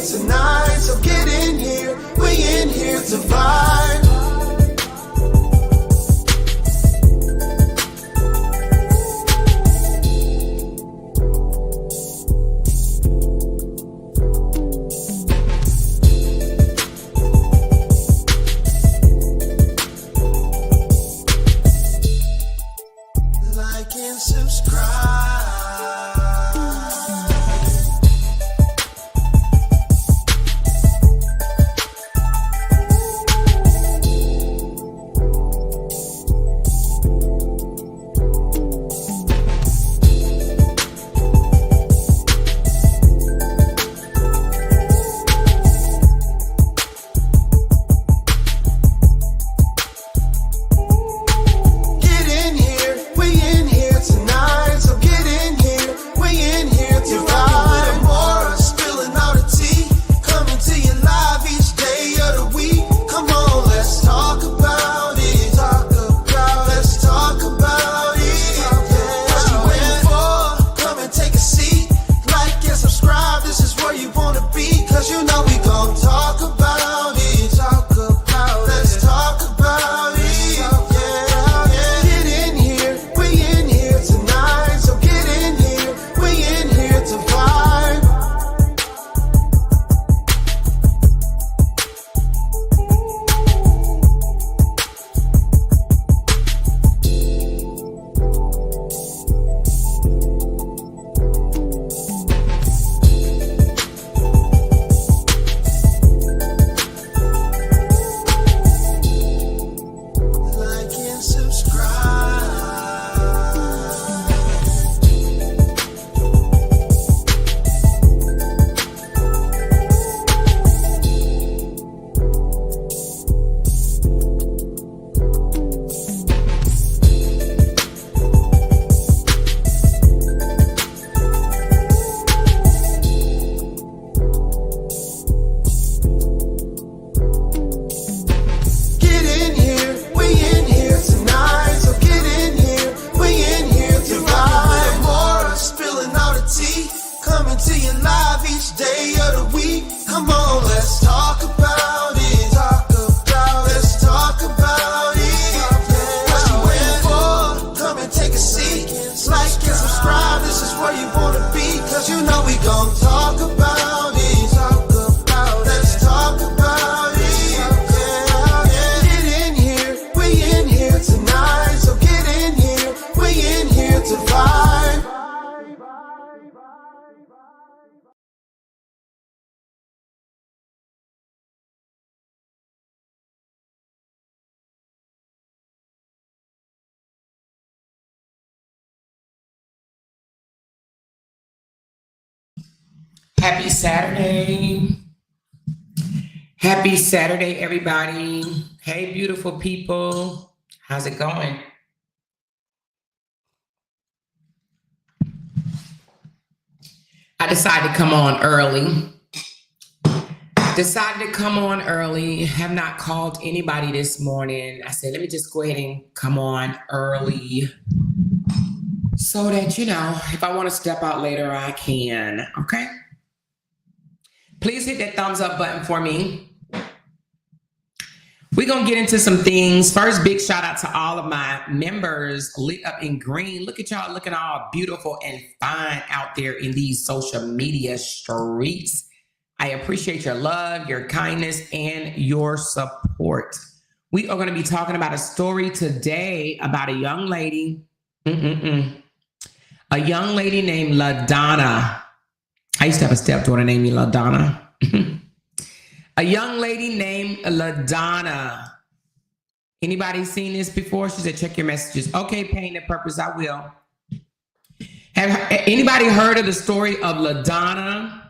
tonight, so get in here. We in here to vibe. Like and subscribe. Happy Saturday. Happy Saturday, everybody. Hey, beautiful people. How's it going? I decided to come on early. Have not called anybody this morning. I said, let me just go ahead and come on early so that, if I want to step out later, I can. Okay? Please hit that thumbs up button for me. We're going to get into some things. First, big shout out to all of my members lit up in green. Look at y'all looking all beautiful and fine out there in these social media streets. I appreciate your love, your kindness, and your support. We are going to be talking about a story today about a young lady. A young lady named Ladonna. I used to have a stepdaughter named Ladonna. A young lady named Ladonna. Anybody seen this before? She said, check your messages. Okay, pain and purpose, I will. Have anybody heard of the story of Ladonna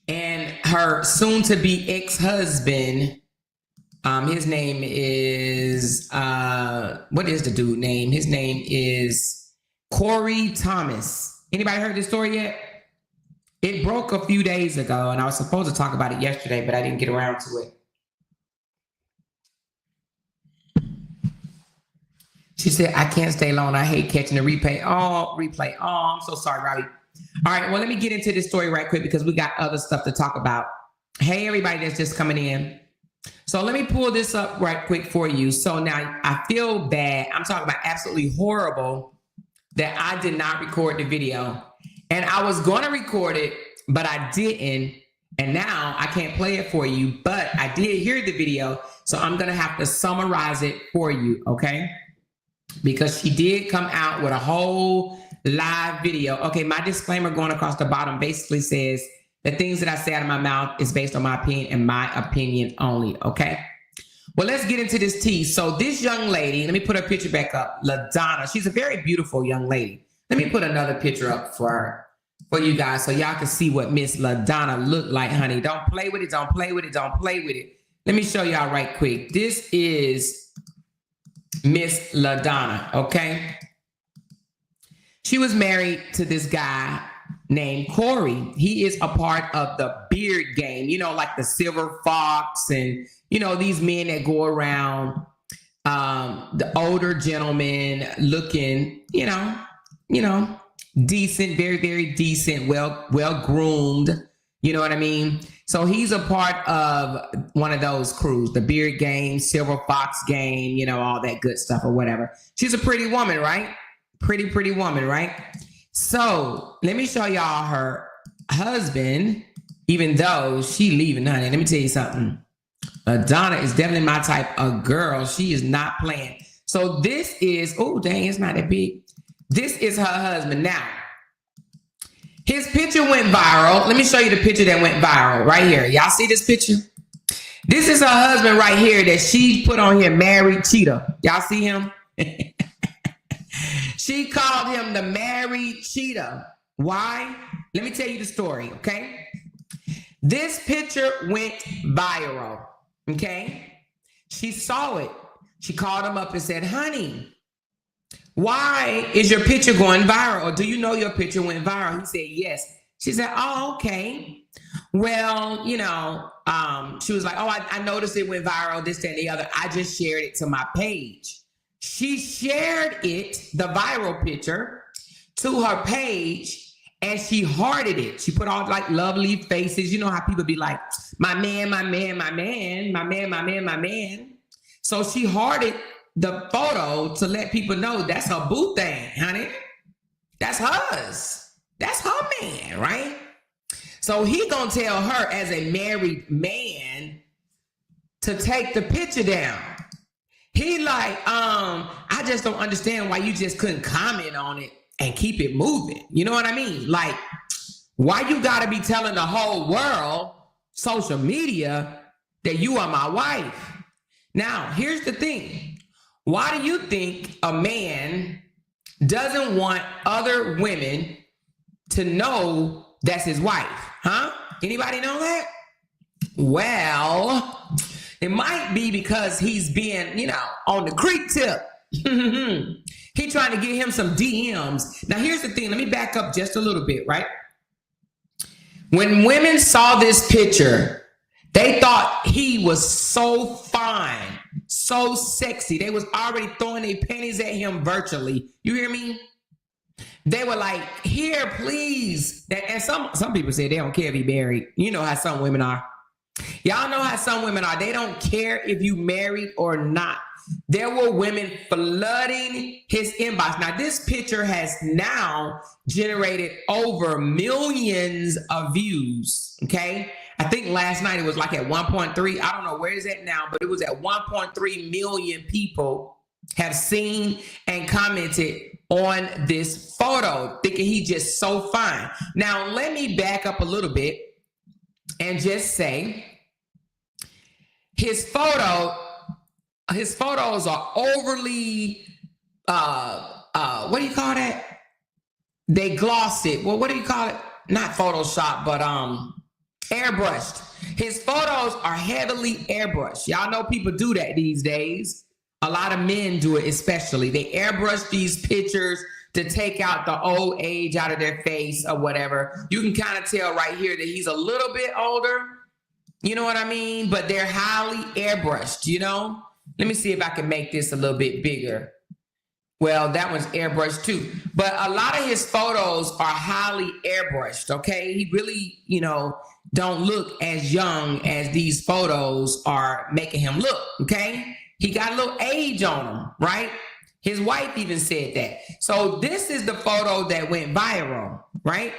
and her soon-to-be ex-husband? His name is, what is the dude name? His name is Corey Thomas. Anybody heard this story yet? It broke a few days ago, and I was supposed to talk about it yesterday, but I didn't get around to it. She said, I can't stay long. I hate catching the replay. Oh, I'm so sorry, Robbie. All right, well, let me get into this story right quick because we got other stuff to talk about. Hey, everybody that's just coming in. So let me pull this up right quick for you. So now I feel bad. I'm talking about absolutely horrible that I did not record the video. And I was going to record it, but I didn't. And now I can't play it for you, but I did hear the video. So I'm going to have to summarize it for you, okay? Because she did come out with a whole live video. Okay, my disclaimer going across the bottom basically says the things that I say out of my mouth is based on my opinion and my opinion only, okay? Well, let's get into this tea. So this young lady, let me put her picture back up, Ladonna. She's a very beautiful young lady. Let me put another picture up for her. For you guys, so y'all can see what Miss Ladonna looked like, honey. Don't play with it. Don't play with it. Don't play with it. Let me show y'all right quick. This is Miss Ladonna, okay? She was married to this guy named Corey. He is a part of the beard game, you know, like the Silver Fox and, you know, these men that go around, the older gentlemen looking, you know, decent, very, very decent, well groomed. You know what I mean? So he's a part of one of those crews, the beard game, Silver Fox game, you know, all that good stuff or whatever. She's a pretty woman, right? Pretty woman, right? So let me show y'all her husband, even though she leaving, honey. Let me tell you something. Donna is definitely my type of girl. She is not playing. So this is, oh, dang, it's not that big. This is her husband. Now, his picture went viral. Let me show you the picture that went viral right here. Y'all see this picture? This is her husband right here that she put on here, married cheater. Y'all see him? She called him the married cheater. Why? Let me tell you the story, okay? This picture went viral, okay? She saw it. She called him up and said, honey, why is your picture going viral? Or do you know your picture went viral? He said, yes. She said, oh, okay. Well, you know, she was like, oh, I noticed it went viral, this, that, and the other. I just shared it to my page. She shared it, the viral picture, to her page, and she hearted it. She put all like lovely faces. You know how people be like, my man, my man, my man, my man, my man, my man. So she hearted the photo to let people know that's her boo thing, honey. That's hers. That's her man, right? So he gonna tell her as a married man to take the picture down. He like, I just don't understand why you just couldn't comment on it and keep it moving. You know what I mean? Like, why you gotta be telling the whole world, social media, that you are my wife? Now, here's the thing. Why do you think a man doesn't want other women to know that's his wife? Huh? Anybody know that? Well, it might be because he's being, you know, on the creep tip. He trying to get him some DMs. Now, here's the thing. Let me back up just a little bit, right? When women saw this picture, they thought he was so fine, so sexy. They was already throwing their panties at him virtually. You hear me? They were like, here, please. And some people say they don't care if he married. You know how some women are. Y'all know how some women are. They don't care if you married or not. There were women flooding his inbox. Now, this picture has now generated over millions of views, okay? I think last night it was like at 1.3. I don't know where is it now, but it was at 1.3 million people have seen and commented on this photo, thinking he just so fine. Now, let me back up a little bit and just say his photos are overly, what do you call that? They gloss it. Well, what do you call it? Not Photoshop, but airbrushed. His photos are heavily airbrushed. Y'all know people do that these days. A lot of men do it, especially. They airbrush these pictures to take out the old age out of their face or whatever. You can kind of tell right here that he's a little bit older. You know what I mean? But they're highly airbrushed, you know? Let me see if I can make this a little bit bigger. Well, that one's airbrushed too. But a lot of his photos are highly airbrushed, okay? He really, don't look as young as these photos are making him look, okay? He got a little age on him, right? His wife even said that. So this is the photo that went viral, right?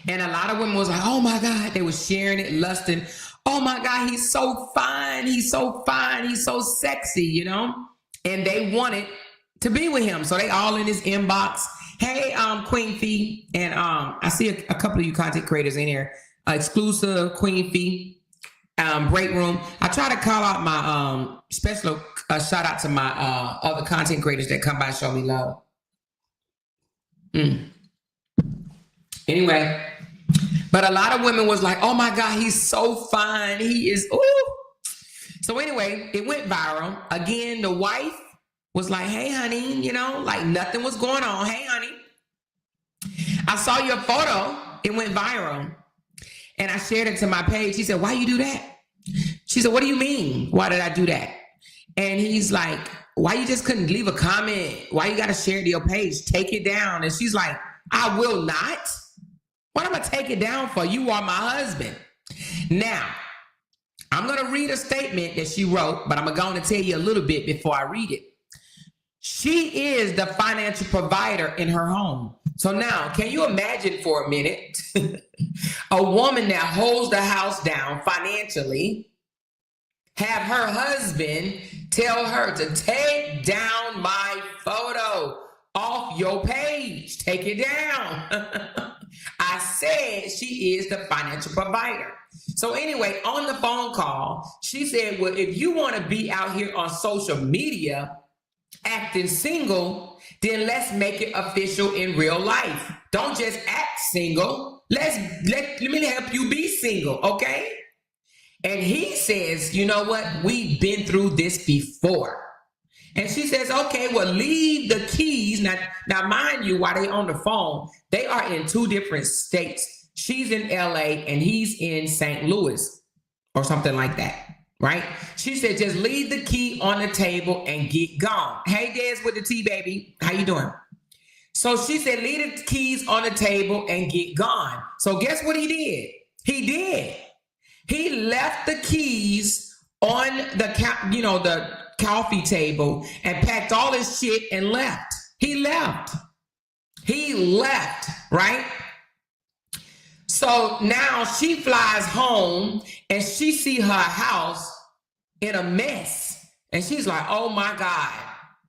And a lot of women was like, oh my God, they were sharing it, lusting. Oh my God, he's so fine. He's so fine. He's so sexy, And they wanted to be with him. So they all in his inbox. Hey, Queen Fee. And I see a couple of you content creators in here. Exclusive Queen Fee, break room. I try to call out my special shout out to my other content creators that come by and show me love. Anyway, but a lot of women was like, oh my God, he's so fine. He is, ooh. So anyway, it went viral. Again, the wife was like, hey, honey, like nothing was going on. Hey, honey, I saw your photo. It went viral. And I shared it to my page. He said, why you do that? She said, what do you mean? Why did I do that? And he's like, why you just couldn't leave a comment? Why you got to share it to your page? Take it down. And she's like, I will not. What am I take it down for? You are my husband. Now, I'm going to read a statement that she wrote, but I'm going to tell you a little bit before I read it. She is the financial provider in her home. So now, can you imagine for a minute a woman that holds the house down financially, have her husband tell her to take down my photo off your page. Take it down. I said she is the financial provider. So anyway, on the phone call, she said, well, if you want to be out here on social media acting single, then let's make it official in real life. Don't just act single. Let me help you be single, okay? And he says, you know what? We've been through this before. And she says, okay, well, leave the keys. Now, mind you, while they on the phone, they are in two different states. She's in LA and he's in St. Louis or something like that, right? She said, just leave the key on the table and get gone. Hey, Des with the T, baby. How you doing? So she said, leave the keys on the table and get gone. So guess what he did? He left the keys on the coffee table and packed all his shit and left. He left, right? So now she flies home and she see her house in a mess. And she's like, oh my God,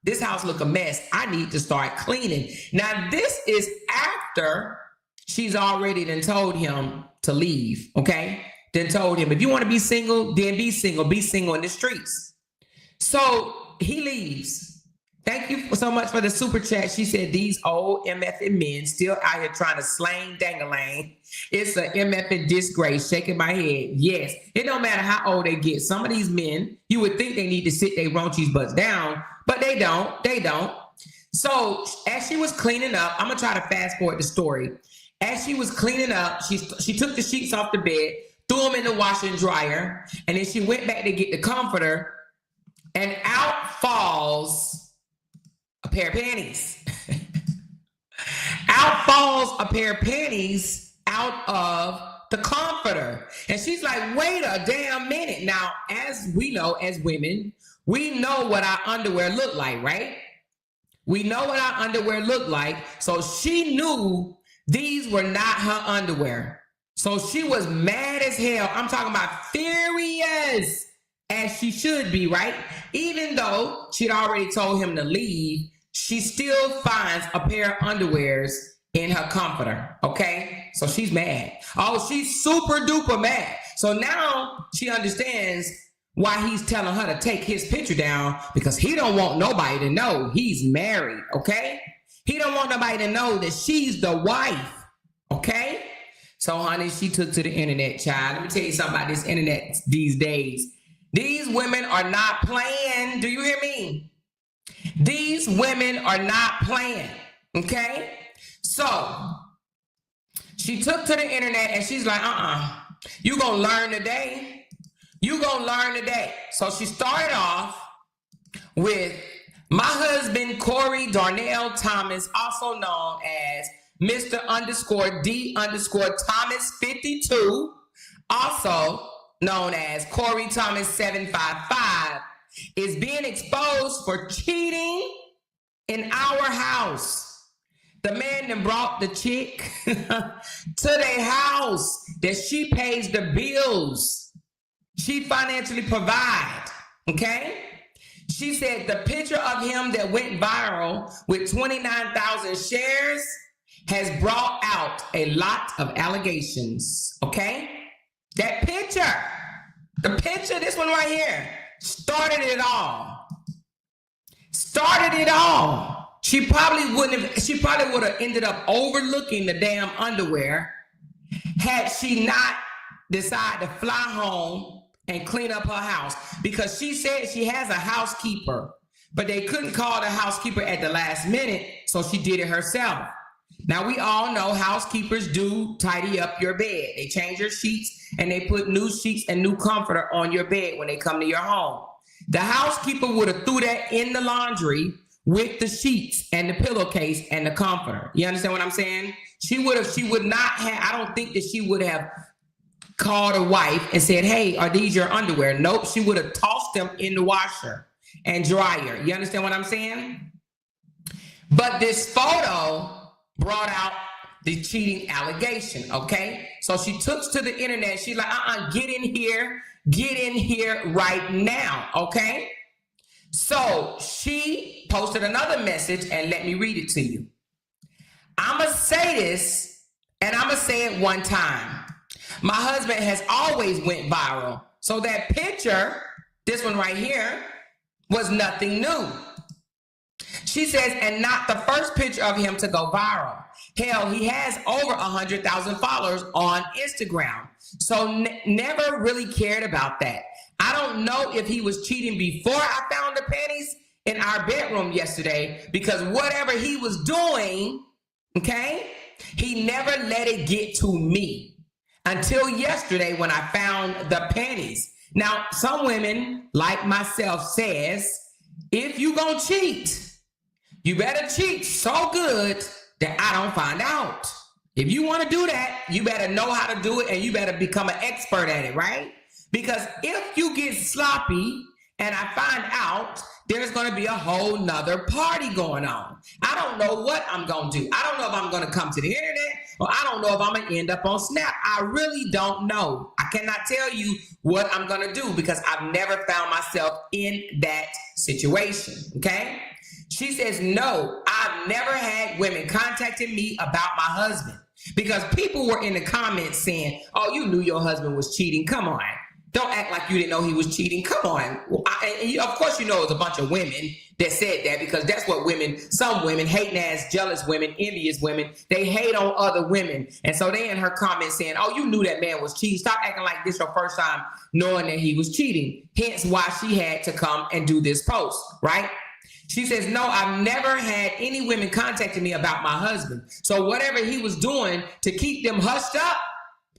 this house look a mess. I need to start cleaning. Now this is after she's already then told him to leave, okay? Then told him, if you want to be single, then be single. Be single in the streets. So he leaves. Thank you so much for the super chat. She said, these old MFing men still out here trying to slang dangalang. It's a MFing disgrace. Shaking my head. Yes, it don't matter how old they get. Some of these men, you would think they need to sit their raunchies butts down, but they don't. They don't. So as she was cleaning up, I'm going to try to fast forward the story. As she was cleaning up, she took the sheets off the bed, threw them in the washer and dryer, and then she went back to get the comforter, and out falls a pair of panties. Out falls a pair of panties out of the comforter. And she's like, wait a damn minute. Now, as we know, as women, we know what our underwear look like, right? We know what our underwear look like. So she knew these were not her underwear. So she was mad as hell. I'm talking about furious, as she should be, right? Even though she'd already told him to leave, she still finds a pair of underwears in her comforter, okay? So she's mad. Oh, she's super duper mad. So now she understands why he's telling her to take his picture down, because he don't want nobody to know he's married, okay? He don't want nobody to know that she's the wife, okay? So, honey, she took to the internet, child. Let me tell you something about this internet these days. These women are not playing. Do you hear me? These women are not playing, okay? So, she took to the internet and she's like, you gonna learn today. You gonna learn today. So she started off with My husband, Corey Darnell Thomas, also known as Mr. _ D _ Thomas 52, also known as Corey Thomas 755, is being exposed for cheating in our house. The man that brought the chick to their house, that she pays the bills. She financially provides, okay? She said the picture of him that went viral with 29,000 shares has brought out a lot of allegations, okay? That picture, the picture, this one right here, started it all. Started it all. She probably would have ended up overlooking the damn underwear had she not decided to fly home and clean up her house, because she said she has a housekeeper, but they couldn't call the housekeeper at the last minute, so she did it herself. Now, we all know housekeepers do tidy up your bed. They change your sheets and they put new sheets and new comforter on your bed when they come to your home. The housekeeper would have threw that in the laundry with the sheets and the pillowcase and the comforter. You understand what I'm saying? She would not have, I don't think that she would have called a wife and said, hey, are these your underwear? Nope, she would have tossed them in the washer and dryer. You understand what I'm saying? But this photo brought out the cheating allegation, okay? So she took to the internet. She's like, get in here right now, okay? So she posted another message, and let me read it to you. I'm going to say this, and I'm going to say it one time. My husband has always went viral. So that picture, this one right here, was nothing new. She says, and not the first picture of him to go viral. Hell, he has over 100,000 followers on Instagram. So never really cared about that. I don't know if he was cheating before I found the panties in our bedroom yesterday, because whatever he was doing, okay, he never let it get to me until yesterday when I found the panties. Now, some women like myself says, if you gonna cheat, you better cheat so good that I don't find out. If you want to do that, you better know how to do it, and you better become an expert at it, right? Because if you get sloppy and I find out, there's going to be a whole nother party going on. I don't know what I'm going to do. I don't know if I'm going to come to the internet, or I don't know if I'm going to end up on Snap. I really don't know. I cannot tell you what I'm going to do because I've never found myself in that situation, okay? She says, no, I've never had women contacting me about my husband, because people were in the comments saying, oh, you knew your husband was cheating. Come on. Don't act like you didn't know he was cheating. Come on. Of course, you know it's a bunch of women that said that, because that's what some women, hating ass, jealous women, envious women, they hate on other women. And so they in her comments saying, oh, you knew that man was cheating. Stop acting like this your first time knowing that he was cheating. Hence why she had to come and do this post, right? She says, no, I've never had any women contacting me about my husband. So whatever he was doing to keep them hushed up,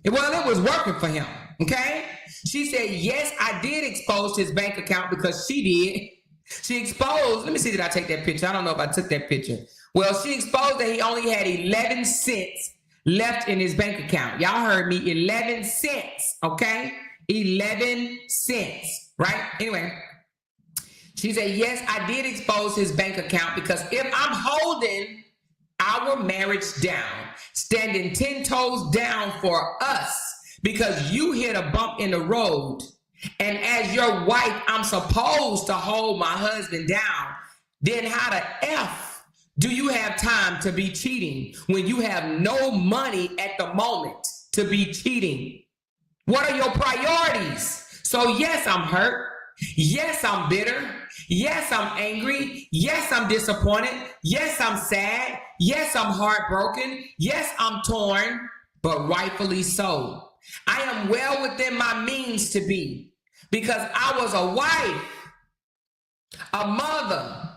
well, it was working for him, okay? She said, yes, I did expose his bank account, because she did. She exposed, let me see, did I take that picture? I don't know if I took that picture. Well, she exposed that he only had 11 cents left in his bank account. Y'all heard me, 11 cents, okay? 11 cents, right? Anyway, she said, yes, I did expose his bank account, because if I'm holding our marriage down, standing 10 toes down for us, because you hit a bump in the road, and as your wife, I'm supposed to hold my husband down, then how the F do you have time to be cheating when you have no money at the moment to be cheating? What are your priorities? So yes, I'm hurt. Yes, I'm bitter. Yes, I'm angry. Yes, I'm disappointed. Yes, I'm sad. Yes, I'm heartbroken. Yes, I'm torn, but rightfully so. I am well within my means to be, because I was a wife, a mother,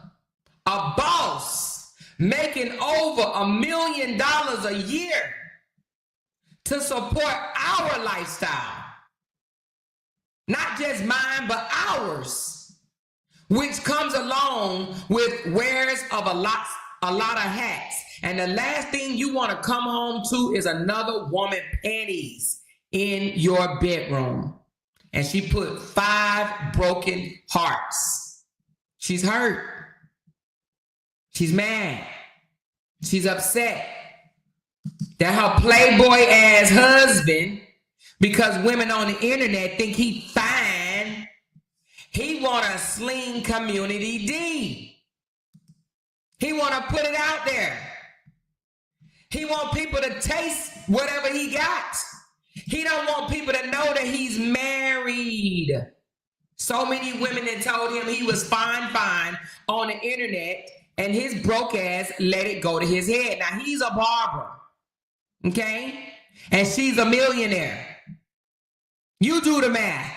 a boss, making over $1 million a year to support our lifestyle. Not just mine, but ours. which comes along with wears of a lot of hats. And the last thing you want to come home to is another woman panties in your bedroom. And she put 5 broken hearts. She's hurt. She's mad. She's upset that her playboy ass husband, because women on the internet think he fine, he want to sling community D. He want to put it out there. He want people to taste whatever he got. He don't want people to know that he's married. So many women that told him he was fine on the internet, and his broke ass let it go to his head. Now he's a barber, okay? And she's a millionaire. You do the math.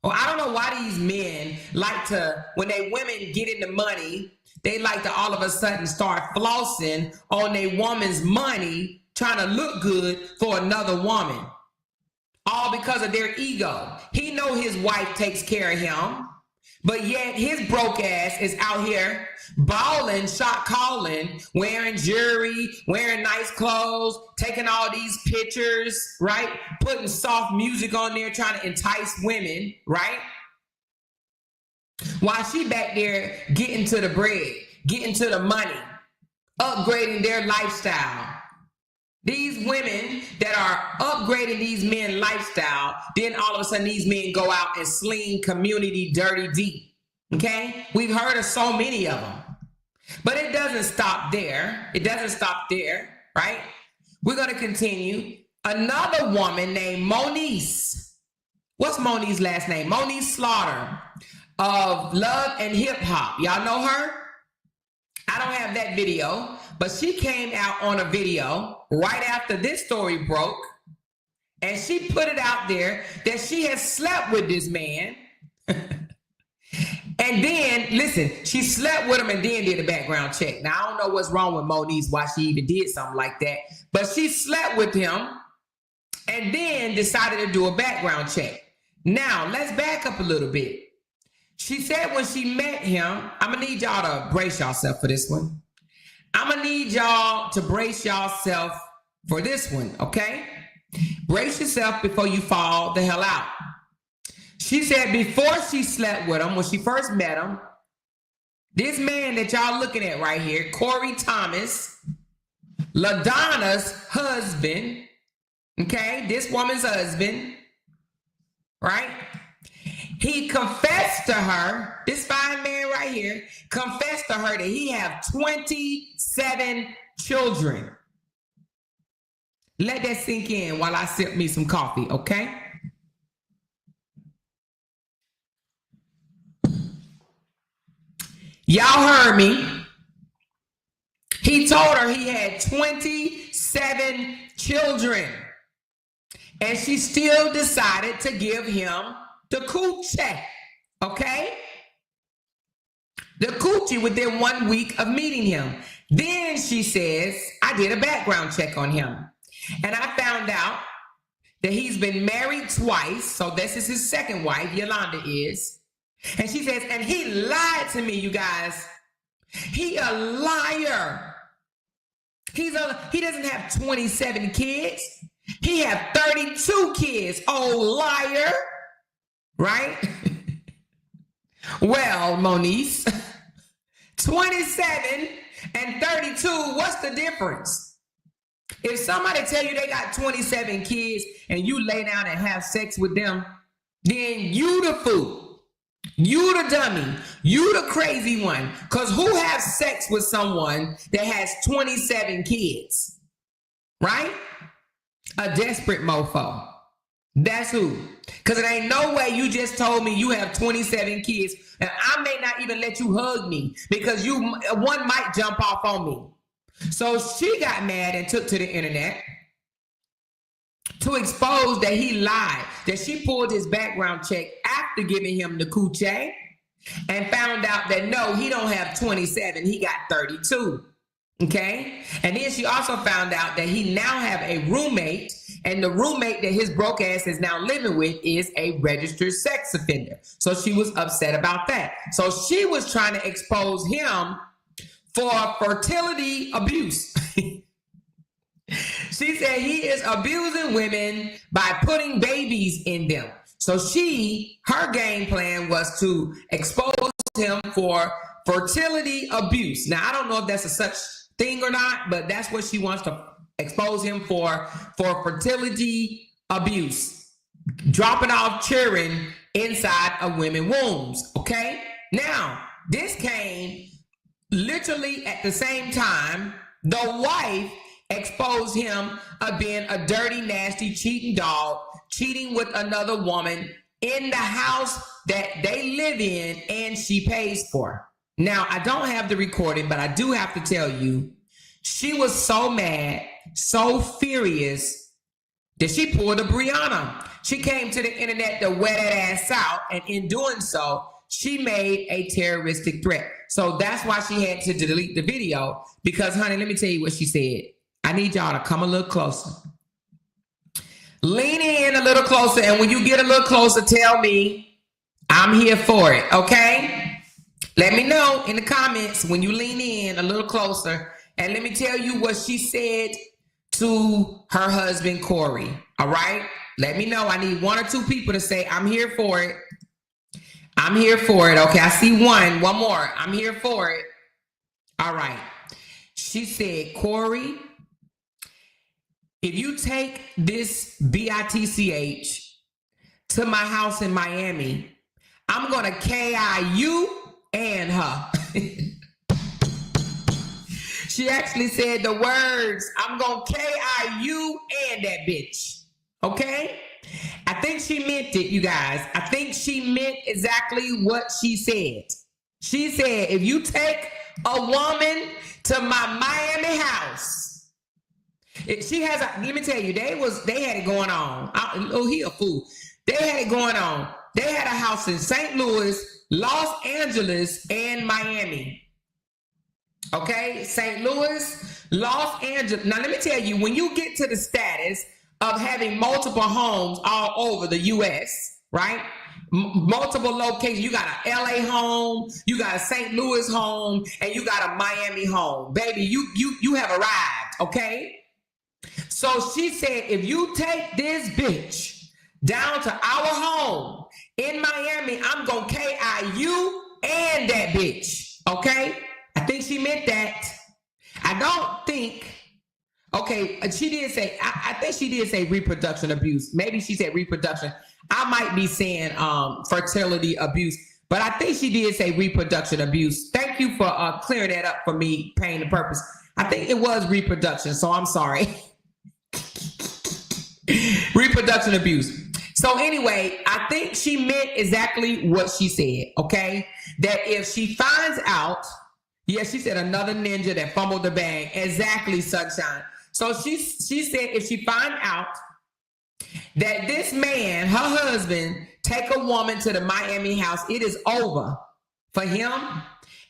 Well, I don't know why these men like to, when they women get into money, they like to all of a sudden start flossing on their woman's money, trying to look good for another woman. All because of their ego. He know his wife takes care of him, but yet his broke ass is out here balling, shot calling, wearing jewelry, wearing nice clothes, taking all these pictures, right? Putting soft music on there, trying to entice women, right? While she back there getting to the bread, getting to the money, upgrading their lifestyle. These women that are upgrading these men lifestyle, then all of a sudden these men go out and sling community dirty deep. Okay? We've heard of so many of them. But it doesn't stop there. It doesn't stop there, right? We're going to continue. Another woman named Moniece. What's Moniece's last name? Moniece Slaughter of Love and Hip Hop. Y'all know her? I don't have that video, but she came out on a video right after this story broke, and she put it out there that she has slept with this man. And then, listen, she slept with him and then did a background check. Now, I don't know what's wrong with Moniece, why she even did something like that, but she slept with him and then decided to do a background check. Now, let's back up a little bit. She said when she met him, I'm going to need y'all to brace yourself for this one. I'm going to need y'all to brace yourself for this one, okay? Brace yourself before you fall the hell out. She said before she slept with him, when she first met him, this man that y'all looking at right here, Corey Thomas, Ladonna's husband, okay? This woman's husband, right? He confessed to her, this fine man right here, confessed to her that he have 27 children. Let that sink in while I sip me some coffee, okay? Y'all heard me. He told her he had 27 children. And she still decided to give him the coochie, okay? The coochie within 1 week of meeting him. Then she says, I did a background check on him. And I found out that he's been married twice. So this is his second wife, Yolanda is. And she says, and he lied to me, you guys. He a liar. He doesn't have 27 kids. He have 32 kids. Oh, liar. Right? Well, Moniece, 27 and 32, what's the difference? If somebody tell you they got 27 kids and you lay down and have sex with them, then you the fool. You the dummy. You the crazy one. Because who has sex with someone that has 27 kids? Right? A desperate mofo. That's who. Because it ain't no way you just told me you have 27 kids and I may not even let you hug me because one might jump off on me. So she got mad and took to the internet to expose that he lied, that she pulled his background check after giving him the coochie and found out that no, he don't have 27, he got 32. Okay. And then she also found out that he now have a roommate, and the roommate that his broke ass is now living with is a registered sex offender. So she was upset about that. So she was trying to expose him for fertility abuse. She said he is abusing women by putting babies in them. So her game plan was to expose him for fertility abuse. Now, I don't know if that's a such thing or not, but that's what she wants to expose him for fertility abuse. Dropping off children inside of women's wombs. Okay? Now, this came literally at the same time the wife exposed him of being a dirty, nasty, cheating dog, cheating with another woman in the house that they live in and she pays for. Now, I don't have the recording, but I do have to tell you, she was so mad, so furious, that she pulled a Brianna. She came to the internet to wear that ass out, and in doing so, she made a terroristic threat. So that's why she had to delete the video, because, honey, let me tell you what she said. I need y'all to come a little closer. Lean in a little closer, and when you get a little closer, tell me I'm here for it, okay? Let me know in the comments when you lean in a little closer, and let me tell you what she said to her husband, Corey, all right? Let me know. I need 1 or 2 people to say, I'm here for it. I'm here for it, okay? I see one more. I'm here for it. All right. She said, Corey, if you take this BITCH to my house in Miami, I'm going to KI you and her. She actually said the words, I'm going to KI you and that bitch. Okay? I think she meant it, you guys. I think she meant exactly what she said. She said, if you take a woman to my Miami house, let me tell you, they had it going on. He a fool. They had it going on. They had a house in St. Louis, Los Angeles, and Miami. Okay? St. Louis, Los Angeles. Now, let me tell you, when you get to the status of having multiple homes all over the U.S., right? Multiple locations. You got a LA home, you got a St. Louis home, and you got a Miami home. Baby, you have arrived, okay? So she said, if you take this bitch down to our home in Miami, I'm going to KI you and that bitch, okay? I think she meant that. I don't think, okay, she did say, I think she did say reproduction abuse. Maybe she said reproduction. I might be saying fertility abuse, but I think she did say reproduction abuse. Thank you for clearing that up for me, paying the purpose. I think it was reproduction, so I'm sorry. Reproduction abuse. So anyway, I think she meant exactly what she said, okay? That if she finds out, yeah, she said another ninja that fumbled the bag. Exactly, sunshine. So she said if she find out that this man, her husband, take a woman to the Miami house, it is over for him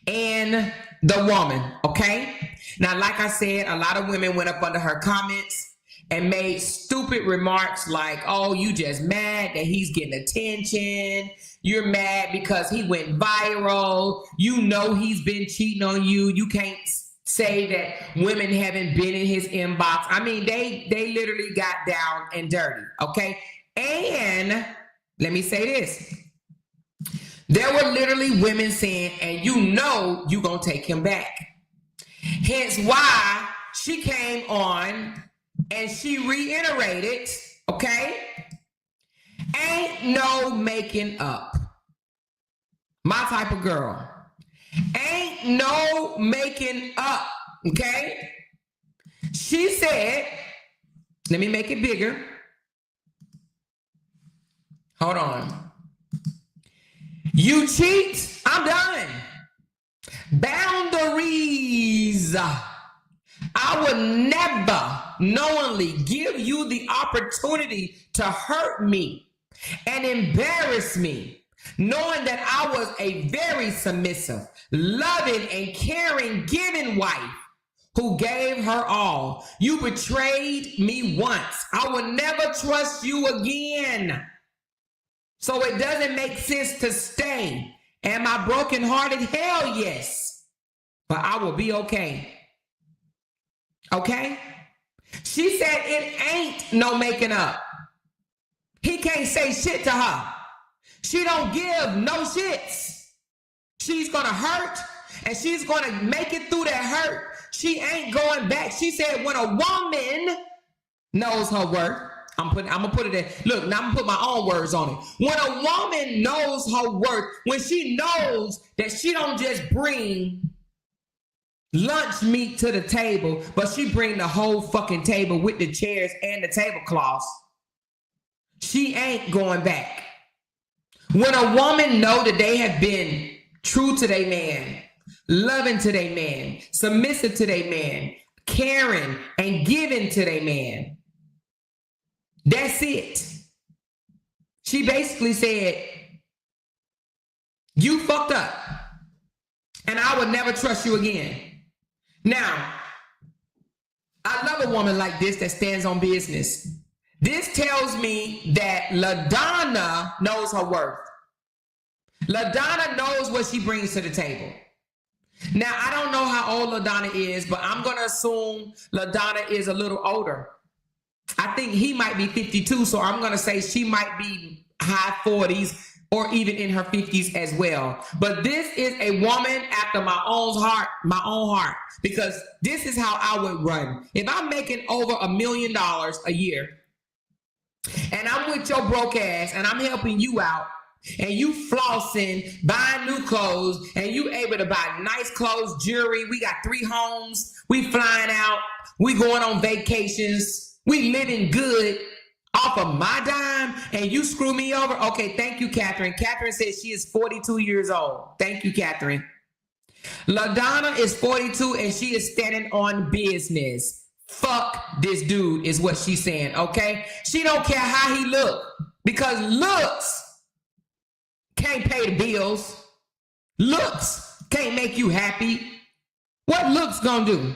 and the woman, okay? Now, like I said, a lot of women went up under her comments and made stupid remarks like, oh, you just mad that he's getting attention. You're mad because he went viral. You know he's been cheating on you. You can't say that women haven't been in his inbox. I mean, they literally got down and dirty, okay? And let me say this. There were literally women saying, and you know you gonna take him back. Hence why she came on and she reiterated, okay? Ain't no making up. My type of girl. Ain't no making up, okay? She said, let me make it bigger. Hold on. You cheat, I'm done. Boundaries. I would never knowingly give you the opportunity to hurt me and embarrass me, knowing that I was a very submissive, loving, and caring, giving wife who gave her all. You betrayed me once. I will never trust you again. So it doesn't make sense to stay. Am I brokenhearted? Hell yes. But I will be okay. Okay? She said it ain't no making up. He can't say shit to her. She don't give no shits. She's gonna hurt and she's gonna make it through that hurt. She ain't going back. She said when a woman knows her worth, I'm gonna put it there. Look, now I'm gonna put my own words on it. When a woman knows her worth, when she knows that she don't just bring lunch meat to the table, but she bring the whole fucking table with the chairs and the tablecloths, she ain't going back. When a woman know that they have been true to their man, loving to their man, submissive to their man, caring and giving to their man, that's it. She basically said, you fucked up and I would never trust you again. Now, I love a woman like this that stands on business. This tells me that Ladonna knows her worth. Ladonna knows what she brings to the table. Now, I don't know how old Ladonna is, but I'm going to assume Ladonna is a little older. I think he might be 52, so I'm going to say she might be high 40s or even in her 50s as well. But this is a woman after my own heart, because this is how I would run. If I'm making over $1 million a year and I'm with your broke ass and I'm helping you out, and you flossing, buying new clothes, and you able to buy nice clothes, jewelry. We got 3 homes. We flying out. We going on vacations. We living good off of my dime, and you screw me over. Okay, thank you, Catherine. Catherine says she is 42 years old. Thank you, Catherine. Ladonna is 42, and she is standing on business. Fuck this dude is what she's saying, okay? She don't care how he look, because looks can't pay the bills. Looks can't make you happy. What looks gonna do?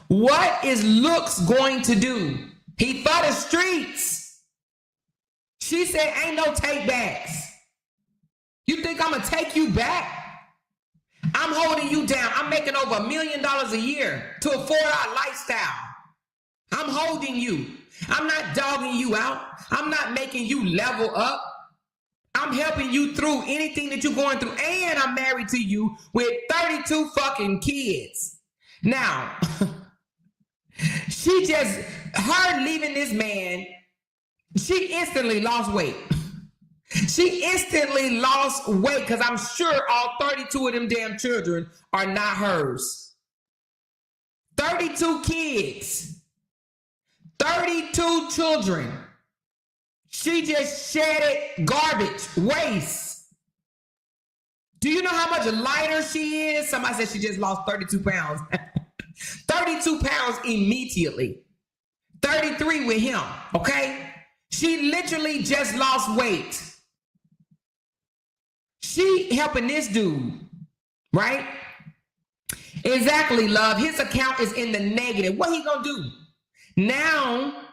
What is looks going to do? He for the streets. She said ain't no take backs. You think I'm gonna take you back? I'm holding you down. I'm making over $1 million a year to afford our lifestyle. I'm holding you. I'm not dogging you out. I'm not making you level up. I'm helping you through anything that you're going through. And I'm married to you with 32 fucking kids. Now, her leaving this man, she instantly lost weight. She instantly lost weight because I'm sure all 32 of them damn children are not hers. 32 kids. 32 children. She just shedded garbage, waste. Do you know how much lighter she is? Somebody said she just lost 32 pounds. 32 pounds immediately. 33 with him, okay? She literally just lost weight. She helping this dude, right? Exactly, love. His account is in the negative. What he gonna do? Now,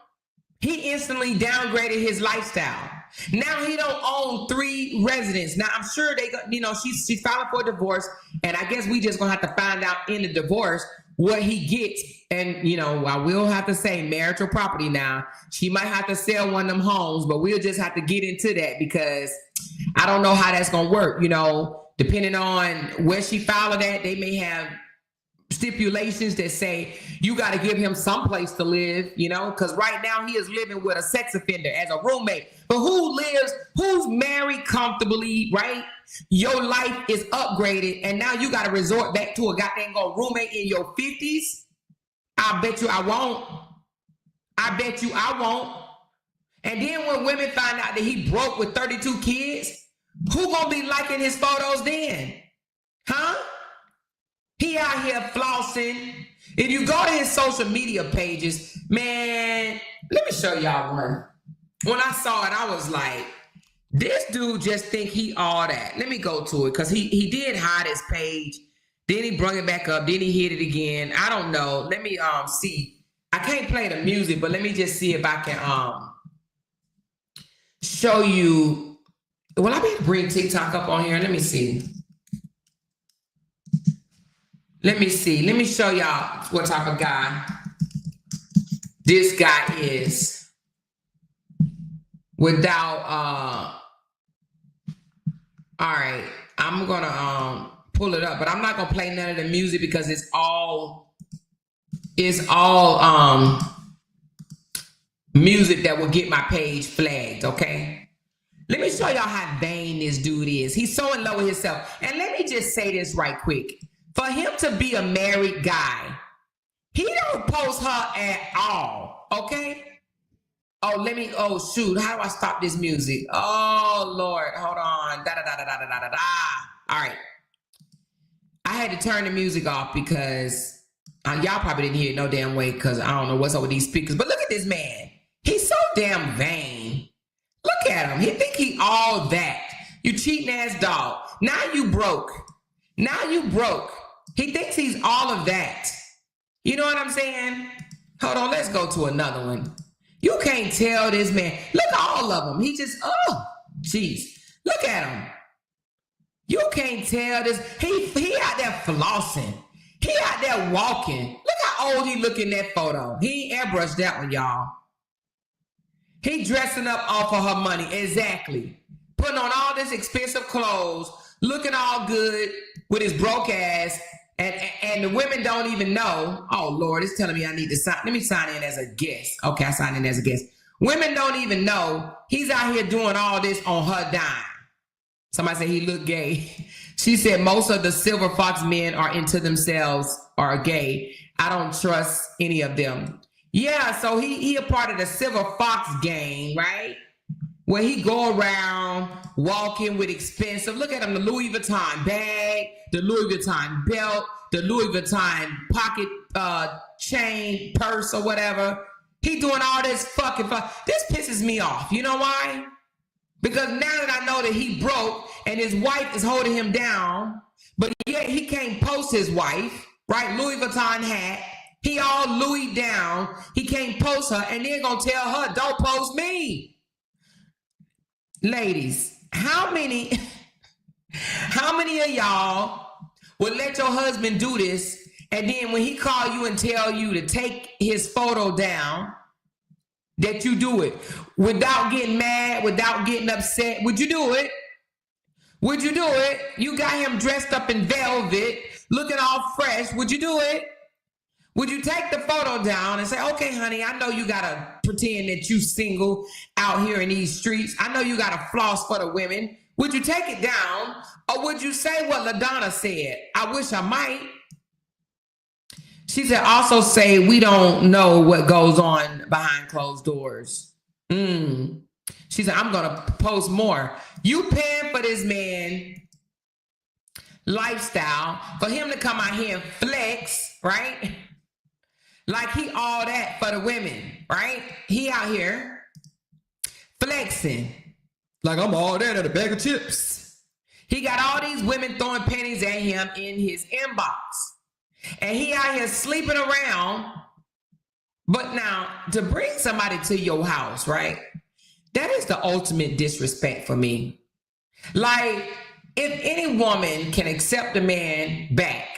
he instantly downgraded his lifestyle. Now he don't own 3 residences. Now I'm sure they got, she's filing for a divorce, and I guess we just gonna have to find out in the divorce what he gets. And I will have to say marital property now. She might have to sell one of them homes, but we'll just have to get into that because I don't know how that's gonna work. Depending on where she filed at, they may have stipulations that say you got to give him some place to live, because right now he is living with a sex offender as a roommate. But who's married comfortably, right? Your life is upgraded, and now you got to resort back to a goddamn roommate in your 50s. I bet you I won't. I bet you I won't. And then when women find out that he broke with 32 kids, who gonna be liking his photos then? Huh? He out here flossing. If you go to his social media pages, man, let me show y'all one. When I saw it, I was like, this dude just think he all that. Let me go to it because he did hide his page Then he brought it back up. Then he hit it again. I don't know. Let me see. I can't play the music, but let me just see if I can show you. Will I be able to bring TikTok up on here? Let me see. Let me see. Let me show y'all what type of guy this guy is without all right. I'm gonna pull it up, but I'm not gonna play none of the music because it's all music that will get my page flagged, okay? Let me show y'all how vain this dude is. He's so in love with himself. And let me just say this right quick. For him to be a married guy, he don't post her at all, okay? Oh, shoot. How do I stop this music? Oh, Lord. Hold on. Da-da-da-da-da-da-da-da. All right. I had to turn the music off because y'all probably didn't hear it no damn way because I don't know what's up with these speakers. But look at this man. He's so damn vain. Look at him. He think he all that. You cheating ass dog. Now you broke. He thinks he's all of that. You know what I'm saying? Hold on. Let's go to another one. You can't tell this man. Look at all of them. He just, jeez. Look at him. You can't tell this. He out there flossing. He out there walking. Look how old he look in that photo. He ain't airbrushed that one, y'all. He dressing up off of her money. Exactly. Putting on all this expensive clothes, looking all good with his broke ass, and the women don't even know. Oh, Lord, it's telling me I need to sign. Let me sign in as a guest. Okay, I signed in as a guest. Women don't even know he's out here doing all this on her dime. Somebody said he looked gay. She said most of the silver fox men are into themselves or gay. I don't trust any of them. Yeah, so he a part of the silver fox gang, right? Where he go around walking with expensive, look at him, the Louis Vuitton bag, the Louis Vuitton belt, the Louis Vuitton pocket chain, purse or whatever. He doing all this fucking This pisses me off. You know why? Because now that I know that he broke and his wife is holding him down, but yet he can't post his wife, right? Louis Vuitton hat. He all Louis down. He can't post her and then gonna tell her, don't post me. Ladies, how many of y'all would let your husband do this and then when he call you and tell you to take his photo down, that you do it without getting mad, without getting upset? Would you do it? Would you do it? You got him dressed up in velvet, looking all fresh. Would you do it? Would you take the photo down and say, okay, honey, I know you got to pretend that you single out here in these streets. I know you got to floss for the women. Would you take it down? Or would you say what Ladonna said? I wish I might. She said, also say we don't know what goes on behind closed doors. She said, I'm going to post more. You paying for this man lifestyle for him to come out here and flex, right? Like he all that for the women, right? He out here flexing. Like I'm all that at a bag of chips. He got all these women throwing pennies at him in his inbox. And he out here sleeping around. But now, to bring somebody to your house, right? That is the ultimate disrespect for me. Like, if any woman can accept a man back,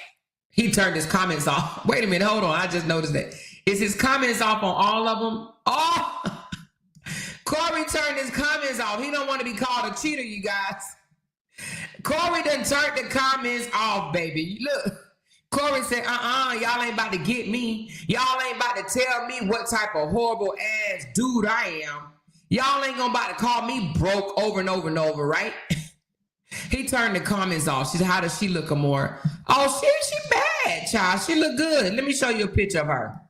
he turned his comments off. Wait a minute, hold on. I just noticed that. Is his comments off on all of them? Oh, Corey turned his comments off. He don't want to be called a cheater, you guys. Corey done turned the comments off, baby. Look, Corey said, y'all ain't about to get me. Y'all ain't about to tell me what type of horrible ass dude I am. Y'all ain't gonna about to call me broke over and over and over, right? He turned the comments off. She said, how does she look, Amore? Oh, she bad, child. She look good. Let me show you a picture of her.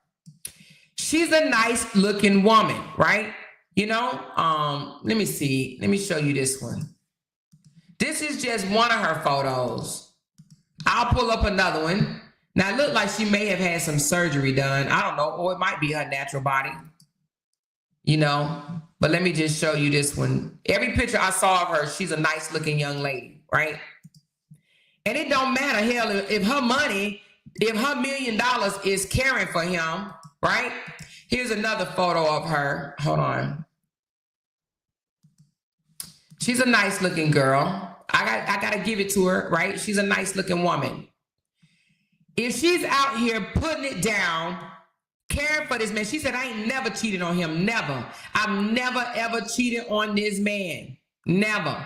She's a nice looking woman, right? You know, let me see. Let me show you this one. This is just one of her photos. I'll pull up another one. Now, it looked like she may have had some surgery done. I don't know. Or it might be her natural body. You know, but let me just show you this one. Every picture I saw of her, she's a nice looking young lady, right? And it don't matter, hell, if her money, if her $1 million is caring for him, right? Here's another photo of her. Hold on. She's a nice looking girl. I gotta give it to her, right? She's a nice looking woman. If she's out here putting it down, caring for this man, she said, I ain't never cheated on him. Never. I've never, ever cheated on this man. Never.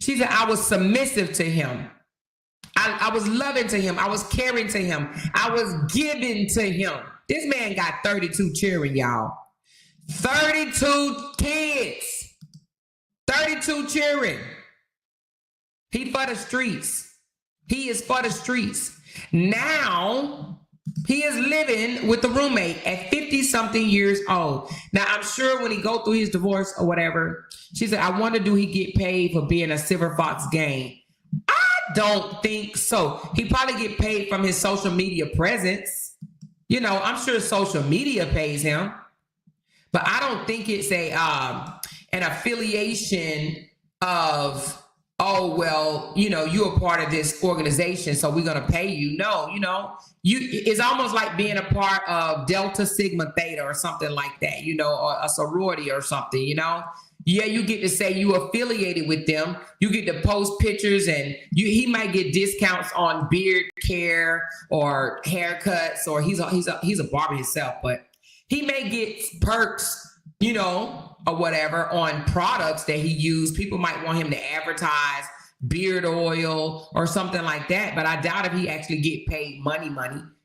She said, I was submissive to him. I was loving to him. I was caring to him. I was giving to him. This man got 32 children, y'all. 32 kids. 32 children. He for the streets. He is for the streets. Now, he is living with the roommate at 50-something years old. Now, I'm sure when he go through his divorce or whatever, she said, I wonder, do he get paid for being a Silver Fox gang? I don't think so. He probably get paid from his social media presence. You know, I'm sure social media pays him. But I don't think it's an affiliation of, oh, well, you know, you're a part of this organization, so we're going to pay you. No, you know, it's almost like being a part of Delta Sigma Theta or something like that, you know, or a sorority or something, you know. Yeah, you get to say you affiliated with them. You get to post pictures, and he might get discounts on beard care or haircuts, or he's a barber himself, but he may get perks, you know, or whatever on products that he used. People might want him to advertise beard oil or something like that, but I doubt if he actually get paid money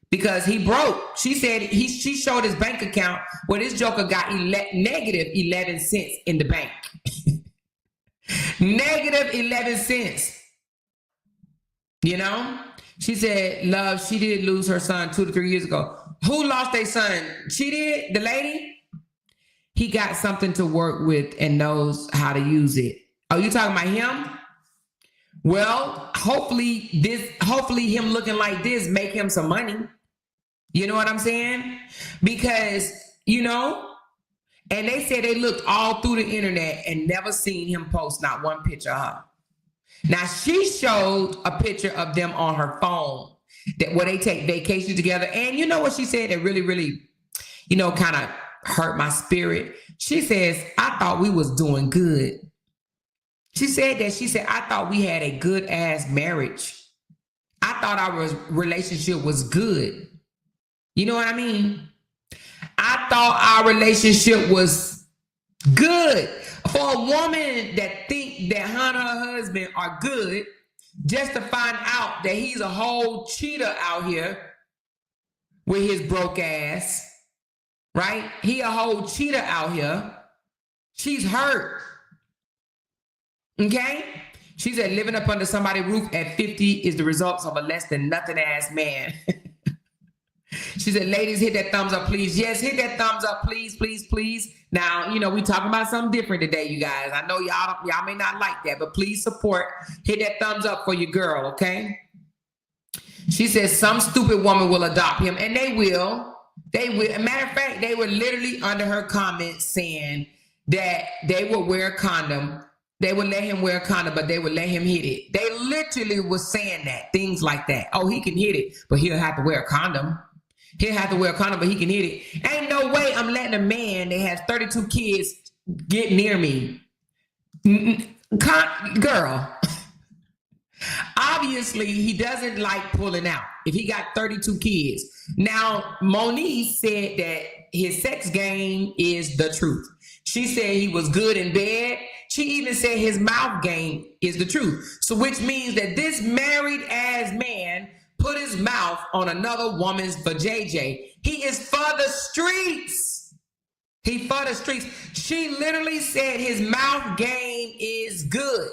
because he broke. She said she showed his bank account where this joker got negative 11 cents in the bank. Negative 11 cents. You know? She said, love, she did lose her son 2 to 3 years ago. Who lost their son? She did? The lady? He got something to work with and knows how to use it. Oh, you talking about him? Well, hopefully him looking like this make him some money. You know what I'm saying? Because, you know, and they said they looked all through the internet and never seen him post not one picture of her. Now, she showed a picture of them on her phone where they take vacations together. And you know what she said that really, really, you know, kind of hurt my spirit? She says, I thought we was doing good. She said, I thought we had a good ass marriage. I thought our relationship was good. You know what I mean? I thought our relationship was good. For a woman that think that her and her husband are good, just to find out that he's a whole cheater out here with his broke ass, right? He a whole cheater out here. She's hurt. Okay? She said living up under somebody's roof at 50 is the results of a less than nothing ass man. She said, ladies, hit that thumbs up, please. Yes, hit that thumbs up, please, please, please. Now, you know, we talking about something different today, you guys. I know y'all may not like that, but please support. Hit that thumbs up for your girl, okay? She says some stupid woman will adopt him, and they will. They will. Matter of fact, they were literally under her comments saying that they would wear a condom. They would let him wear a condom, but they would let him hit it. They literally was saying that, things like that. Oh, he can hit it, but he'll have to wear a condom. He'll have to wear a condom, but he can hit it. Ain't no way I'm letting a man that has 32 kids get near me. Girl, obviously he doesn't like pulling out if he got 32 kids. Now, Monique said that his sex game is the truth. She said he was good in bed. She even said his mouth game is the truth. So which means that this married ass man put his mouth on another woman's vajayjay. He is for the streets. He for the streets. She literally said his mouth game is good.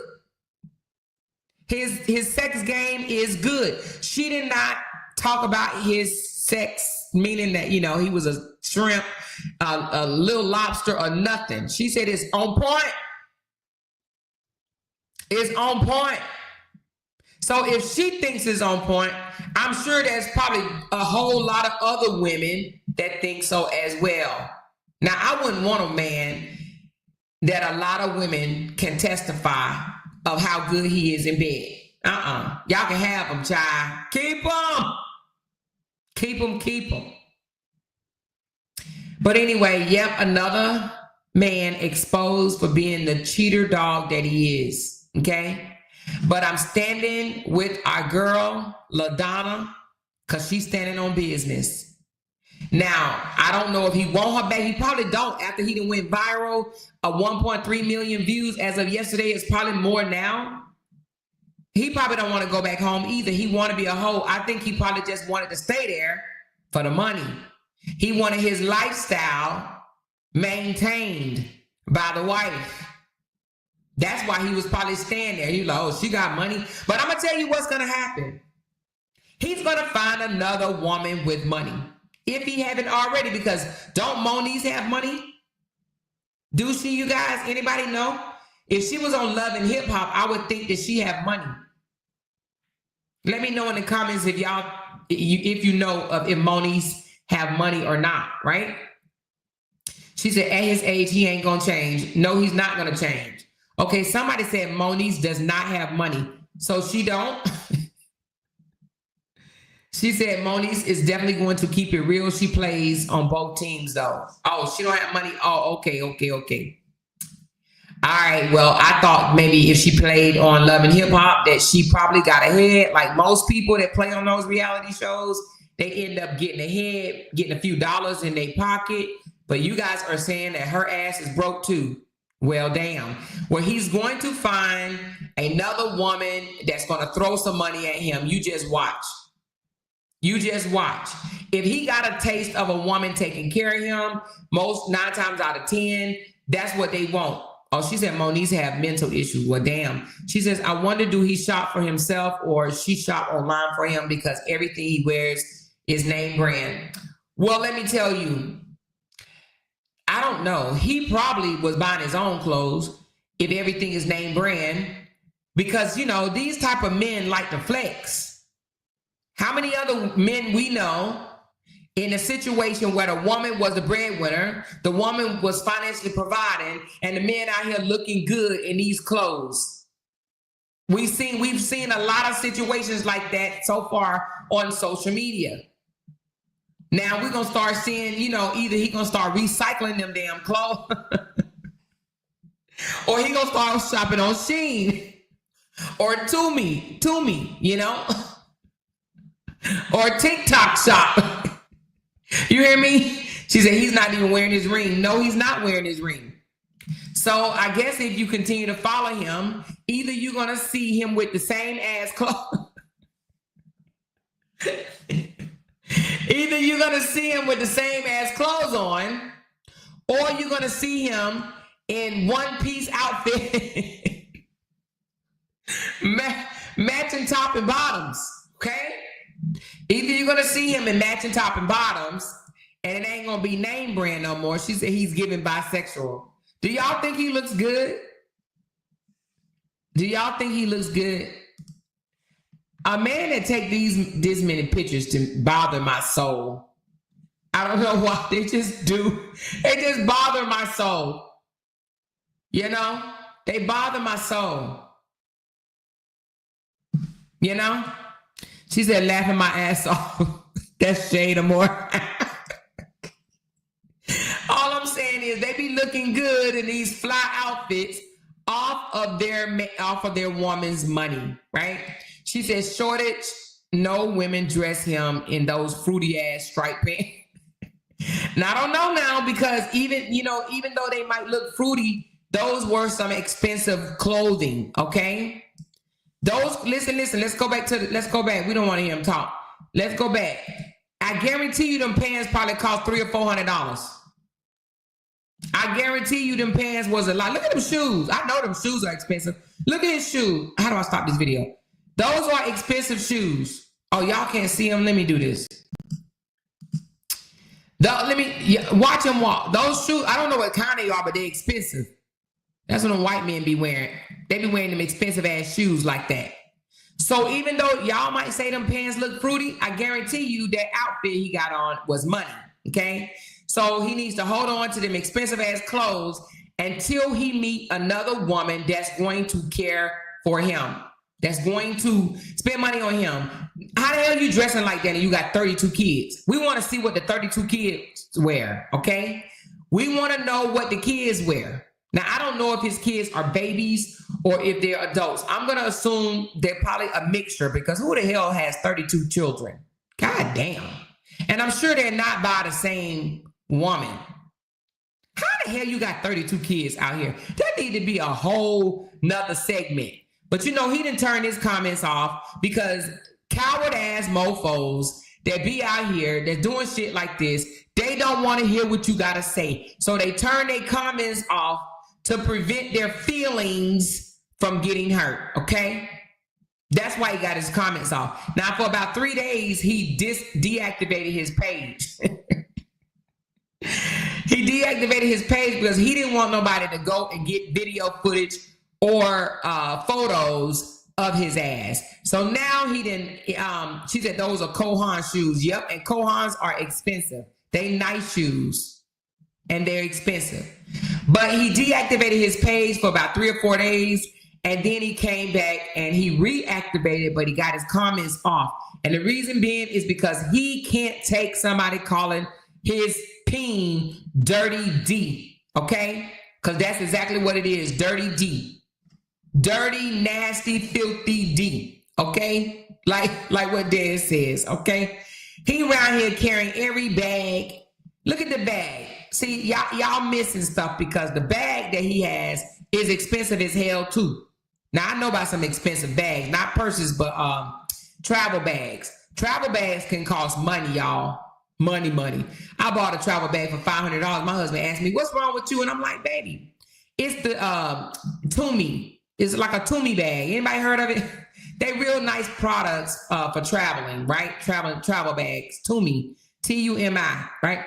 His sex game is good. She did not talk about his sex, meaning that, you know, he was a shrimp, a little lobster or nothing. She said it's on point. It's on point. So if she thinks it's on point, I'm sure there's probably a whole lot of other women that think so as well. Now, I wouldn't want a man that a lot of women can testify of how good he is in bed. Y'all can have them, child. Keep them. Keep them, keep them. But anyway, yep, another man exposed for being the cheater dog that he is. Okay? But I'm standing with our girl, Ladonna, because she's standing on business. Now, I don't know if he want her back. He probably don't after he done went viral. 1.3 million views as of yesterday. It's probably more now. He probably don't want to go back home either. He want to be a hoe. I think he probably just wanted to stay there for the money. He wanted his lifestyle maintained by the wife. That's why he was probably staying there. He like, oh, she got money. But I'm going to tell you what's going to happen. He's going to find another woman with money. If he haven't already, because don't Moniece have money? Do she, you guys? Anybody know? If she was on Love and Hip Hop, I would think that she have money. Let me know in the comments if y'all, if you know of if Moniece have money or not, right? She said at his age, he ain't going to change. No, he's not going to change. Okay, somebody said Moniece does not have money. So she don't? She said Moniece is definitely going to keep it real. She plays on both teams though. Oh, she don't have money? Oh, okay. All right, well, I thought maybe if she played on Love and Hip Hop that she probably got ahead. Like most people that play on those reality shows, they end up getting ahead, getting a few dollars in their pocket. But you guys are saying that her ass is broke too. Well, damn. Well, he's going to find another woman that's going to throw some money at him. You just watch. You just watch. If he got a taste of a woman taking care of him, most 9 times out of 10, that's what they want. Oh, she said Moniece have mental issues. Well, damn. She says, I wonder, do he shop for himself or she shop online for him because everything he wears is name brand? Well, let me tell you, I don't know. He probably was buying his own clothes if everything is name brand because, you know, these type of men like to flex. How many other men we know in a situation where the woman was the breadwinner, the woman was financially providing, and the men out here looking good in these clothes? We've seen a lot of situations like that so far on social media. Now we're gonna start seeing, you know, either he gonna start recycling them damn clothes, or he gonna start shopping on Shein or Tumi, you know, or TikTok shop. You hear me? She said he's not even wearing his ring. No, he's not wearing his ring. So I guess if you continue to follow him, either you're gonna see him with the same ass clothes. Either you're going to see him with the same ass clothes on, or you're going to see him in one-piece outfit, matching top and bottoms, okay? Either you're going to see him in matching top and bottoms, and it ain't going to be name brand no more. She said he's giving bisexual. Do y'all think he looks good? Do y'all think he looks good? A man that take this many pictures to bother my soul. I don't know why. They just do. They just bother my soul. You know? They bother my soul. You know? She said laughing my ass off. That's shade of more. All I'm saying is they be looking good in these fly outfits off of their woman's money, right? She says shortage, no women dress him in those fruity ass striped pants. Now I don't know now because even though they might look fruity, those were some expensive clothing, okay? Those listen, let's go back. We don't want to hear him talk. Let's go back. I guarantee you them pants probably cost $300 or $400. I guarantee you them pants was a lot. Look at them shoes. I know them shoes are expensive. Look at his shoe. How do I stop this video? Those are expensive shoes. Oh, y'all can't see them. Let me do this. Watch him walk. Those shoes, I don't know what kind they are, but they're expensive. That's what the white men be wearing. They be wearing them expensive ass shoes like that. So even though y'all might say them pants look fruity, I guarantee you that outfit he got on was money, okay? So he needs to hold on to them expensive ass clothes until he meet another woman that's going to care for him. that's going to spend money on him. How the hell are you dressing like that and you got 32 kids? We want to see what the 32 kids wear, okay? We want to know what the kids wear. Now, I don't know if his kids are babies or if they're adults. I'm going to assume they're probably a mixture because who the hell has 32 children? God damn. And I'm sure they're not by the same woman. How the hell you got 32 kids out here? That need to be a whole nother segment. But you know, he didn't turn his comments off because coward ass mofos that be out here that doing shit like this, they don't want to hear what you got to say. So they turn their comments off to prevent their feelings from getting hurt. Okay. That's why he got his comments off. Now, for about 3 days, he deactivated his page. He deactivated his page because he didn't want nobody to go and get video footage or photos of his ass. So now he didn't, she said those are Kohan shoes. Yep, and Kohans are expensive. They nice shoes and they're expensive. But he deactivated his page for about 3 or 4 days and then he came back and he reactivated, but he got his comments off. And the reason being is because he can't take somebody calling his peen Dirty D, okay? Because that's exactly what it is, Dirty D. Dirty, nasty, filthy D, okay? Like what Dad says, okay? He around here carrying every bag. Look at the bag. See, y'all missing stuff because the bag that he has is expensive as hell too. Now, I know about some expensive bags, not purses, but travel bags. Travel bags can cost money, y'all. Money. I bought a travel bag for $500. My husband asked me, what's wrong with you? And I'm like, baby, it's the Tumi. It's like a Tumi bag. Anybody heard of it? They real nice products for traveling, right? Travel bags. Tumi. Tumi, right?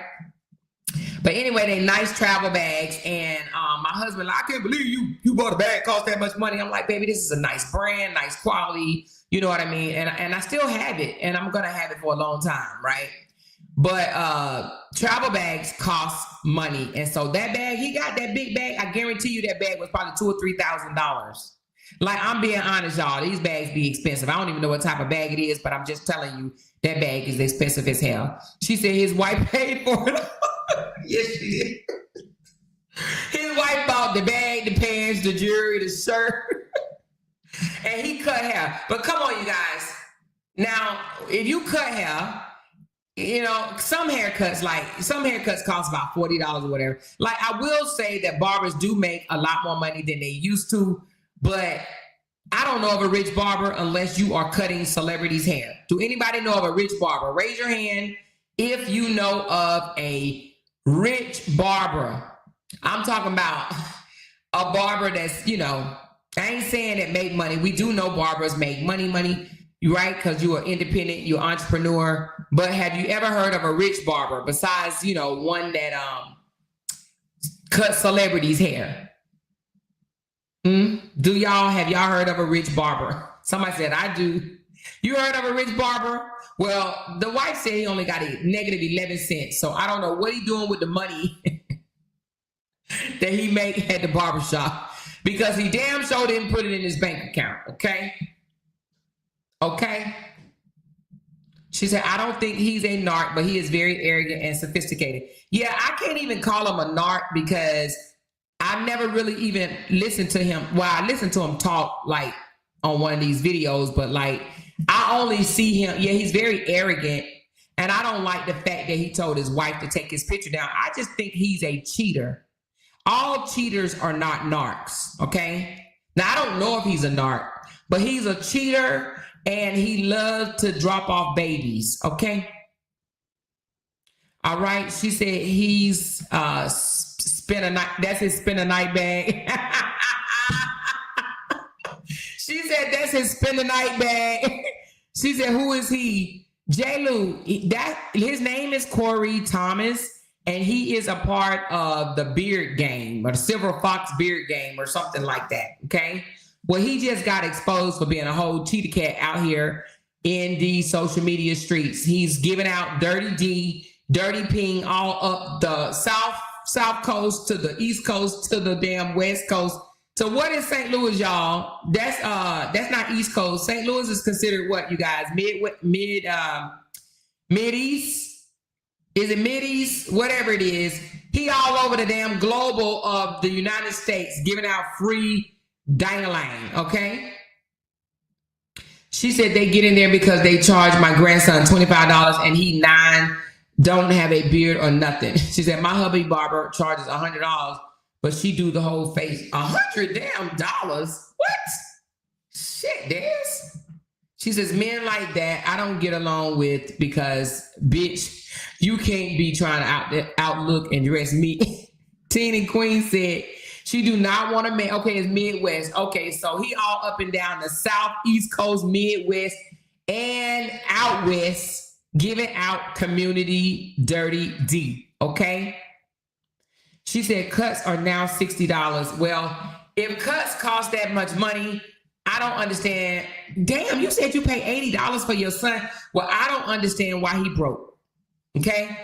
But anyway, they nice travel bags. And my husband, like, I can't believe you bought a bag cost that much money. I'm like, baby, this is a nice brand, nice quality. You know what I mean? And I still have it. And I'm going to have it for a long time, right? But travel bags cost money. And so that bag, he got that big bag. I guarantee you that bag was probably $2,000 or $3,000. Like, I'm being honest, y'all. These bags be expensive. I don't even know what type of bag it is, but I'm just telling you that bag is expensive as hell. She said his wife paid for it. Yes, she did. His wife bought the bag, the pants, the jewelry, the shirt, and he cut hair. But come on, you guys. Now, if you cut hair, you know, some haircuts cost about $40 or whatever. Like, I will say that barbers do make a lot more money than they used to, but I don't know of a rich barber unless you are cutting celebrities' hair. Do anybody know of a rich barber? Raise your hand if you know of a rich barber. I'm talking about a barber that's, you know, I ain't saying that make money. We do know barbers make money. You right? Because you are independent, you're an entrepreneur. But have you ever heard of a rich barber besides, you know, one that cuts celebrities' hair? Have y'all heard of a rich barber? Somebody said, I do. You heard of a rich barber? Well, the wife said he only got a negative 11 cents. So I don't know what he's doing with the money that he make at the barbershop, because he damn sure didn't put it in his bank account. Okay. She said, I don't think he's a narc, but he is very arrogant and sophisticated. Yeah, I can't even call him a narc because I've never really even listened to him. Well, I listened to him talk like on one of these videos, but like I only see him. Yeah, he's very arrogant. And I don't like the fact that he told his wife to take his picture down. I just think he's a cheater. All cheaters are not narcs, okay? Now, I don't know if he's a narc, but he's a cheater and he loves to drop off babies, okay? All right, she said he's spend a night. That's his spend a night bag. She said that's his spend a night bag. She said, who is he? J-Lu, his name is Corey Thomas, and he is a part of the Beard Game or the Silver Fox Beard Game or something like that, okay? Well, he just got exposed for being a whole cheetah cat out here in the social media streets. He's giving out dirty D, dirty ping all up the south coast to the east coast to the damn west coast So what is St. Louis, y'all? That's not East Coast. St. Louis is considered what, you guys? Mid East? Is it Mid East? Whatever it is. He all over the damn global of the United States giving out free dang-a-lang, okay? She said they get in there because they charge my grandson $25 and he 9, don't have a beard or nothing. She said my hubby barber charges $100, but she do the whole face. $100 damn dollars? What? Shit, Des. She says men like that I don't get along with because, bitch, you can't be trying to outlook and dress me. Teen and Queen said she do not want to make. Okay, it's Midwest. Okay, so he all up and down the South, East Coast, Midwest, and out West, giving out community dirty D. Okay. She said cuts are now $60. Well, if cuts cost that much money, I don't understand. Damn, you said you pay $80 for your son. Well, I don't understand why he broke. Okay?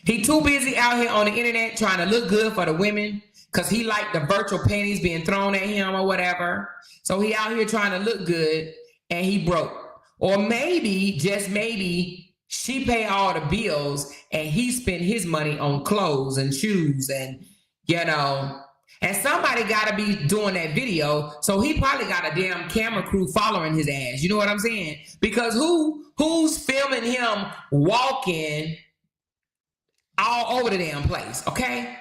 He too busy out here on the internet trying to look good for the women because he like the virtual panties being thrown at him or whatever. So he out here trying to look good and he broke. Or maybe, just maybe, she pay all the bills and he spent his money on clothes and shoes and, you know, and somebody got to be doing that video. So he probably got a damn camera crew following his ass. You know what I'm saying? Because who's filming him walking all over the damn place, okay?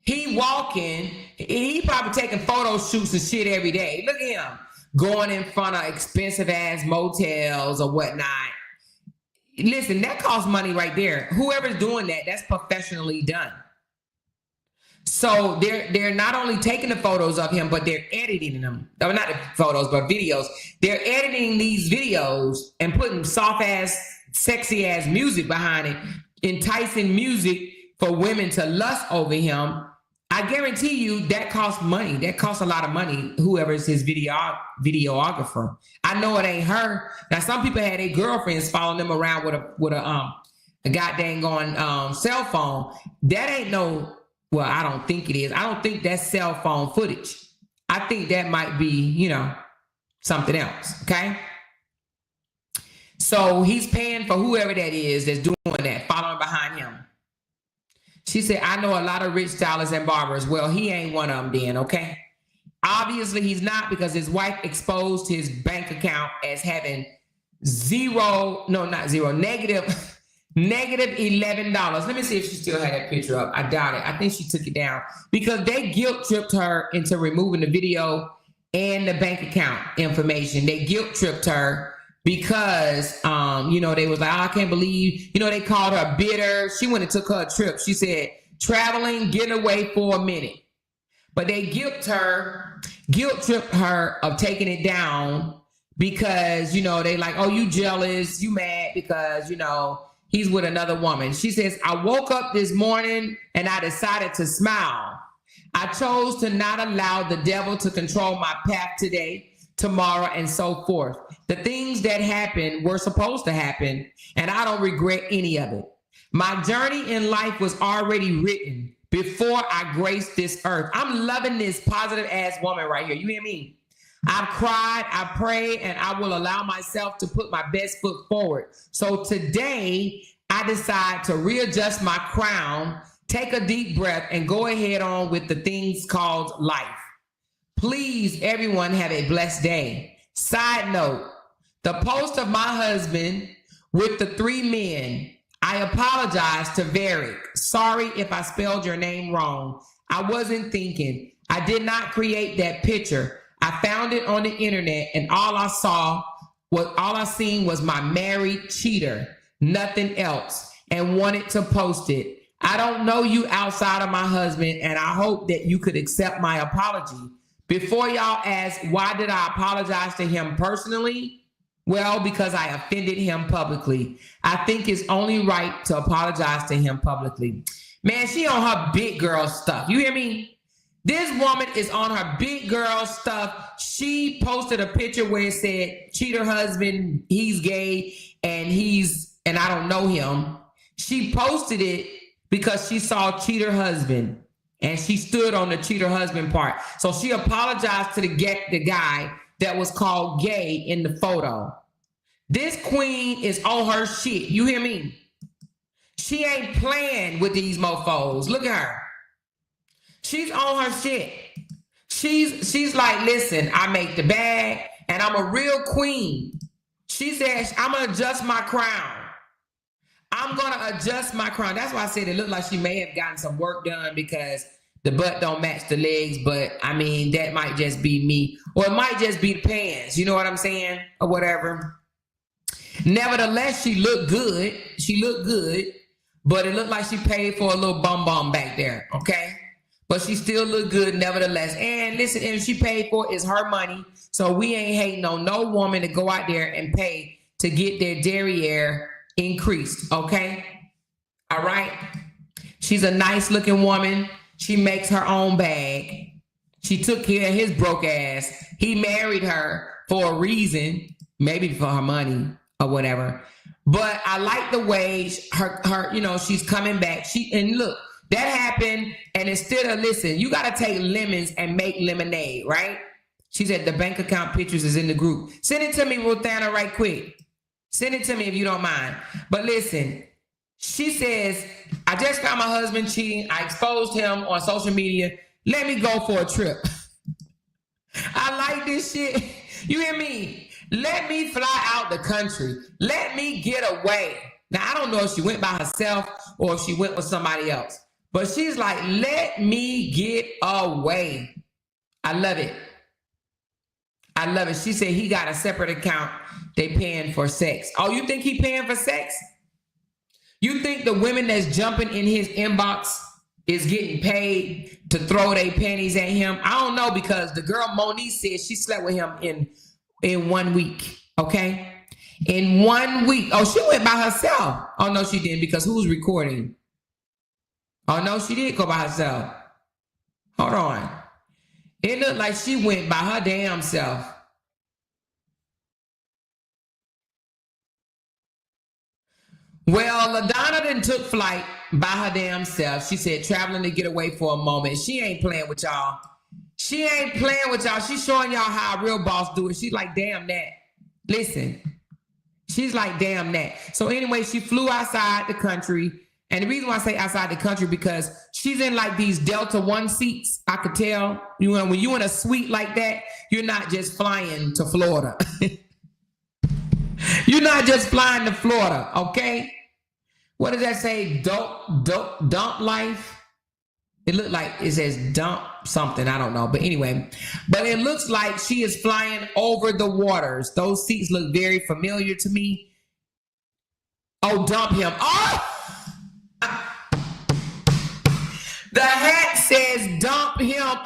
He walking, he probably taking photo shoots and shit every day. Look at him going in front of expensive ass motels or whatnot. Listen, that costs money right there. Whoever's doing that, that's professionally done. So they're not only taking the photos of him, but they're editing them. No, not the photos, but videos. They're editing these videos and putting soft ass, sexy ass music behind it, enticing music for women to lust over him. I guarantee you that costs money. That costs a lot of money, whoever is his videographer. I know it ain't her. Now, some people had their girlfriends following them around with a goddamn going cell phone. That ain't no, well, I don't think it is. I don't think that's cell phone footage. I think that might be, you know, something else, okay? So he's paying for whoever that is that's doing that, following behind him. She said, I know a lot of rich stylists and barbers. Well, he ain't one of them then, okay? Obviously, he's not, because his wife exposed his bank account as having negative $11. Let me see if she still had that picture up. I doubt it. I think she took it down because they guilt tripped her into removing the video and the bank account information. They guilt tripped her because, you know, they was like, oh, I can't believe, you know, they called her bitter. She went and took her a trip. She said, traveling, getting away for a minute. But they guilt tripped her of taking it down because, you know, they like, oh, you jealous, you mad because, you know, he's with another woman. She says, I woke up this morning and I decided to smile. I chose to not allow the devil to control my path today, tomorrow, and so forth. The things that happened were supposed to happen, and I don't regret any of it. My journey in life was already written before I graced this earth. I'm loving this positive ass woman right here. You hear me? I've cried, I prayed, and I will allow myself to put my best foot forward. So today, I decide to readjust my crown, take a deep breath, and go ahead on with the things called life. Please, everyone, have a blessed day. Side note, the post of my husband with the 3 men. I apologize to Varick. Sorry if I spelled your name wrong. I wasn't thinking. I did not create that picture. I found it on the internet, and all I seen was my married cheater, nothing else, and wanted to post it. I don't know you outside of my husband, and I hope that you could accept my apology. Before y'all ask, why did I apologize to him personally? Well, because I offended him publicly. I think it's only right to apologize to him publicly. Man, she on her big girl stuff. You hear me? This woman is on her big girl stuff. She posted a picture where it said, cheater husband, he's gay, and I don't know him. She posted it because she saw cheater husband. And she stood on the cheater husband part. So she apologized to the guy that was called gay in the photo. This queen is on her shit. You hear me? She ain't playing with these mofos. Look at her. She's on her shit. She's like, listen, I make the bag and I'm a real queen. She says, I'm going to adjust my crown. I'm going to adjust my crown. That's why I said it looked like she may have gotten some work done because the butt don't match the legs. But I mean, that might just be me. Or it might just be the pants. You know what I'm saying? Or whatever. Nevertheless, she looked good. She looked good. But it looked like she paid for a little bum back there. Okay? But she still looked good nevertheless. And listen, if she paid for it, it's her money. So we ain't hating on no woman to go out there and pay to get their derriere increased. Okay? All right? She's a nice looking woman. She makes her own bag. She took care of his broke ass. He married her for a reason. Maybe for her money or whatever. But I like the way her you know, she's coming back. And look, that happened, and instead of, listen, you got to take lemons and make lemonade, right? She said the bank account pictures is in the group. Send it to me, Rothana, right quick. Send it to me if you don't mind. But listen, she says, I just found my husband cheating. I exposed him on social media. Let me go for a trip. I like this shit. You hear me? Let me fly out the country. Let me get away. Now, I don't know if she went by herself or if she went with somebody else. But she's like, let me get away. I love it. I love it. She said he got a separate account. They paying for sex. Oh, you think he paying for sex? You think the women that's jumping in his inbox is getting paid to throw their panties at him? I don't know, because the girl Monique said she slept with him in 1 week. Okay? In 1 week. Oh, she went by herself. Oh, no, she didn't, because who's recording? Oh, no, she did go by herself. Hold on. It looked like she went by her damn self. Well, Ladonna then took flight by her damn self. She said traveling to get away for a moment. She ain't playing with y'all. She ain't playing with y'all. She's showing y'all how a real boss do it. She's like, damn that. Listen. She's like, damn that. So anyway, she flew outside the country. And the reason why I say outside the country, because she's in like these Delta One seats. I could tell. You know, when you're in a suite like that, you're not just flying to Florida. You're not just flying to Florida, okay? What does that say? Dump life? It looked like it says dump something. I don't know. But anyway, but it looks like she is flying over the waters. Those seats look very familiar to me. Oh, dump him. Oh! The hat says dump him.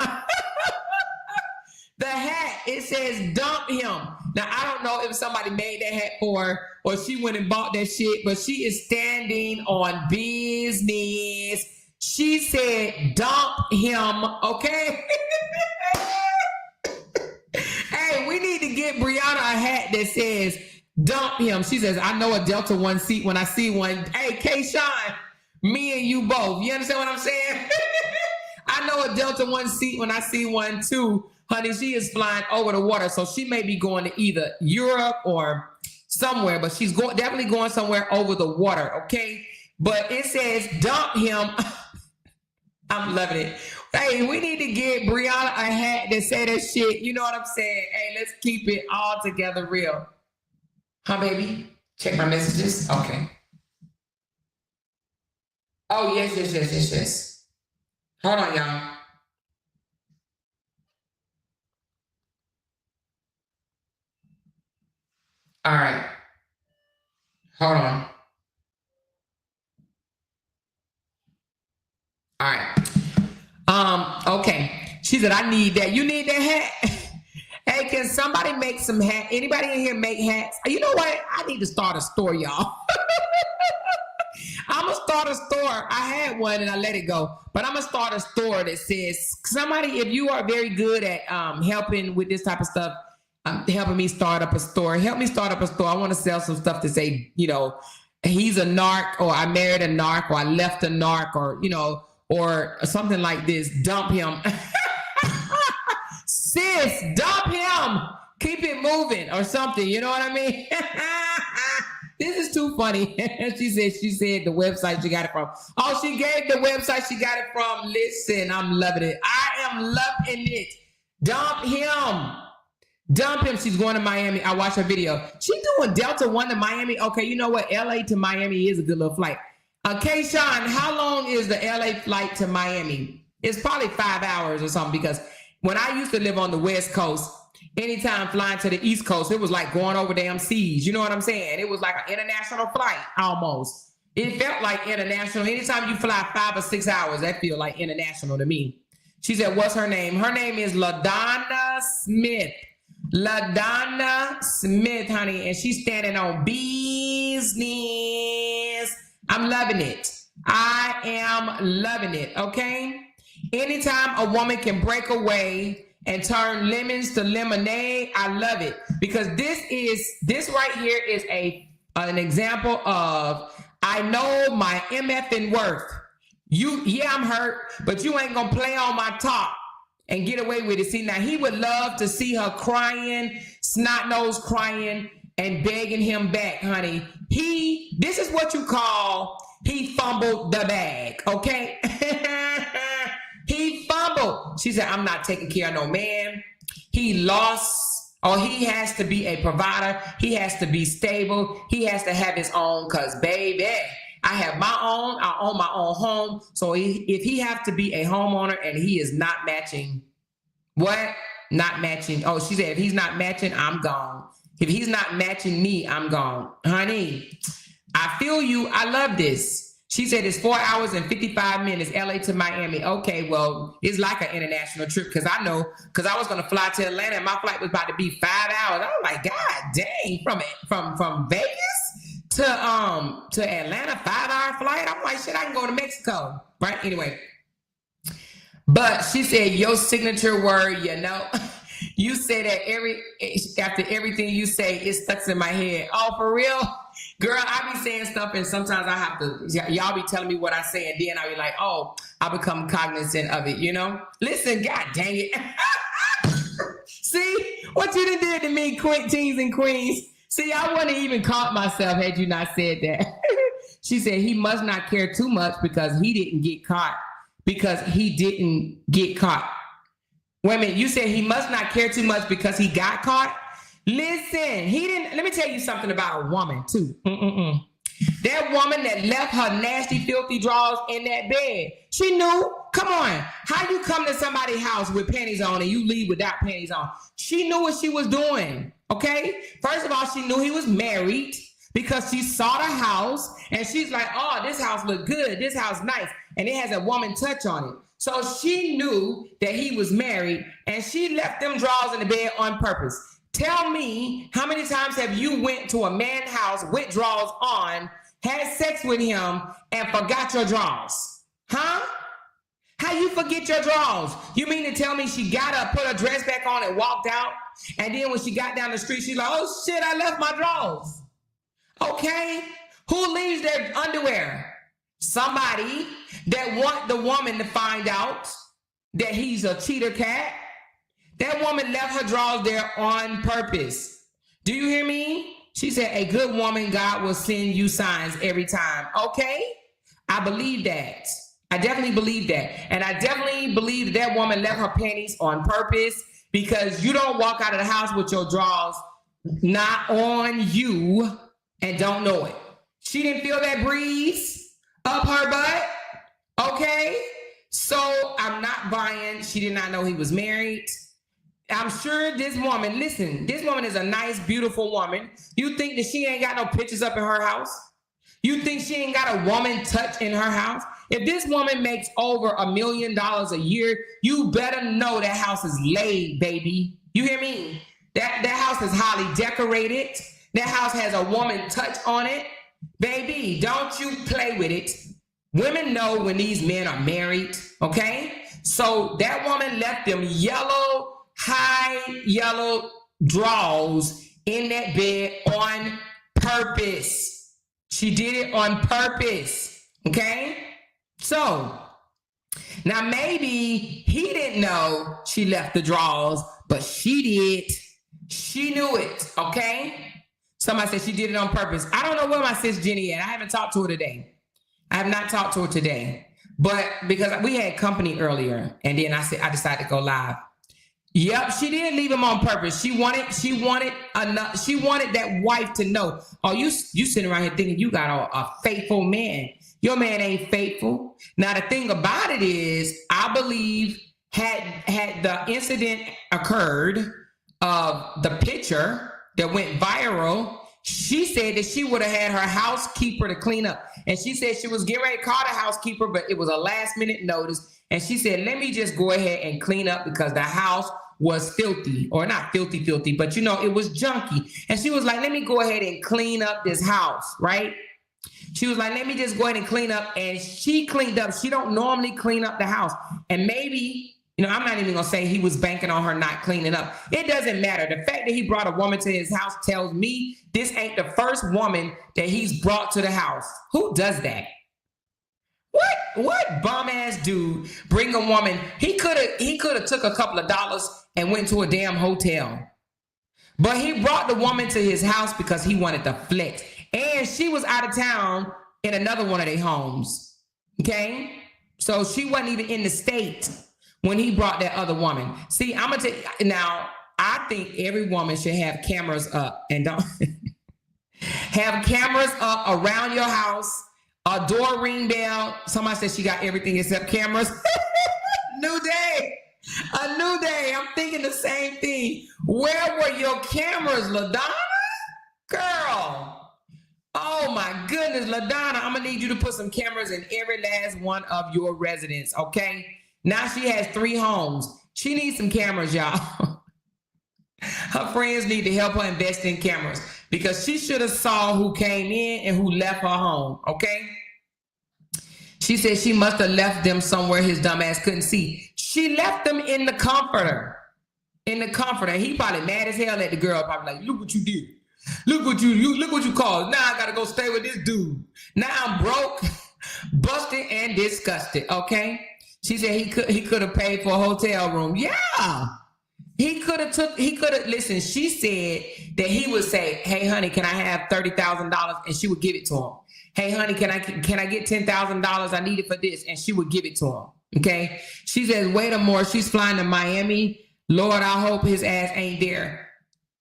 The hat, it says dump him. Now, I don't know if somebody made that hat for her or she went and bought that shit, but she is standing on business. She said dump him, okay? Hey, we need to get Brianna a hat that says dump him. She says, I know a Delta One seat when I see one. Hey, K-Shine, me and you both. You understand what I'm saying? I know a Delta One seat when I see one too. Honey, she is flying over the water. So she may be going to either Europe or somewhere, but she's definitely going somewhere over the water, okay? But it says dump him. I'm loving it. Hey, we need to get Brianna a hat that say that shit. You know what I'm saying? Hey, let's keep it all together real. Huh, baby? Check my messages. Okay. Oh, yes. Hold on, y'all. All right. Hold on. All right. Okay. She said, I need that. You need that hat? Hey, can somebody make some hats? Anybody in here make hats? You know what? I need to start a store, y'all. I'm going to start a store. I had one and I let it go. But I'm going to start a store that says, somebody, if you are very good at helping with this type of stuff, helping me start up a store. Help me start up a store. I want to sell some stuff to say, you know, he's a narc, or I married a narc, or I left a narc, or, you know, or something like this. Dump him. Sis, dump him. Keep it moving or something. You know what I mean? This is too funny. She said the website she got it from. Oh, she gave the website she got it from. Listen, I'm loving it. I am loving it. Dump him. Dump him. She's going to Miami. I watched her video. She doing Delta 1 to Miami. Okay, you know what? LA to Miami is a good little flight. K-Sean, how long is the LA flight to Miami? It's probably 5 hours or something, because when I used to live on the West Coast, anytime flying to the East Coast, it was like going over damn seas. You know what I'm saying? It was like an international flight almost. It felt like international. Anytime you fly 5 or 6 hours, that feel like international to me. She said, what's her name? Her name is Ladonna Smith. Ladonna Smith, honey. And she's standing on business. I'm loving it. I am loving it, okay? Anytime a woman can break away and turn lemons to lemonade, I love it, because this right here is an example of, I know my MFing worth. I'm hurt, but you ain't gonna play on my top and get away with it. See, now he would love to see her crying, snot nose crying, and begging him back, honey. This is what you call, he fumbled the bag, okay? He fumbled. She said, I'm not taking care of no man. He lost, or he has to be a provider. He has to be stable. He has to have his own, because, baby, I have my own. I own my own home. So if he have to be a homeowner and he is not matching, what? Not matching. Oh, she said, if he's not matching, I'm gone. If he's not matching me, I'm gone. Honey, I feel you. I love this. She said it's 4 hours and 55 minutes, LA to Miami. Okay, well, it's like an international trip, because I know, because I was going to fly to Atlanta and my flight was about to be 5 hours. I was like, God dang, from Vegas to Atlanta, 5-hour flight. I'm like, shit, I can go to Mexico, right? Anyway, but she said your signature word, you know, you say that after everything you say, it stuck in my head. Oh, for real? Girl, I be saying stuff and sometimes I have to, y'all be telling me what I say and then I be like, oh, I become cognizant of it, you know? Listen, God dang it. See, what you done did to me, kings and queens. See, I wouldn't even caught myself had you not said that. She said he must not care too much because he didn't get caught. Because he didn't get caught. Wait a minute, you said he must not care too much because he got caught? Listen, he didn't. Let me tell you something about a woman too. That woman that left her nasty, filthy drawers in that bed, she knew. Come on, how you come to somebody's house with panties on and you leave without panties on? She knew what she was doing. Okay, first of all, she knew he was married because she saw the house and she's like, "Oh, this house look good. This house nice, and it has a woman touch on it." So she knew that he was married, and she left them drawers in the bed on purpose. Tell me, how many times have you went to a man's house with drawers on, had sex with him, and forgot your drawers? Huh? How you forget your drawers? You mean to tell me she got up, put her dress back on, and walked out, and then when she got down the street, she's like, oh shit, I left my drawers. Okay? Who leaves their underwear? Somebody that want the woman to find out that he's a cheater cat. That woman left her drawers there on purpose. Do you hear me? She said, a good woman, God will send you signs every time. Okay? I believe that. I definitely believe that. And I definitely believe that woman left her panties on purpose, because you don't walk out of the house with your drawers not on you and don't know it. She didn't feel that breeze up her butt. Okay? So I'm not buying. She did not know he was married. I'm sure this woman, listen, this woman is a nice, beautiful woman. You think that she ain't got no pictures up in her house? You think she ain't got a woman touch in her house? If this woman makes over $1 million a year, you better know that house is laid, baby. You hear me? That house is highly decorated. That house has a woman touch on it. Baby, don't you play with it. Women know when these men are married, okay? So that woman left them high yellow drawers in that bed on purpose. She did it on purpose, okay? So Now, maybe he didn't know she left the drawers, but she did. She knew it, okay? Somebody said she did it on purpose. I don't know where my sis Jenny at. I haven't talked to her today. I have not talked to her today. But because we had company earlier, and then I decided to go live. Yep, she did leave him on purpose. She wanted that wife to know. Oh, you sitting around here thinking you got a faithful man. Your man ain't faithful. Now the thing about it is, I believe had the incident occurred of the picture that went viral, she said that she would have had her housekeeper to clean up. And she said she was getting ready to call the housekeeper, but it was a last minute notice. And she said, let me just go ahead and clean up because the house was filthy, or not filthy, but it was junky. And she was like, let me go ahead and clean up this house, right? She was like, let me just go ahead and clean up. And she cleaned up. She don't normally clean up the house. And maybe, I'm not even going to say he was banking on her not cleaning up. It doesn't matter. The fact that he brought a woman to his house tells me this ain't the first woman that he's brought to the house. Who does that? What bum ass dude bring a woman? He could have took a couple of dollars and went to a damn hotel. But he brought the woman to his house because he wanted to flex. And she was out of town in another one of their homes. Okay? So she wasn't even in the state when he brought that other woman. See, I'm going to tell you now, I think every woman should have cameras up, and don't have cameras up around your house, a door ring bell. Somebody said she got everything except cameras. New day. A new day. I'm thinking the same thing. Where were your cameras, Ladonna? Girl. Oh my goodness, Ladonna, I'm gonna need you to put some cameras in every last one of your residents, okay? Now she has 3 homes. She needs some cameras, y'all. Her friends need to help her invest in cameras because she should have saw who came in and who left her home, okay? She said she must have left them somewhere his dumb ass couldn't see. She left them in the comforter. In the comforter. He probably mad as hell at the girl, probably like, look what you did. Look what you caused. Now I gotta go stay with this dude. Now I'm broke, busted, and disgusted. Okay. She said he could have paid for a hotel room. Yeah. He could have listen, she said that he would say, hey honey, can I have $30,000? And she would give it to him. Hey honey, can I get $10,000? I need it for this. And she would give it to him. Okay. She says, wait a more. She's flying to Miami. Lord, I hope his ass ain't there.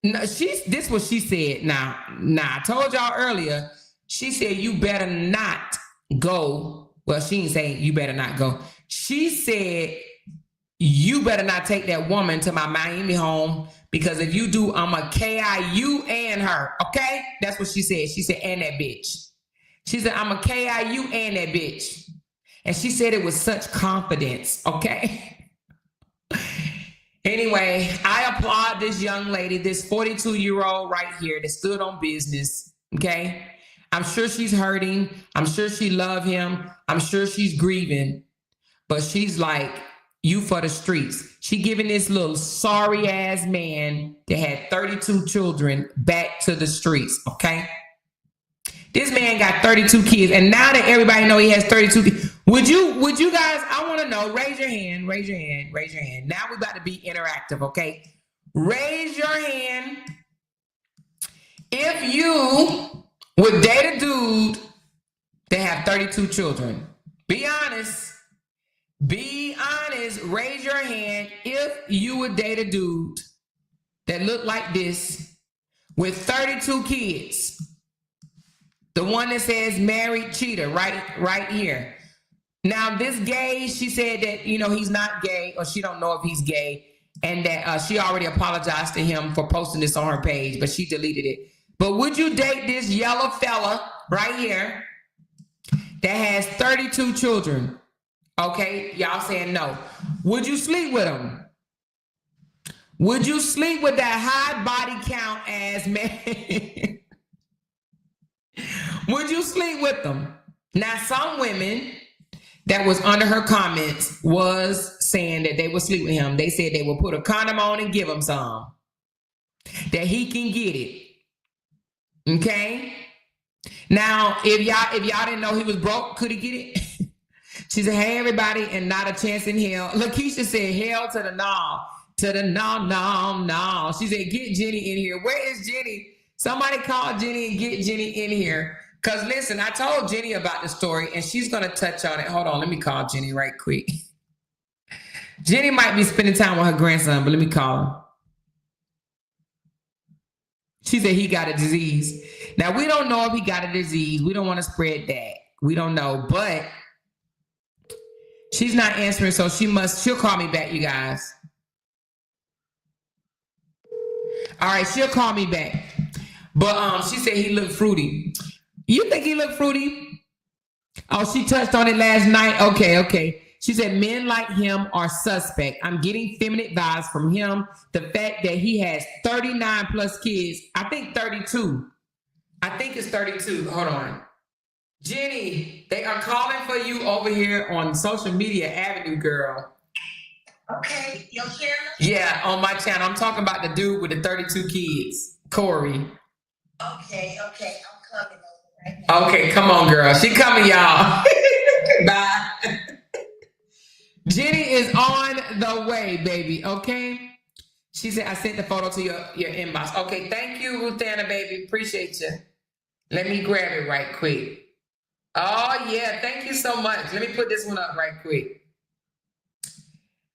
No, this what she said. Now, I told y'all earlier, she said, you better not go. Well, she didn't say you better not go. She said, you better not take that woman to my Miami home because if you do, I'm a KIU and her. Okay? That's what she said. She said, and that bitch. She said, I'm a KIU and that bitch. And she said it with such confidence. Okay? Anyway, I applaud this young lady, this 42-year-old right here that stood on business, okay? I'm sure she's hurting. I'm sure she loves him. I'm sure she's grieving. But she's like, you for the streets. She giving this little sorry-ass man that had 32 children back to the streets, okay? This man got 32 kids, and now that everybody know he has 32 kids, would you guys, I want to know, raise your hand. Now we're about to be interactive, okay? Raise your hand if you would date a dude that have 32 children. Be honest. Be honest. Raise your hand if you would date a dude that looked like this with 32 kids. The one that says married cheater right here. Now this gay, she said that, he's not gay, or she don't know if he's gay, and that she already apologized to him for posting this on her page, but she deleted it. But would you date this yellow fella right here that has 32 children? Okay, y'all saying no. Would you sleep with him? Would you sleep with that high body count ass man? Would you sleep with them? Now, some women that was under her comments was saying that they would sleep with him. They said they would put a condom on and give him some. That he can get it. Okay? Now, if y'all didn't know he was broke, could he get it? She said, hey, everybody, and not a chance in hell. Lakeisha said, hell to the no. To the no. She said, get Jenny in here. Where is Jenny? Somebody call Jenny and get Jenny in here. Because, listen, I told Jenny about the story, and she's going to touch on it. Hold on. Let me call Jenny right quick. Jenny might be spending time with her grandson, but let me call him. She said he got a disease. Now, we don't know if he got a disease. We don't want to spread that. We don't know, but she's not answering, so she'll call me back, you guys. All right, she'll call me back. But she said he looked fruity. You think he looked fruity? Oh, she touched on it last night. Okay. She said men like him are suspect. I'm getting feminine vibes from him. The fact that he has 39 plus kids. I think 32. I think it's 32. Hold on. Jenny, they are calling for you over here on social media avenue, girl. Okay, your channel? Yeah, on my channel. I'm talking about the dude with the 32 kids, Corey. Okay, I'm coming over right now. Okay, come on, girl. She coming, y'all. Bye. Jenny is on the way, baby, okay? She said, I sent the photo to your inbox. Okay, thank you, Ruthana, baby. Appreciate you. Let me grab it right quick. Oh, yeah, thank you so much. Let me put this one up right quick.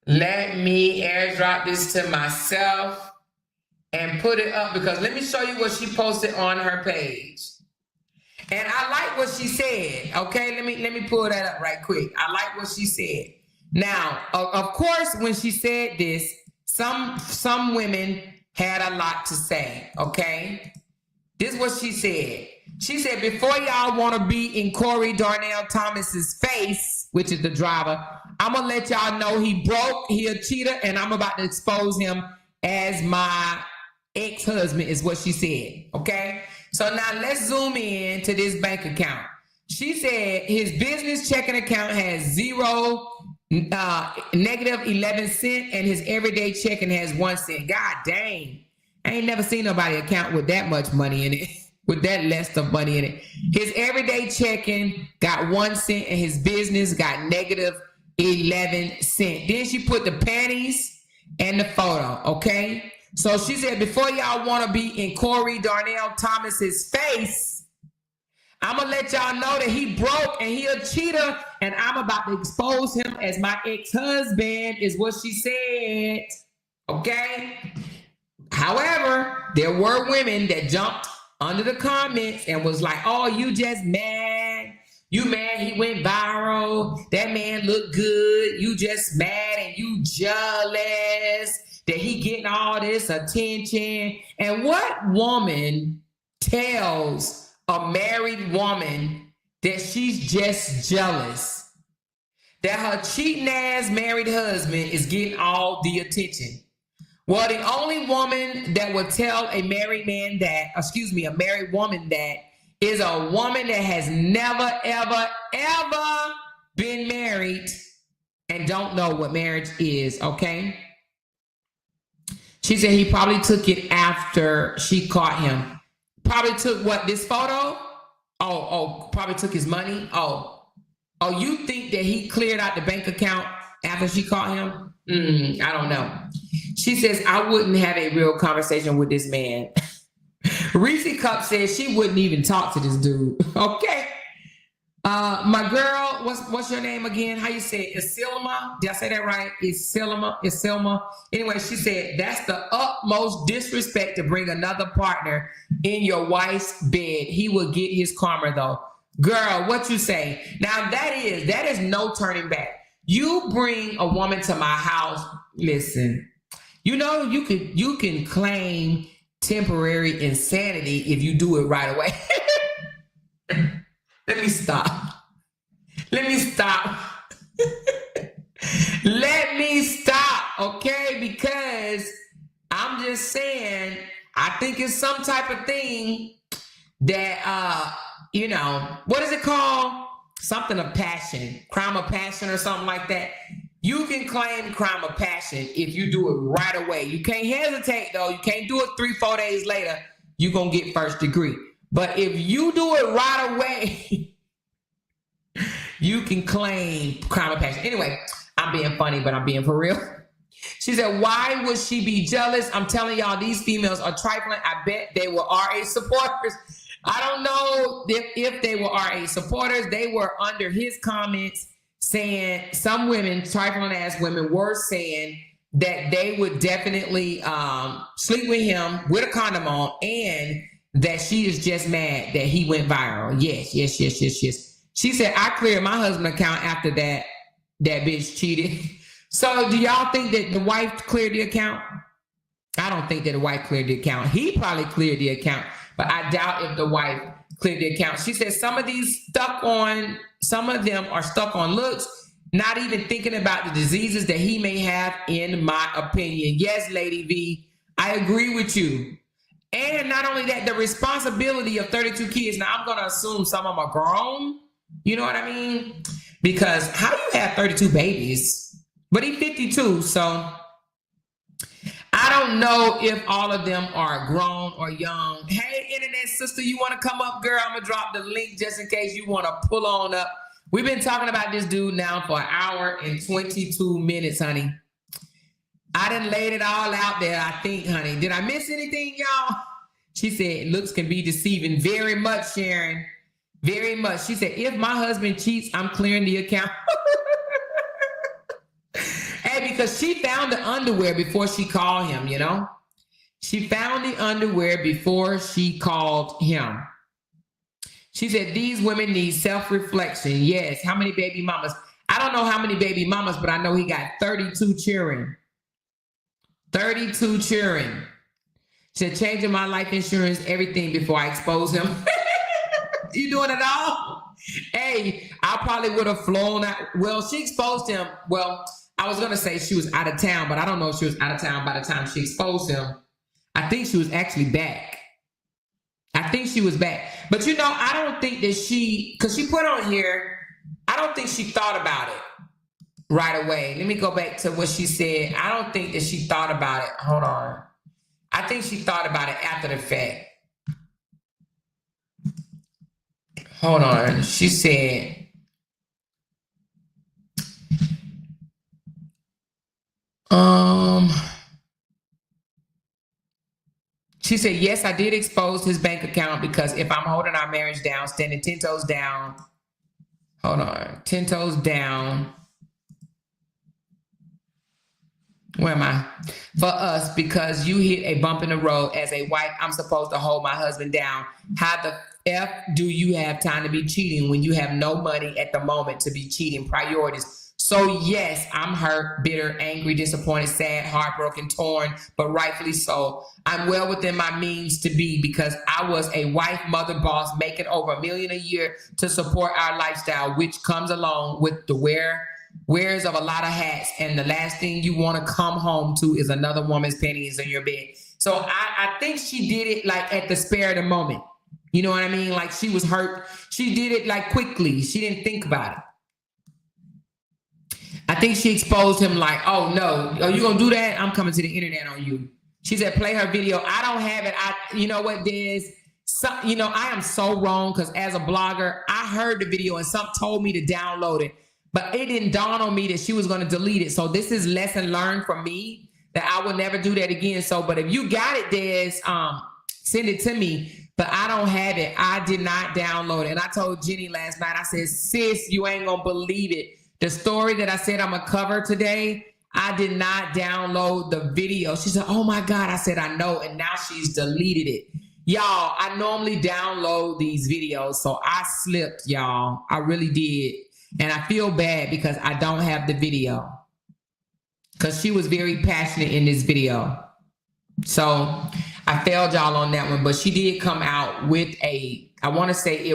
Let me airdrop this to myself and put it up because let me show you what she posted on her page. And I like what she said, okay? Let me pull that up right quick. I like what she said. Now, of course, when she said this, some women had a lot to say, okay? This is what she said. She said, before y'all want to be in Corey Darnell Thomas's face, which is the driver, I'm going to let y'all know he broke, he a cheater, and I'm about to expose him as my ex-husband is what she said, okay? So now let's zoom in to this bank account. She said his business checking account has zero negative 11 cents and his everyday checking has 1 cent. God dang. I ain't never seen nobody account with that much money in it, with that less of money in it. His everyday checking got 1 cent and his business got negative 11 cents. Then she put the panties and the photo, okay? So she said, before y'all want to be in Corey Darnell Thomas's face, I'm going to let y'all know that he broke and he a cheater and I'm about to expose him as my ex-husband is what she said, okay? However, there were women that jumped under the comments and was like, oh, you just mad. You mad he went viral. That man looked good. You just mad and you jealous that he getting all this attention. And what woman tells a married woman that she's just jealous that her cheating ass married husband is getting all the attention? Well, the only woman that would tell a married man that, a married woman that is a woman that has never, ever, ever been married and don't know what marriage is, okay? She said he probably took it after she caught him. Probably took what, this photo? Oh, probably took his money? Oh, you think that he cleared out the bank account after she caught him? I don't know. She says, I wouldn't have a real conversation with this man. Reese Cup says she wouldn't even talk to this dude. Okay. My girl, what's your name again? How you say it? Isilma? Did I say that right? Isilma. Anyway, she said, that's the utmost disrespect to bring another partner in your wife's bed. He will get his karma though. Girl, what you say? Now that is no turning back. You bring a woman to my house, listen, you know, you can claim temporary insanity if you do it right away. Let me stop. Let me stop, okay? Because I'm just saying, I think it's some type of thing that, what is it called? Something of passion, crime of passion or something like that. You can claim crime of passion if you do it right away. You can't hesitate though. You can't do it 3-4 days later. You're going to get first degree. But if you do it right away, You can claim crime of passion. Anyway, I'm being funny, but I'm being for real. She said, why would she be jealous? I'm telling y'all, these females are trifling. I bet they were RA supporters. I don't know if they were RA supporters. They were under his comments saying, some women, trifling ass women, were saying that they would definitely sleep with him with a condom on, and that she is just mad that he went viral. Yes. She said, I cleared my husband's account after that bitch cheated. So do y'all think that the wife cleared the account? I don't think that the wife cleared the account. He probably cleared the account, but I doubt if the wife cleared the account. She said some of them are stuck on looks, not even thinking about the diseases that he may have, in my opinion. Yes, Lady V, I agree with you. And not only that, the responsibility of 32 kids. Now, I'm going to assume some of them are grown. You know what I mean? Because how do you have 32 babies? But he's 52, so I don't know if all of them are grown or young. Hey, internet sister, you want to come up, girl? I'm going to drop the link just in case you want to pull on up. We've been talking about this dude now for an hour and 22 minutes, honey. I done laid it all out there, I think, honey. Did I miss anything, y'all? She said, looks can be deceiving. Very much, Sharon. Very much. She said, if my husband cheats, I'm clearing the account. Hey, because she found the underwear before she called him, you know? She found the underwear before she called him. She said, these women need self-reflection. Yes. How many baby mamas? I don't know how many baby mamas, but I know he got 32 children. 32 children. She said, changing my life insurance, everything before I expose him. You doing it all? Hey, I probably would have flown out. Well, she exposed him. Well, I was going to say she was out of town, but I don't know if she was out of town by the time she exposed him. I think she was actually back. I think she was back. But, you know, I don't think that because she put on here, I don't think she thought about it right away. Let me go back to what she said. I don't think that she thought about it. Hold on. I think she thought about it after the fact. Hold on. She said, she said, yes, I did expose his bank account because if I'm holding our marriage down, standing 10 toes down, 10 toes down. Where am I? For us, because you hit a bump in the road as a wife, I'm supposed to hold my husband down. How the F do you have time to be cheating when you have no money at the moment to be cheating? Priorities. So yes, I'm hurt, bitter, angry, disappointed, sad, heartbroken, torn, but rightfully so. I'm well within my means to be, because I was a wife, mother, boss, making over $1 million a year to support our lifestyle, which comes along with the wears of a lot of hats. And the last thing you want to come home to is another woman's panties in your bed. So I think she did it like at the spare of the moment. You know what I mean? Like she was hurt. She did it like quickly. She didn't think about it. I think she exposed him like, oh no, are you gonna do that? I'm coming to the internet on you. She said, play her video. I don't have it. You know what, Des? I am so wrong, because as a blogger, I heard the video and some told me to download it, but it didn't dawn on me that she was gonna delete it. So this is lesson learned from me that I will never do that again. So, but if you got it, Des, send it to me. But I don't have it. I did not download it. And I told Jenny last night, I said, sis, you ain't gonna believe it. The story that I said I'm gonna cover today, I did not download the video. She said, oh my God. I said, I know. And now she's deleted it. Y'all, I normally download these videos. So I slipped, y'all. I really did. And I feel bad because I don't have the video. Because she was very passionate in this video. So I failed y'all on that one. But she did come out with I want to say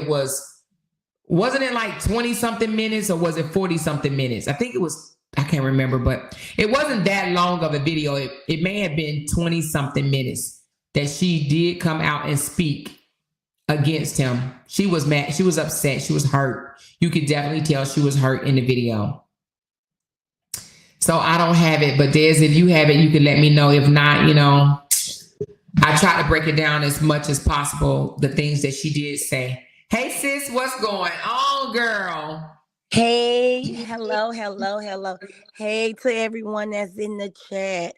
wasn't it like 20 something minutes, or was it 40 something minutes? I think it was, I can't remember, but it wasn't that long of a video. It may have been 20 something minutes that she did come out and speak against him. She was mad. She was upset. She was hurt. You could definitely tell she was hurt in the video. So I don't have it, but Des, if you have it, you can let me know. If not, I try to break it down as much as possible, the things that she did say. Hey sis, what's going on, girl? Hey, hello. Hey to everyone that's in the chat.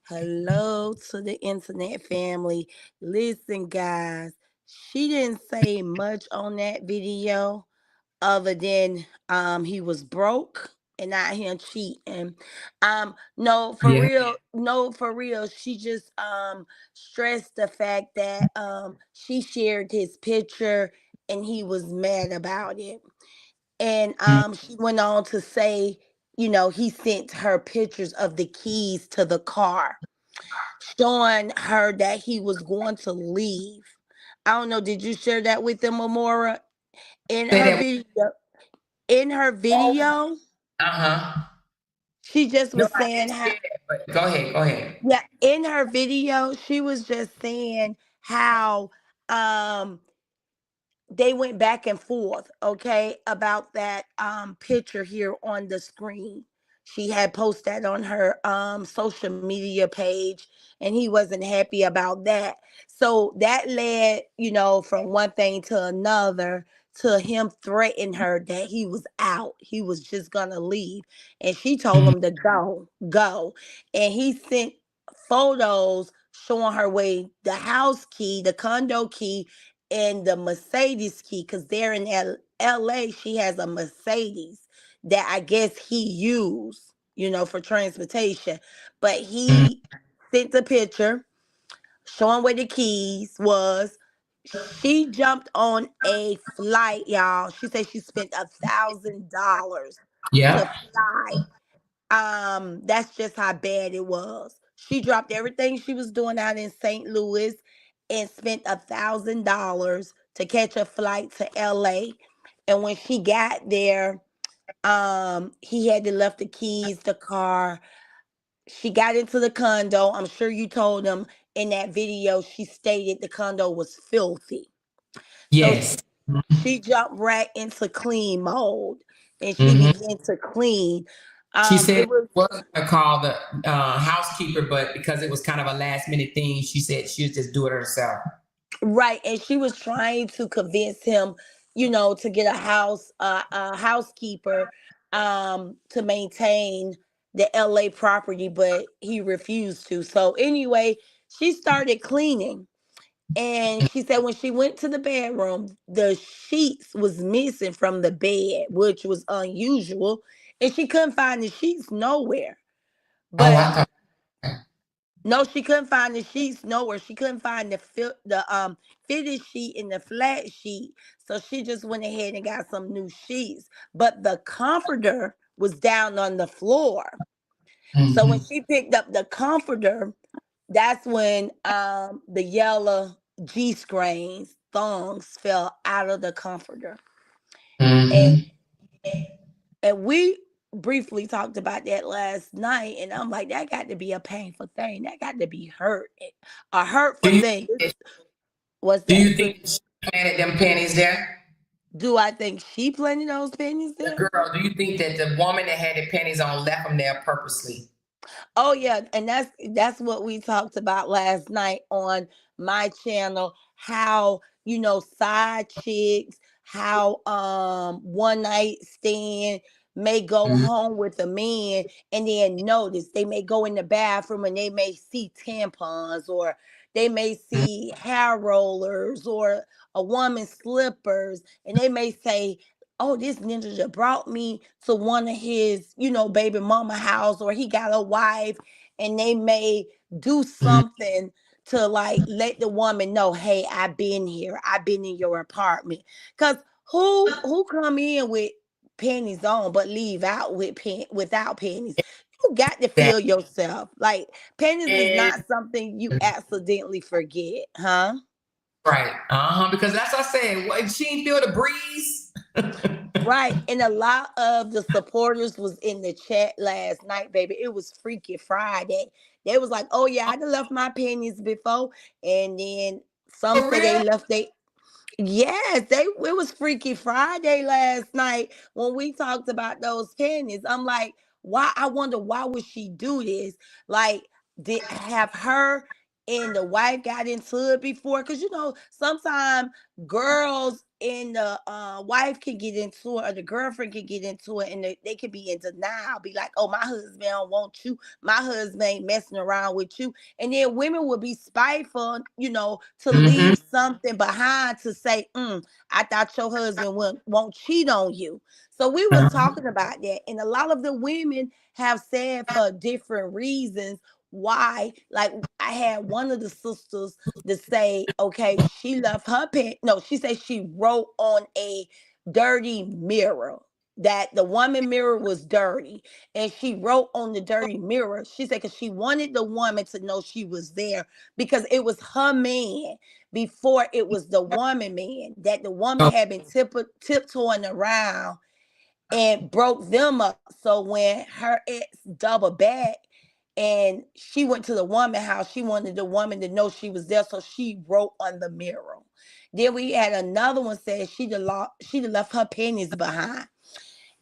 Hello to the internet family. Listen, guys, she didn't say much on that video other than he was broke and not him cheating. No, for Yeah. real, no, for real. She just stressed the fact that she shared his picture and he was mad about it. And she went on to say, he sent her pictures of the keys to the car, showing her that he was going to leave. I don't know, did you share that with them, Amora? In Say her that. video, in her video, Uh-huh. she just No, was I saying didn't how, hear that, but go ahead. Go ahead. yeah, in her video, she was just saying how um they went back and forth, okay, about that picture here on the screen. She had posted that on her social media page, and he wasn't happy about that. So that led, from one thing to another, to him threatening her that he was out. He was just gonna leave. And she told Mhm. him to go. And he sent photos showing her way the house key, the condo key, and the Mercedes key, because they're in LA. She has a Mercedes that I guess he used, for transportation. But he sent a picture showing where the keys was. She jumped on a flight, y'all. She said she spent $1,000 to Yeah. fly. That's just how bad it was. She dropped everything she was doing out in St. Louis and spent $1,000 to catch a flight to LA. And when she got there, he had to left the keys, the car. She got into the condo. I'm sure you told him in that video. She stated the condo was filthy. So Yes. she jumped right into clean mode and she Hmm. began to clean. She said It she was was going to call the housekeeper, but because it was kind of a last minute thing, she said she would just do it herself. right, and she was trying to convince him, to get a housekeeper, to maintain the LA property, but he refused to. So anyway, she started cleaning. And she said when she went to the bedroom, the sheets was missing from the bed, which was unusual, and she couldn't find the sheets nowhere. Oh, But I thought. no, she couldn't find the sheets nowhere. She couldn't find the fitted sheet and the flat sheet. So she just went ahead and got some new sheets. But the comforter was down on the floor. So when Hmm. she picked up the comforter, that's when the yellow G screens thongs fell out of the comforter. And Hmm. and we briefly talked about that last night, and I'm like, that got to be a painful thing. That got to be a Do hurtful you thing. What's do that? you think she planted them pennies there? Do I think she planted those pennies The there? girl, do you think that the woman that had the pennies on left them there purposely? Oh yeah, and that's what we talked about last night on my channel. How side chicks, how one night stand may go Mhm. home with a man and then notice they may go in the bathroom and they may see tampons, or they may see hair rollers, or a woman's slippers, and they may say, oh, this ninja just brought me to one of his, baby mama house, or he got a wife, and they may do Mhm. something to like let the woman know, hey, I've been here, I've been in your apartment. Cause who come in with panties on but leave out with without panties? You got to That feel yourself. Like panties is is not something you accidentally forget, huh? right. Uh-huh. Because that's what I said. What, she ain't feel the breeze. Right. And a lot of the supporters was in the chat last night, baby. It was Freaky Friday. They was like, oh yeah, I done left my pennies before. And then some For say they real? left they yes, it was Freaky Friday last night when we talked about those pennies. I'm like, why? I wonder why would she do this? Like, did have her and the wife got into it before, because sometimes girls and the wife can get into it, or the girlfriend can get into it, and they can be in denial, be like, oh, my husband don't want you, my husband ain't messing around with you. And then women will be spiteful, to Mm-hmm. leave something behind to say, I thought your husband won't cheat on you. So we was talking about that, and a lot of the women have said for different reasons why. Like, I had one of the sisters to say, okay, she left her pen. No, she said she wrote on a dirty mirror, that the woman mirror was dirty, and she wrote on the dirty mirror. She said because she wanted the woman to know she was there, because it was her man before it was the woman man, that the woman Oh, had been tiptoeing around and broke them up. So when her ex doubled back and she went to the woman house, she wanted the woman to know she was there, so she wrote on the mirror. Then we had another one said she'd left her pennies behind.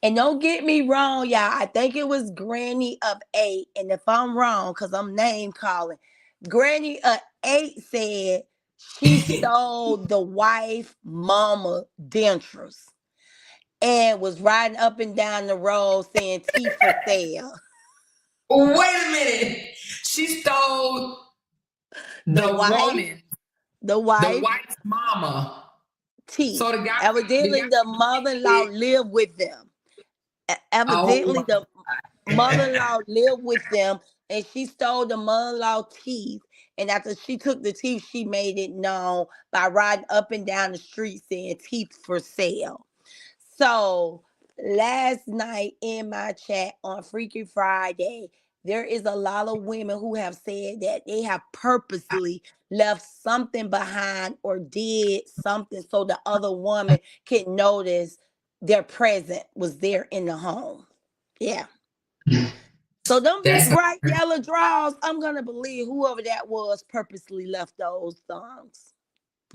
And don't get me wrong, y'all. I think it was Granny of 8. And if I'm wrong, because I'm name calling, Granny of 8 said she stole the wife mama dentures and was riding up and down the road saying tea for sale. wait a minute. She stole The the wife, woman, the the wife wife's mama. teeth. So the Evidently, guy the mother-in-law said, lived with them. oh Evidently, my the mother-in-law lived with them, and she stole the mother-in-law teeth. And after she took the teeth, she made it known by riding up and down the street saying teeth for sale. So last night in my chat on Freaky Friday, there is a lot of women who have said that they have purposely left something behind or did something so the other woman can notice their present was there in the home. Yeah. So them big that's bright yellow draws, I'm gonna believe whoever that was purposely left those thongs.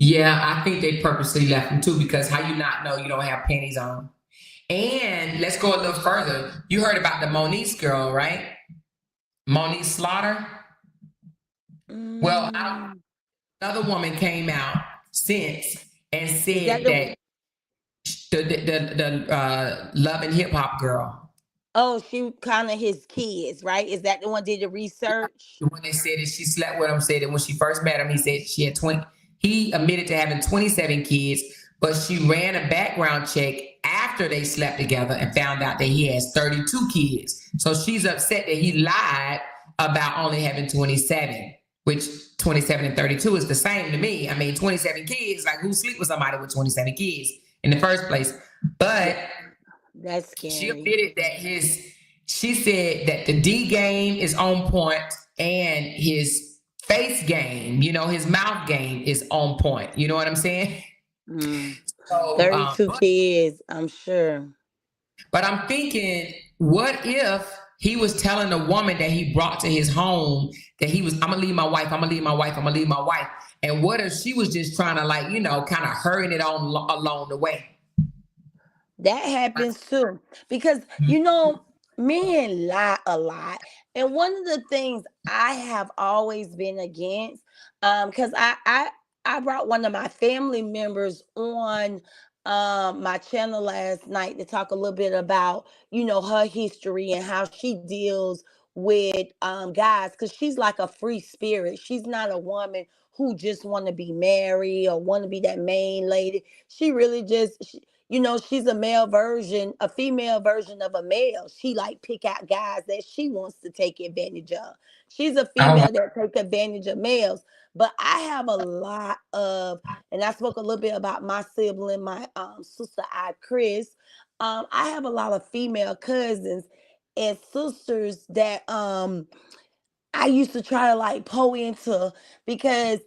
yeah, I think they purposely left them too, because how you not know you don't have panties on? And let's go a little further. You heard about the Monique girl, right? Monique Slaughter. Well, Mm. another woman came out since and Is that said the that the Love and Hip Hop girl, Oh, she kind of his kids, right? Is that the one did the research? the one that said that she slept with him, said that when she first met him, he said she had 20. He admitted to having 27 kids, but she ran a background check after they slept together and found out that he has 32 kids. So she's upset that he lied about only having 27, which 27 and 32 is the same to me. I mean, 27 kids, like who sleep with somebody with 27 kids in the first place? But That's she scary. admitted that she said that the D game is on point and his face game, his mouth game is on point. You know what I'm saying? Mm. So, 32 kids, I'm sure. but I'm thinking, what if he was telling the woman that he brought to his home that I'm gonna leave my wife, I'm gonna leave my wife, I'm gonna leave my wife. And what if she was just trying to, like, kind of hurrying it on along the way? That happens too. Because, men lie a lot. And one of the things I have always been against, because I brought one of my family members on my channel last night to talk a little bit about, her history and how she deals with guys, because she's like a free spirit. She's not a woman who just want to be married or want to be that main lady. She really she's a female version of a male. She like pick out guys that she wants to take advantage of. She's a Oh, female that take advantage of males. But I have a lot of, and I spoke a little bit about my sibling, my sister, Chris. I have a lot of female cousins and sisters that I used to try to like pull into, because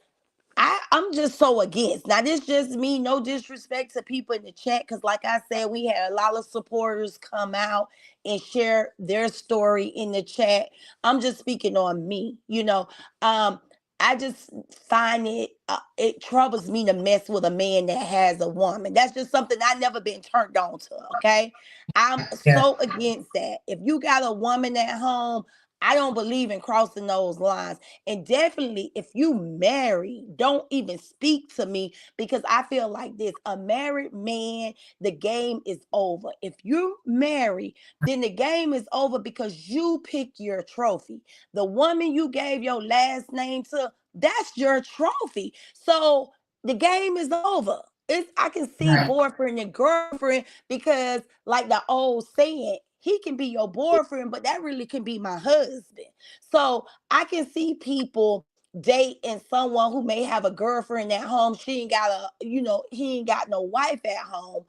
I'm just so against. Now, this just me, no disrespect to people in the chat, because like I said, we had a lot of supporters come out and share their story in the chat. I'm just speaking on me. I just find it troubles me to mess with a man that has a woman. That's just something I never been turned on to. Okay, I'm yeah. so against that. If you got a woman at home, I don't believe in crossing those lines. And definitely, if you marry, don't even speak to me, because I feel like this: a married man, the game is over. If you marry, then the game is over because you pick your trophy. The woman you gave your last name to, that's your trophy. So the game is over. I can see Right. boyfriend and girlfriend, because like the old saying, he can be your boyfriend, but that really can be my husband. So I can see people dating someone who may have a girlfriend at home. She ain't got he ain't got no wife at home.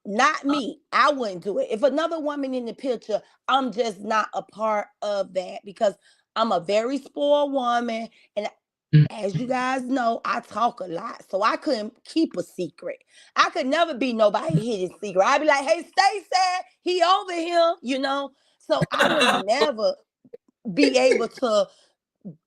Not me. I wouldn't do it. If another woman in the picture, I'm just not a part of that, because I'm a very spoiled woman. And as you guys know, I talk a lot, so I couldn't keep a secret. I could never be nobody hidden secret. I'd be like, "Hey, stay sad. He over here." So I would never be able to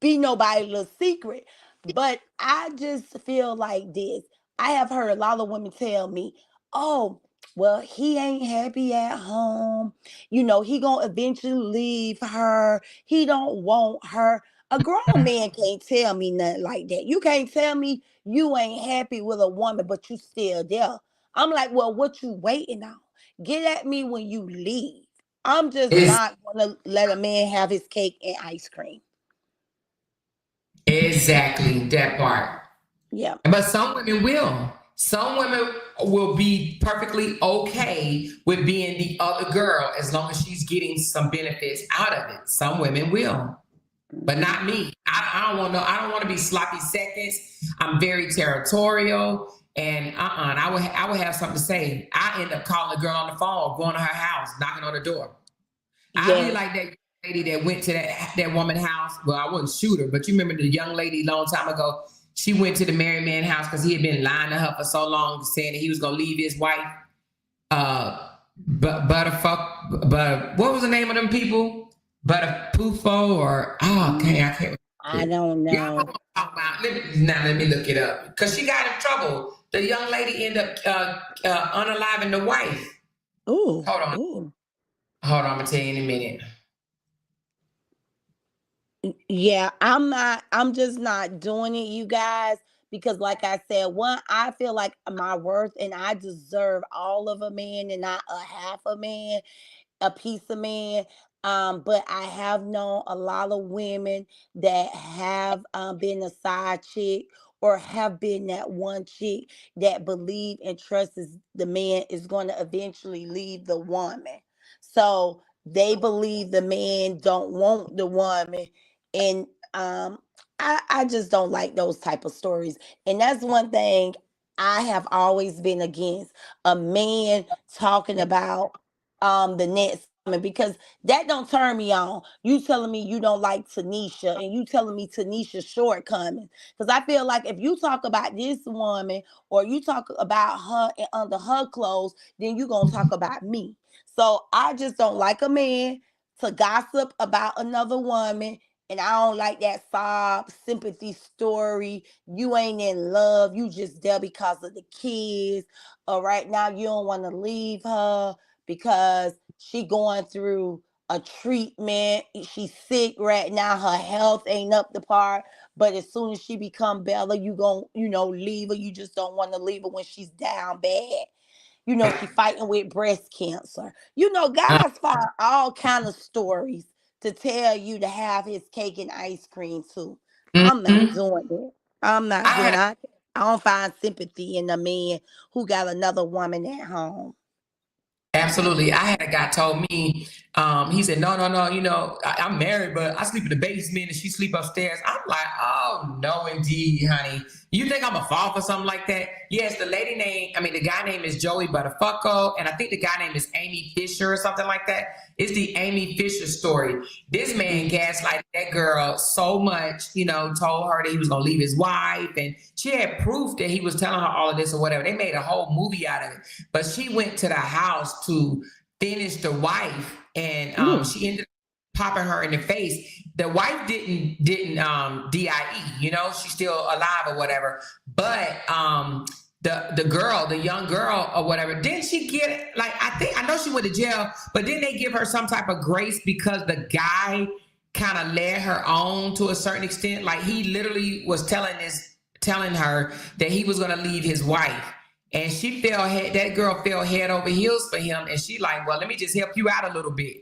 be nobody's little secret. But I just feel like this. I have heard a lot of women tell me, "Oh, well, he ain't happy at home. He gonna eventually leave her. He don't want her." A grown man can't tell me nothing like that. You can't tell me you ain't happy with a woman, but you still there. I'm like, well, what you waiting on? Get at me when you leave. I'm just Is not gonna let a man have his cake and ice cream. exactly that part. Yeah. But some women will. Some women will be perfectly okay with being the other girl as long as she's getting some benefits out of it. Some women will, but not me. I don't want no. I don't want to be sloppy seconds. I'm very territorial, and and I would have something to say. I end up calling the girl on the phone, going to her house, knocking on the door. I'd be Yes. like that lady that went to that woman's house. Well, I wouldn't shoot her, but you remember the young lady long time ago. She went to the married man house because he had been lying to her for so long, saying that he was gonna leave his wife. But what was the name of them people? Butterpoofo or okay, I can't. I don't Y'all know know. what I'm talking about. Let me look it up because she got in trouble. The young lady ended up unaliving the wife. Ooh, Hold on, ooh. I'm gonna tell you in a minute. Yeah, I'm just not doing it, you guys, because like I said, one, I feel like my worth and I deserve all of a man and not a half a man, a piece of man. But I have known a lot of women that have been a side chick, or have been that one chick that believe and trusts the man is going to eventually leave the woman. So they believe the man don't want the woman, and I just don't like those type of stories. And that's one thing I have always been against: a man talking about the next woman, because that don't turn me on. You telling me you don't like Tanisha, and you telling me Tanisha's shortcomings. Because I feel like if you talk about this woman, or you talk about her and under her clothes, then you gonna talk about me. So I just don't like a man to gossip about another woman. And I don't like that sob sympathy story. You ain't in love. You just there because of the kids. Or right now you don't want to leave her because she going through a treatment. She's sick right now. Her health ain't up to par. But as soon as she become better, you gon' leave her. You just don't want to leave her when she's down bad. She fighting with breast cancer. Guys find all kind of stories to tell you to have his cake and ice cream too. I'm not Mhm. doing it. I'm I not doing had it. I don't find sympathy in a man who got another woman at home. Absolutely. I had a guy told me, he said, no, no, no, I'm married, but I sleep in the basement and she sleep upstairs. I'm like, oh, no, indeed, honey. You think I'm a fall for something like that? Yes, the guy name is Joey Butterfucko, and I think the guy name is Amy Fisher or something like that. It's the Amy Fisher story. This man gaslighted that girl so much, told her that he was going to leave his wife, and she had proof that he was telling her all of this or whatever. They made a whole movie out of it. But she went to the house to finish the wife, and Mm. she ended up popping her in the face. The wife didn't die, she's still alive or whatever. But the young girl or whatever, didn't she get like I know she went to jail, but didn't they give her some type of grace because the guy kind of led her on to a certain extent? Like he literally was telling her that he was gonna leave his wife. And that girl fell head over heels for him. And she like, well, let me just help you out a little bit.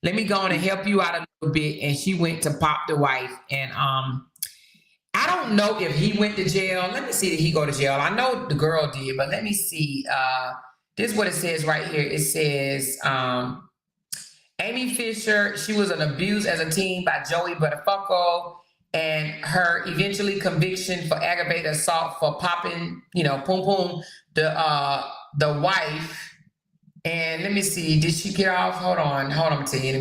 Let me go on and help you out a little bit. And she went to pop the wife. And I don't know if he went to jail. Let me see, did he go to jail? I know the girl did, but let me see. This is what it says right here. It says, Amy Fisher, she was abused as a teen by Joey Buttafuoco, and her eventually conviction for aggravated assault for popping, poom poom, the wife. And let me see, did she get off? Hold on, I'm gonna tell you in a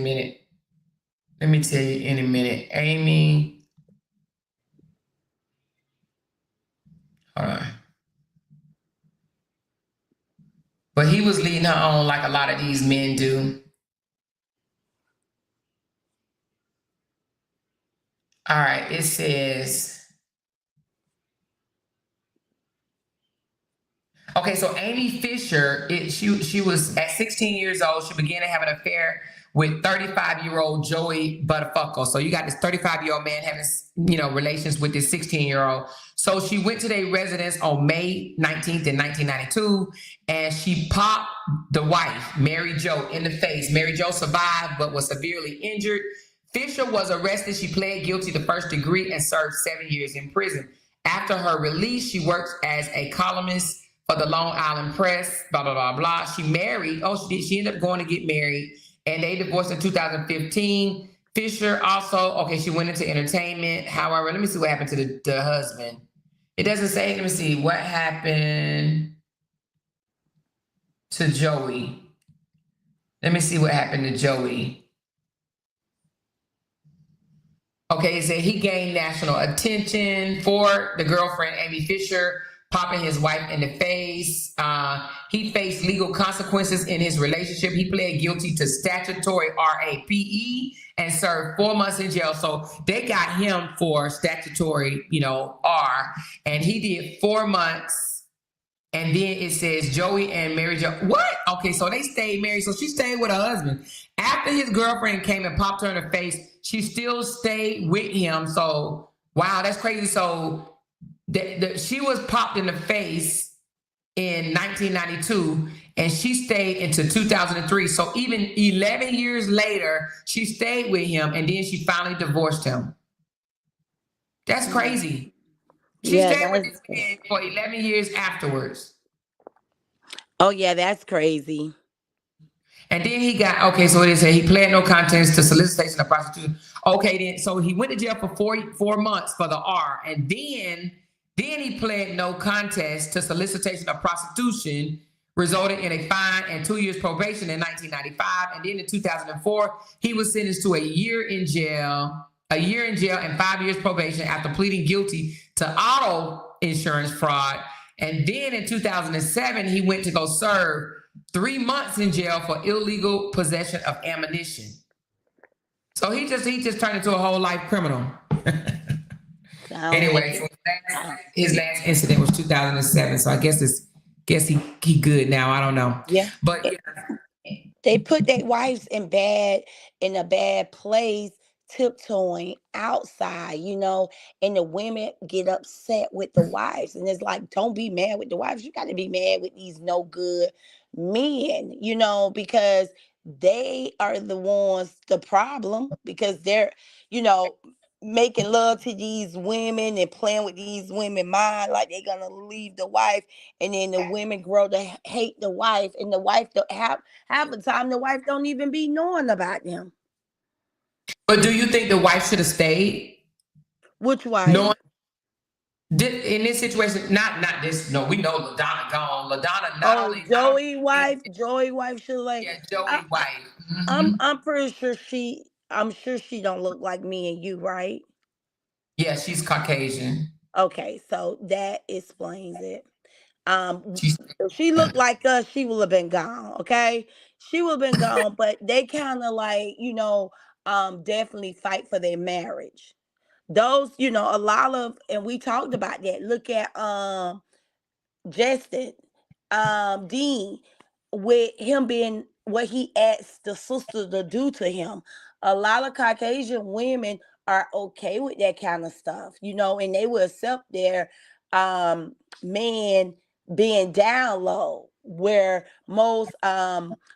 minute. Amy. Hold on. But he was leading her on like a lot of these men do. All right, it says, okay, so Amy Fisher, she was at 16 years old. She began to have an affair with 35-year-old Joey Buttafuoco. So you got this 35-year-old man having, relations with this 16-year-old. So she went to their residence on May 19th in 1992, and she popped the wife, Mary Jo, in the face. Mary Jo survived, but was severely injured. Fisher was arrested. She pled guilty to first degree and served 7 years in prison. After her release, she worked as a columnist for the Long Island Press, blah, blah, blah, blah. She married. She ended up going to get married, and they divorced in 2015. Fisher also, she went into entertainment. However, let me see what happened to the husband. It doesn't say. Let me see what happened to Joey. Let me see what happened to Joey. Okay, it said he gained national attention for the girlfriend, Amy Fisher, popping his wife in the face. He faced legal consequences in his relationship. He pled guilty to statutory RAPE and served 4 months in jail. So they got him for statutory, R, and he did 4 months. And then it says Joey and Mary Jo. What? Okay, so they stayed married. So she stayed with her husband. After his girlfriend came and popped her in the face, she still stayed with him. So, wow, that's crazy. So she was popped in the face in 1992, and she stayed into 2003. So even 11 years later, she stayed with him, and then she finally divorced him. That's crazy. She stayed with this man for 11 years afterwards. Oh, yeah, that's crazy. And then he got, so it said he pled no contest to solicitation of prostitution. Okay, then, so he went to jail for 4 months for the R. And then he pled no contest to solicitation of prostitution, resulting in a fine and 2 years probation in 1995. And then in 2004, he was sentenced to a year in jail and 5 years probation after pleading guilty to auto insurance fraud. And then in 2007, he went to go serve 3 months in jail for illegal possession of ammunition. So he just turned into a whole life criminal. Anyway, so his last incident was 2007. So I guess he good now. I don't know. Yeah, but they put their wives in a bad place, tiptoeing outside, and the women get upset with the wives. And it's like, don't be mad with the wives. You got to be mad with these no good men, because they are the ones, the problem, because they're, making love to these women and playing with these women mind like they're gonna leave the wife, and then the women grow to hate the wife, and the wife don't half the time the wife don't even be knowing about them. But do you think the wife should have stayed? Which wife? In this situation, not this. No, we know Ladonna gone. Ladonna not only Joey wife should like. Yeah, Joey wife. Mm-hmm. I'm pretty sure I'm sure she don't look like me and you, right? Yeah, she's Caucasian. Okay, so that explains it. If she looked like us, she would have been gone. Okay, she would have been gone. But they kind of like, definitely fight for their marriage. Those, a lot of, and we talked about that. Look at Justin, Dean, with him being what he asked the sister to do to him. A lot of Caucasian women are okay with that kind of stuff, and they will accept their man being down low. Where most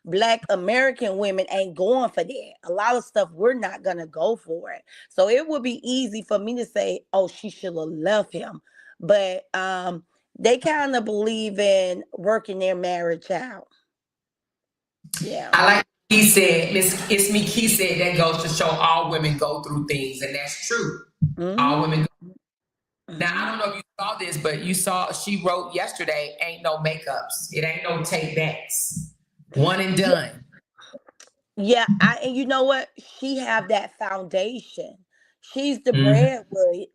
Black American women ain't going for that. A lot of stuff we're not gonna go for it. So it would be easy for me to say, "Oh, she should have left him," but they kind of believe in working their marriage out. Yeah. I like he said, Miss It's Me Key said that goes to show all women go through things, and that's true. All Mm-hmm. women. Now I Mm-hmm. don't know if you saw this, but you saw she wrote yesterday, "Ain't no makeups. It ain't no take backs. One and Yeah, done." yeah. And you know what? She have that foundation. She's the Mhm.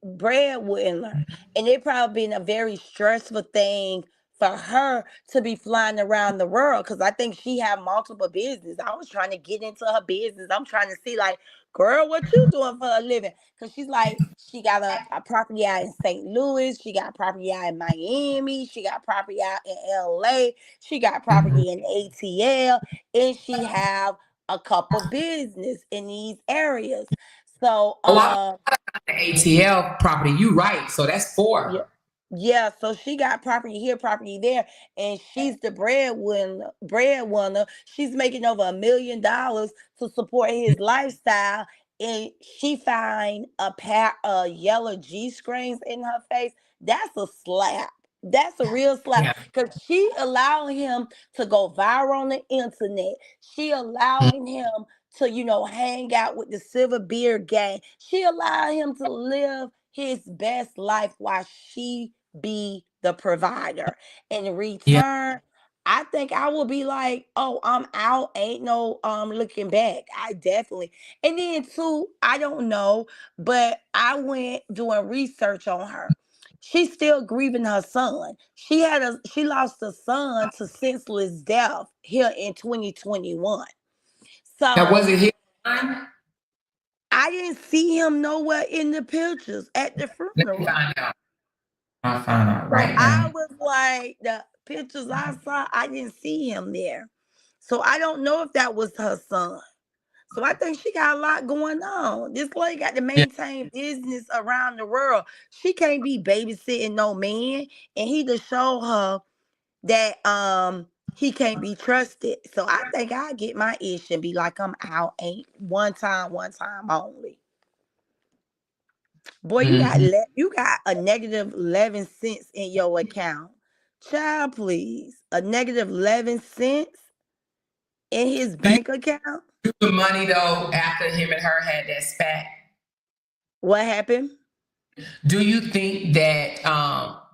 breadwinner, and it probably been a very stressful thing for her to be flying around the world. Because I think she have multiple business. I was trying to get into her business. I'm trying to see, like, girl, what you doing for a living? Because she's like, she got a property out in St. Louis. She got property out in Miami. She got property out in LA. She got Mhm. property in ATL, and she have a couple business in these areas. So Oh, I the ATL property. You right. So that's yeah. four. Yeah, so she got property here, property there, and she's the breadwinner. Breadwinner. She's making over $1 million to support his lifestyle, and she find a pair of yellow G screens in her face. That's a slap. That's a real slap Yeah. because she allowing him to go viral on the internet. She allowing him to, hang out with the Silver Beard gang. She allowed him to live his best life while she be the provider. In Yeah. return, I think I will be like, "Oh, I'm out. Ain't no looking back." I definitely. And then too, I don't know, but I went doing research on her. She's still grieving her son. She lost a son to senseless death here in 2021. That So wasn't his time. I didn't see him nowhere in the pictures at the Let me funeral. find out. I'll find out So right I now. was like, the pictures I saw, I didn't see him there. So I don't know if that was her son. So I think she got a lot going on. This lady got to Yeah. maintain business around the world. She can't be babysitting no man. And he to show her that he can't be trusted. So I think I get my ish and be like, I'm out. Ain't one time only. Boy, Mhm. you got a negative 11 cents in your account. Child, please. A negative 11 cents in his Do you bank account? do the money though after him and her had that spat? What happened? Do you think that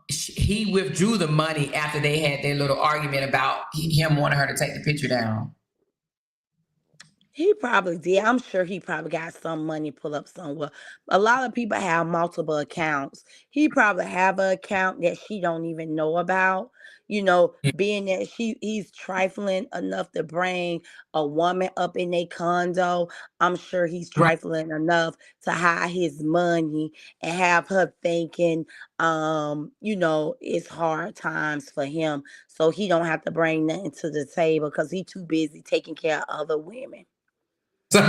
he withdrew the money after they had their little argument about him wanting her to take the picture down? He probably did. I'm sure he probably got some money pull up somewhere. A lot of people have multiple accounts. He probably have an account that she don't even know about. Being that he's trifling enough to bring a woman up in a condo. I'm sure he's Right. trifling enough to hide his money and have her thinking, it's hard times for him. So he don't have to bring nothing to the table because he too busy taking care of other women. So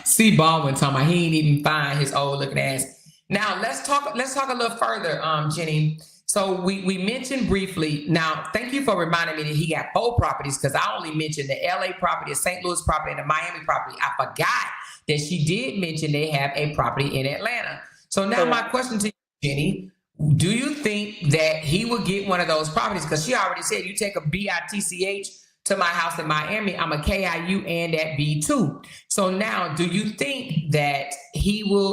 see Baldwin talking about he ain't even find his old looking ass. Now let's talk a little further, Jenny. So we mentioned briefly. Now, thank you for reminding me that he got four properties because I only mentioned the LA property, the St. Louis property, and the Miami property. I forgot that she did mention they have a property in Atlanta. So now my Correct. question to you, Jenny, do you think that he would get one of those properties? Because she already said you take a BITCH to my house in Miami, I'm a KIU and that B too. So now, do you think that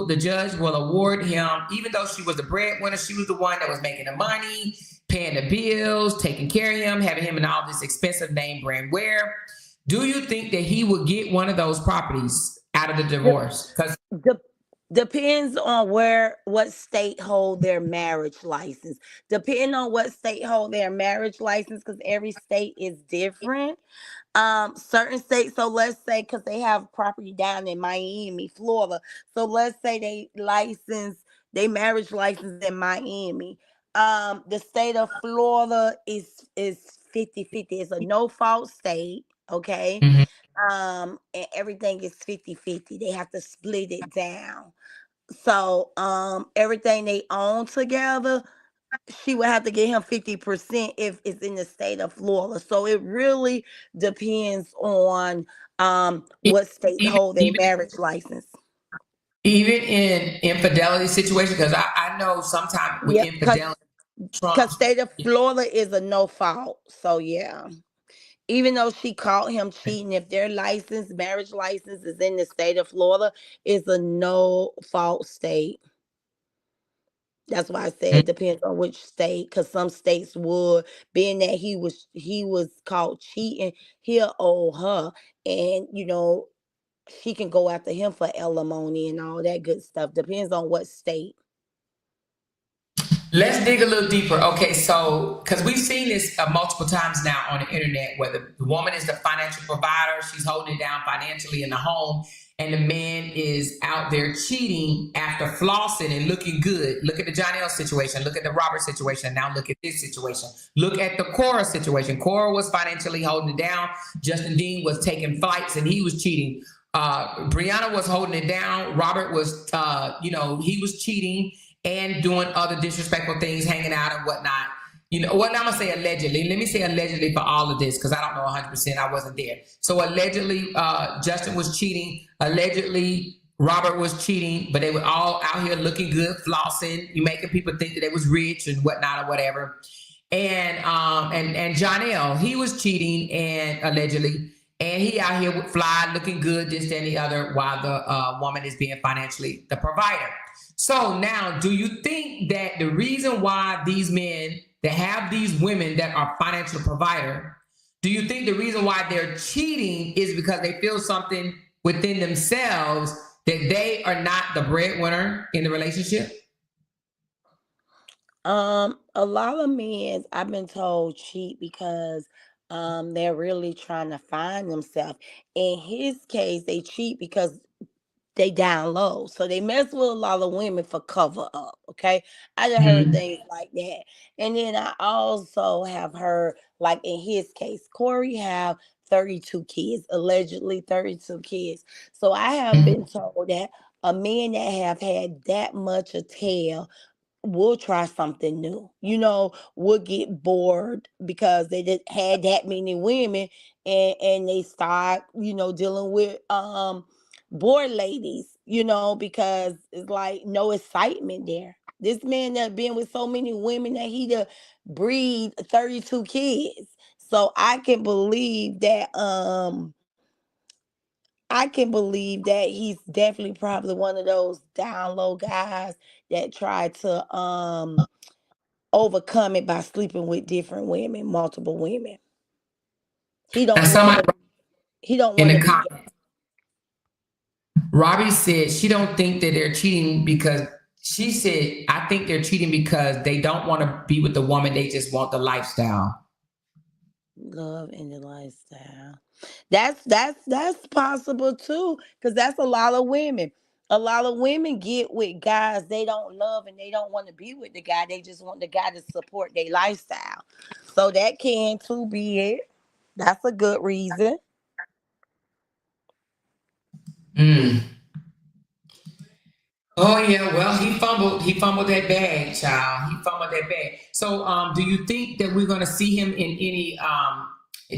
the judge will award him, even though she was the breadwinner, she was the one that was making the money, paying the bills, taking care of him, having him in all this expensive name brand wear? Do you think that he would get one of those properties out of the divorce? Because De- Depends on what state hold their marriage license. Depending on what state hold their marriage license, because every state is different. Certain states, so let's say because they have property down in Miami, Florida. So let's say they marriage license in Miami. The state of Florida is 50-50. It's a no fault state, okay? Mhm. And everything is 50-50. They have to split it down. So, everything they own together, she would have to get him 50% if it's in the state of Florida. So it really depends on E- what state Even hold their even marriage license. even in infidelity situation, because I know sometimes with Yep, infidelity, because Trump. state of Florida is a no fault. So yeah. Even though she caught him cheating, if their license, marriage license is in the state of Florida, it's a no fault state. That's why I said it depends on which state, because some states would, being that he was caught cheating, he'll owe her, and she can go after him for alimony and all that good stuff. Depends on what state. Let's dig a little deeper. Okay, so because we've seen this multiple times now on the internet, where the woman is the financial provider, she's holding it down financially in the home, and the man is out there cheating after flossing and looking good. Look at the Johnny L situation. Look at the Robert situation. Now look at this situation. Look at the Cora situation. Cora was financially holding it down. Justin Dean was taking flights and he was cheating. Brianna was holding it down. Robert was, he was cheating and doing other disrespectful things, hanging out and whatnot. What I'm gonna say allegedly. Let me say allegedly for all of this because I don't know 100%. I wasn't there. So allegedly, Justin was cheating. Allegedly, Robert was cheating, but they were all out here looking good, flossing, you making people think that they was rich and whatnot or whatever. And Jonell, he was cheating and allegedly, and he out here with fly, looking good, this, that, and the other, while the woman is being financially the provider. So now, do you think that the reason why these men that have these women that are financial provider, do you think the reason why they're cheating is because they feel something within themselves that they are not the breadwinner in the relationship? A lot of men I've been told cheat because they're really trying to find themselves. In his case, they cheat because they down low. So they mess with a lot of women for cover up. Okay. I done heard Mhm. things like that. And then I also have heard, like in his case, Corey have 32 kids, allegedly 32 kids. So I have Mhm. been told that a man that have had that much a tail will try something new. Will get bored because they just had that many women, and they start, dealing with bored ladies, because it's like no excitement there. This man that been with so many women that he to breed 32 kids. So I can believe that he's definitely probably one of those down low guys that try to overcome it by sleeping with different women, multiple women. He Now, don't want somebody to he don't in want the to be. comments, Robbie said she don't think that they're cheating because she said, I think they're cheating because they don't want to be with the woman. They just want the lifestyle. Love in the lifestyle. That's possible too, because that's a lot of women. A lot of women get with guys they don't love and they don't want to be with the guy. They just want the guy to support their lifestyle. So that can too be it. That's a good reason. Mm. Oh yeah, well he fumbled. He fumbled that bag, child. He fumbled that bag. So, do you think that we're gonna see him in any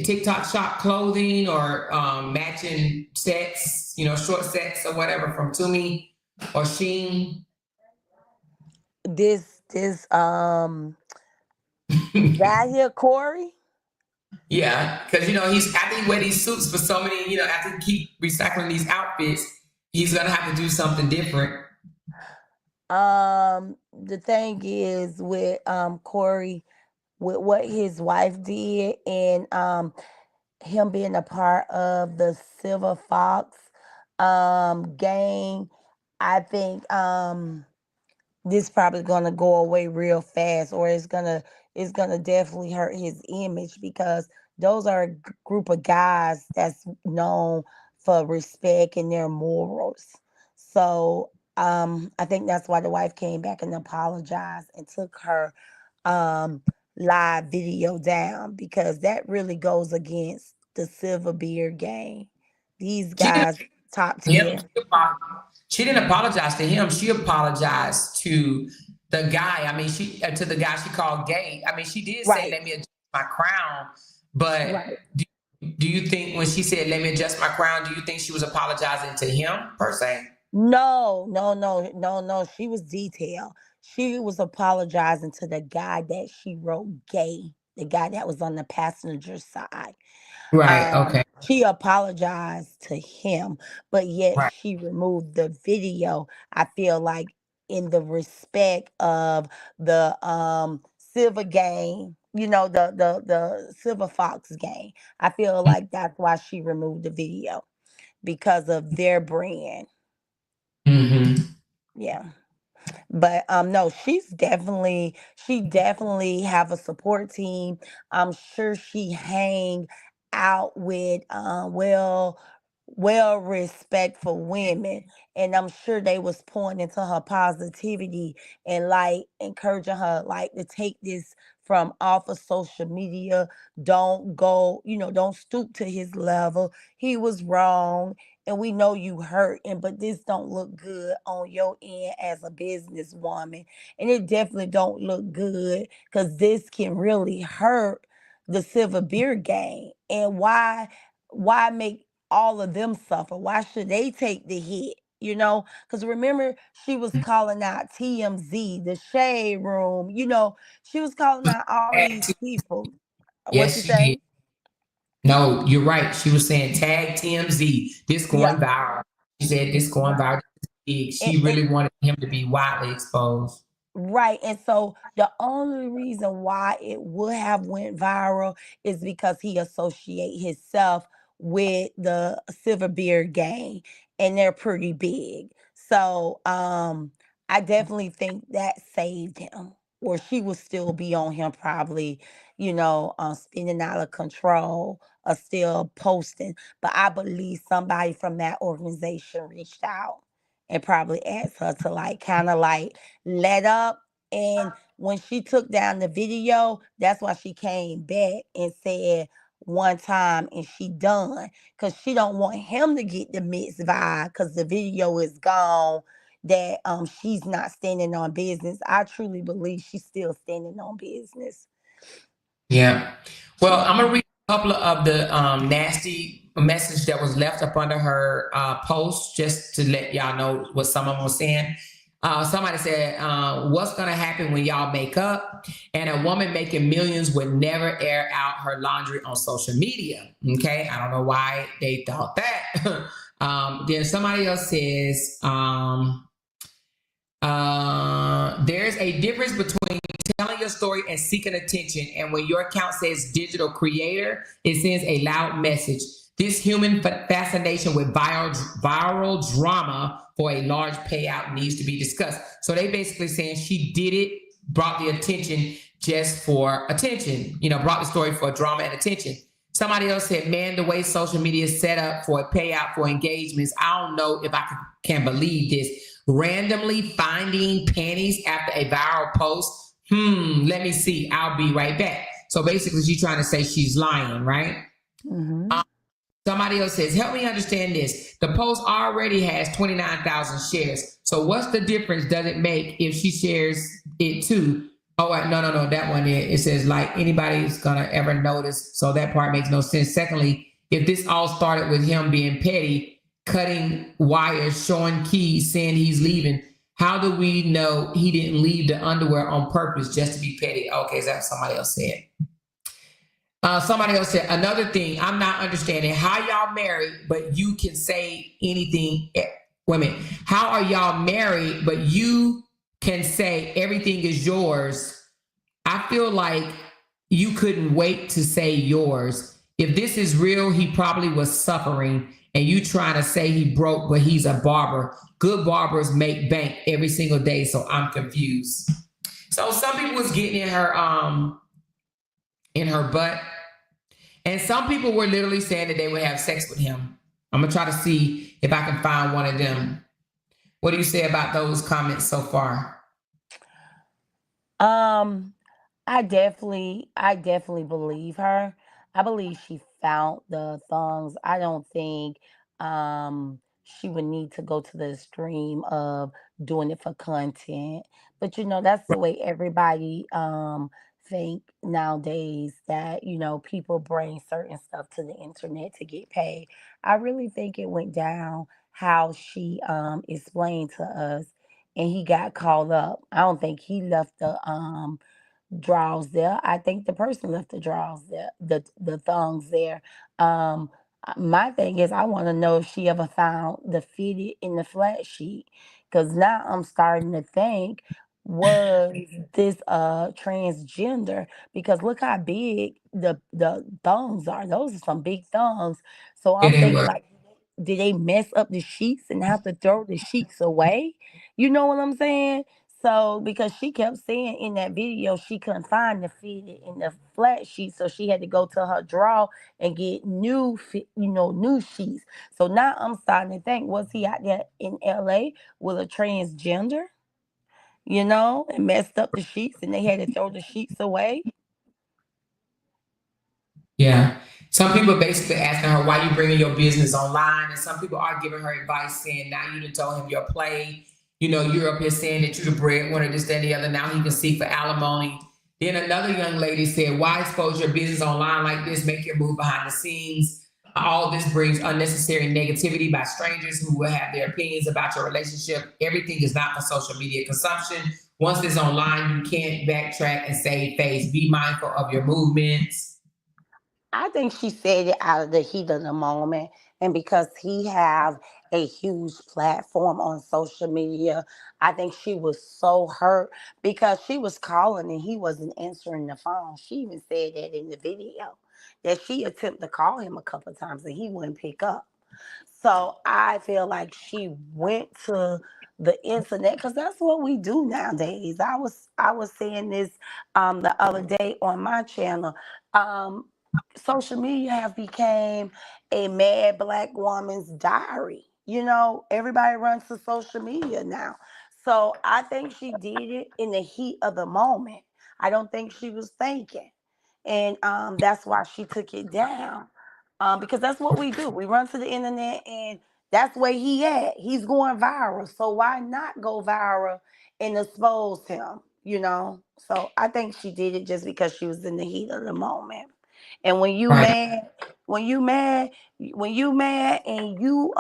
TikTok shop clothing or matching sets, short sets or whatever from Tumi or Sheen? This guy here, Corey. Yeah, because he's after he wear these suits for so many, after he keep recycling these outfits, he's gonna have to do something different. The thing is with Corey, with what his wife did, and him being a part of the Silver Fox gang, I think this probably gonna go away real fast, or it's gonna definitely hurt his image, because those are a group of guys that's known for respect and their morals. So I think that's why the wife came back and apologized and took her live video down, because that really goes against the silver beard game. These She didn't, guys top him, tier. she didn't apologize to him. She apologized to the guy. I mean, she to the guy she called gay. I mean, she did say, Right, "Let me adjust my crown," but right. do you think when she said, "Let me adjust my crown," do you think she was apologizing to him per se? No, no, no, no, no. She was detailed. She was apologizing to the guy that she wrote gay, the guy that was on the passenger side. Right. Okay. She apologized to him, but yet Right. she removed the video. I feel like in the respect of the silver game, the silver fox game. I feel like that's why she removed the video, because of their brand. Mm-hmm. Yeah. But no, she definitely have a support team. I'm sure she hang out with well respectful women, and I'm sure they was pouring into her positivity and like encouraging her like to take this from off of social media. Don't go, don't stoop to his level. He was wrong, and we know you hurting, but this don't look good on your end as a businesswoman. And it definitely don't look good, because this can really hurt the silver beer game. And why make all of them suffer? Why should they take the hit? Because remember, she was calling out TMZ, the Shade Room. She was calling out all these people. What Yes, you she did. say? No, you're right. She was saying tag TMZ. This Yeah, going viral. She said this going right. viral. And, She and really wanted him to be widely exposed. Right. And so the only reason why it would have went viral is because he associate himself with the Silverbeard gang, and they're pretty big. So I definitely think that saved him. Or she would still be on him, probably, spinning out of control or still posting. But I believe somebody from that organization reached out and probably asked her to like kind of like let up. And when she took down the video, that's why she came back and said one time and she done, because she don't want him to get the mixed vibe, because the video is gone, that she's not standing on business. I truly believe she's still standing on business. Yeah. Well, Yeah. I'm gonna read a couple of the nasty message that was left up under her post, just to let y'all know what some of them were saying. Somebody said, "What's gonna happen when y'all make up?" And a woman making millions would never air out her laundry on social media. Okay, I don't know why they thought that. Then somebody else says, "There's a difference between telling your story and seeking attention. And when your account says digital creator, it sends a loud message. This human fascination with viral drama for a large payout needs to be discussed." So they basically saying she did it, brought the attention just for attention, brought the story for drama and attention. Somebody else said, "Man, the way social media is set up for a payout for engagements, I don't know if I can believe this. Randomly finding panties after a viral post. Let me see. I'll be right back." So basically, she's trying to say she's lying, right? Hmm. Somebody else says, "Help me understand this. The post already has 29,000 shares. So what's the difference does it make if she shares it too?" Oh, no. That one, it says like anybody's going to ever notice. So that part makes no sense. Secondly, if this all started with him being petty, cutting wires, showing keys, saying he's leaving, how do we know he didn't leave the underwear on purpose just to be petty? Okay, so that's somebody else said. Somebody else said, "Another thing I'm not understanding, how y'all married, but you can say anything." Women, how are y'all married, but you can say everything is yours? I feel like you couldn't wait to say yours. If this is real, he probably was suffering, and you trying to say he broke, but he's a barber. Good barbers make bank every single day, so I'm confused. So some people was getting in her butt. And some people were literally saying that they would have sex with him. I'm gonna try to see if I can find one of them. What do you say about those comments so far? Um, I definitely believe her. I believe she found the thongs. I don't think she would need to go to the extreme of doing it for content. But that's the way everybody think nowadays, that people bring certain stuff to the internet to get paid. I really think it went down how she explained to us, and he got called up. I don't think he left the draws there. I think the person left the draws there, the thongs there. Um, my thing is, I want to know if she ever found the fitted in the flat sheet, because now I'm starting to think, was this transgender? Because look how big the thongs are. Those are some big thongs. So Yeah, I'm they thinking were. like, did they mess up the sheets and have to throw the sheets away? You know what I'm saying? So, because she kept saying in that video she couldn't find the fitted in the flat sheet, so she had to go to her drawer and get new sheets. So now I'm starting to think, was he out there in LA with a transgender, and messed up the sheets and they had to throw the sheets away? Yeah. Some people basically asking her why you bringing your business online, and some people are giving her advice saying now you done told him your play. You're up here saying that you're the breadwinner, this, that, and the other. Now he can seek for alimony. Then another young lady said, why expose your business online like this? Make your move behind the scenes. All this brings unnecessary negativity by strangers who will have their opinions about your relationship. Everything is not for social media consumption. Once it's online, you can't backtrack and save face. Be mindful of your movements. I think she said it out of the heat of the moment, and because he have a huge platform on social media, I think she was so hurt because she was calling and he wasn't answering the phone. She even said that in the video, that she attempted to call him a couple of times and he wouldn't pick up. So I feel like she went to the internet, because that's what we do nowadays. I was saying this the other day on my channel. Um, Social media have became a mad black woman's diary. Everybody runs to social media now. So I think she did it in the heat of the moment. I don't think she was thinking, and that's why she took it down. Because that's what we do. We run to the internet, and that's where he at. He's going viral. So why not go viral and expose him? So I think she did it just because she was in the heat of the moment. And Right. when you mad, when you mad and you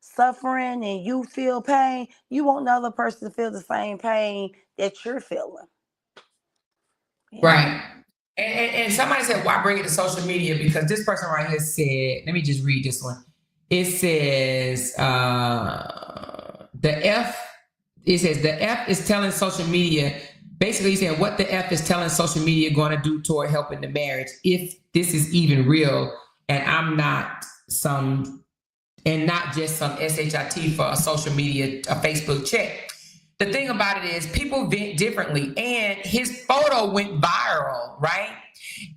suffering and you feel pain, you want another person to feel the same pain that you're feeling. You know. Right. And somebody said, why bring it to social media? Because this person right here said, let me just read this one. It says, the F is telling social media, basically he said, what the F is telling social media going to do toward helping the marriage, if this is even real, and I'm not not just some SHIT for a social media, a Facebook check. The thing about it is people vent differently, and his photo went viral, right?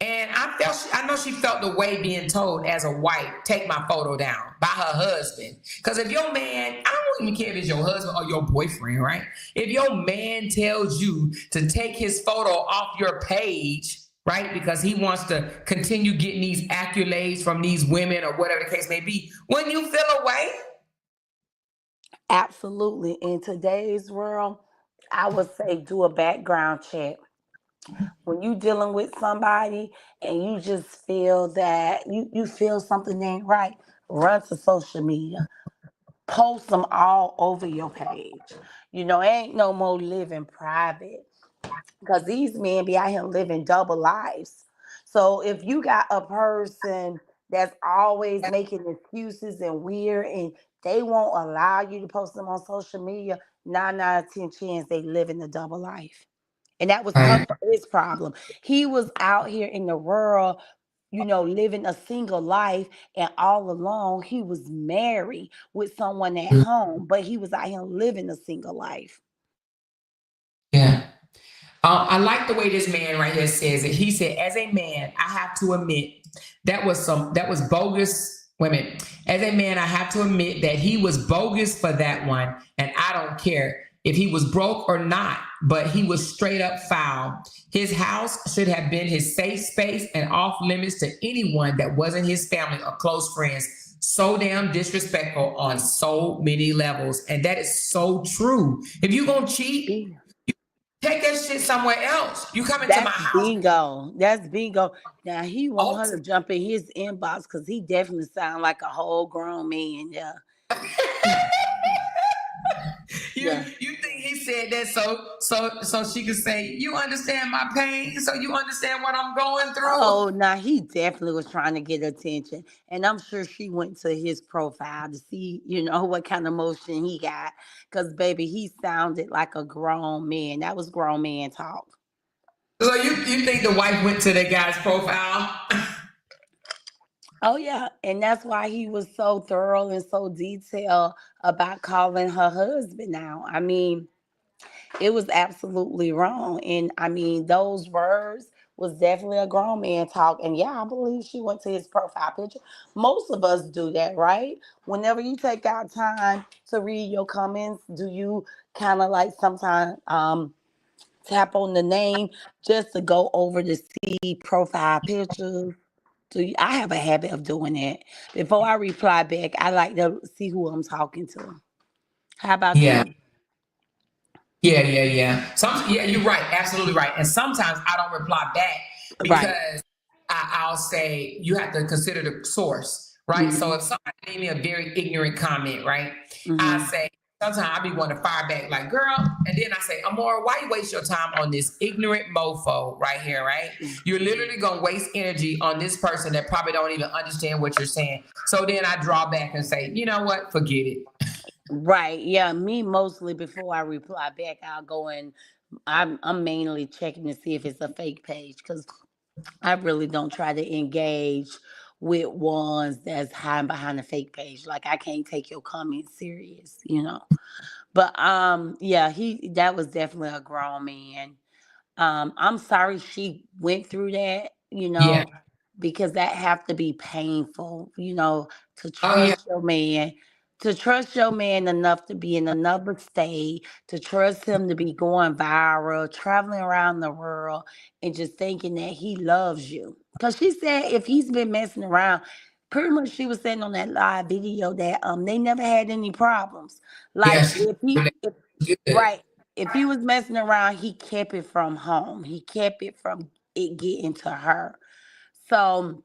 And I know she felt the way being told as a wife, take my photo down by her husband. Because if your man, I don't even care if it's your husband or your boyfriend, right? If your man tells you to take his photo off your page, right? Because he wants to continue getting these accolades from these women or whatever the case may be, wouldn't you feel away? Absolutely. In today's world, I would say do a background check. When you dealing with somebody and you just feel that you feel something ain't right, run to social media. Post them all over your page. Ain't no more living private, because these men be out here living double lives. So if you got a person that's always making excuses and weird, and they won't allow you to post them on social media, 9 out of 10 chance they live in a double life. And that was Right. his problem. He was out here in the world, living a single life, and all along he was married with someone at home, but he was out here living a single life. Yeah. I like the way this man right here says it. He said, as a man, I have to admit that was bogus. Women, as a man, I have to admit that he was bogus for that one, and I don't care. if he was broke or not, but he was straight up foul. His house should have been his safe space and off limits to anyone that wasn't his family or close friends. So damn disrespectful on so many levels. And that is so true. If you're going to cheat, take that shit somewhere else. You come into my house. Bingo. That's bingo. Now he want her to jump in his inbox because he definitely sound like a whole grown man. Yeah. You think he said that so she could say, you understand my pain, so you understand what I'm going through? Oh, now he definitely was trying to get attention. And I'm sure she went to his profile to see, what kind of motion he got. Because, baby, he sounded like a grown man. That was grown man talk. So you think the wife went to that guy's profile? Oh, yeah. And that's why he was so thorough and so detailed about calling her husband out. I mean, it was absolutely wrong. And I mean, those words was definitely a grown man talk. And yeah, I believe she went to his profile picture. Most of us do that, right? Whenever you take out time to read your comments, do you kind of like sometimes tap on the name just to go over to see profile pictures? I have a habit of doing that. Before I reply back, I like to see who I'm talking to. How about you? Yeah. You're right. Absolutely right. And sometimes I don't reply back because I'll say you have to consider the source, right? Mm-hmm. So if somebody made me a very ignorant comment, right? Mm-hmm. I say, sometimes I be wanting to fire back like, girl, and then I say, Amora, why you waste your time on this ignorant mofo right here, right? You're literally going to waste energy on this person that probably don't even understand what you're saying. So then I draw back and say, you know what? Forget it. Right. Yeah. Me mostly before I reply back, I'll go and I'm mainly checking to see if it's a fake page because I really don't try to engage with ones that's hiding behind a fake page. Like I can't take your comments serious, But yeah, that was definitely a grown man. I'm sorry she went through that, because that have to be painful, to trust your man. To trust your man enough to be in another state, to trust him to be going viral, traveling around the world, and just thinking that he loves you. Because she said if he's been messing around, pretty much she was saying on that live video that they never had any problems. Like if he was messing around, he kept it from home. He kept it from it getting to her. So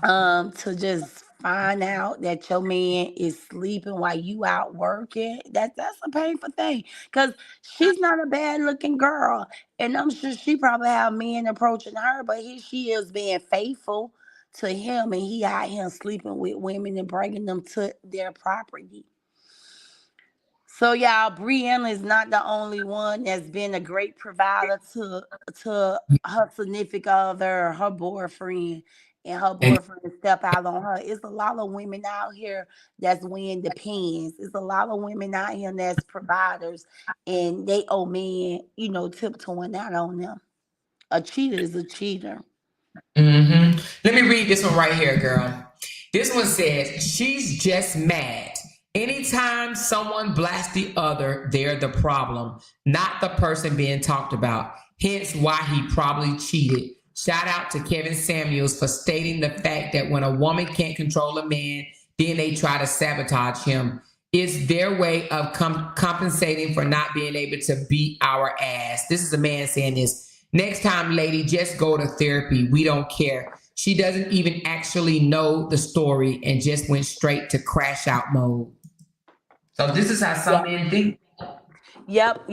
to just find out that your man is sleeping while you out working, that's a painful thing. Cause she's not a bad looking girl. And I'm sure she probably have men approaching her, but here she is being faithful to him and he out here sleeping with women and bringing them to their property. So y'all, Brianna is not the only one that's been a great provider to her significant other, her boyfriend, and her boyfriend step out on her. It's a lot of women out here that's weighing the pins. It's a lot of women out here that's providers, and they owe men, tiptoeing out on them. A cheater is a cheater. Mm-hmm. Let me read this one right here, girl. This one says, she's just mad. Anytime someone blasts the other, they're the problem, not the person being talked about. Hence why he probably cheated. Shout out to Kevin Samuels for stating the fact that when a woman can't control a man, then they try to sabotage him. It's their way of compensating for not being able to beat our ass. This is a man saying this. Next time, lady, just go to therapy. We don't care. She doesn't even actually know the story and just went straight to crash out mode. So this is how some men think. Yep.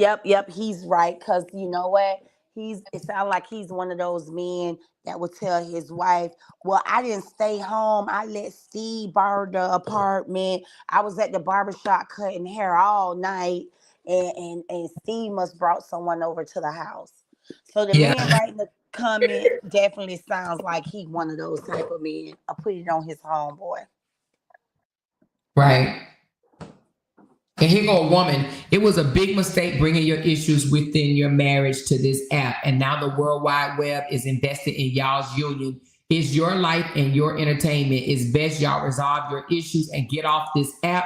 He's right. Cause you know what? It sounds like he's one of those men that would tell his wife, well, I didn't stay home. I let Steve borrow the apartment. I was at the barbershop cutting hair all night. And Steve must brought someone over to the house. So the man writing the comment definitely sounds like he one of those type of men. I put it on his homeboy. Right. And here go a woman. It was a big mistake bringing your issues within your marriage to this app. And now the World Wide Web is invested in y'all's union. It's your life and your entertainment. It's best y'all resolve your issues and get off this app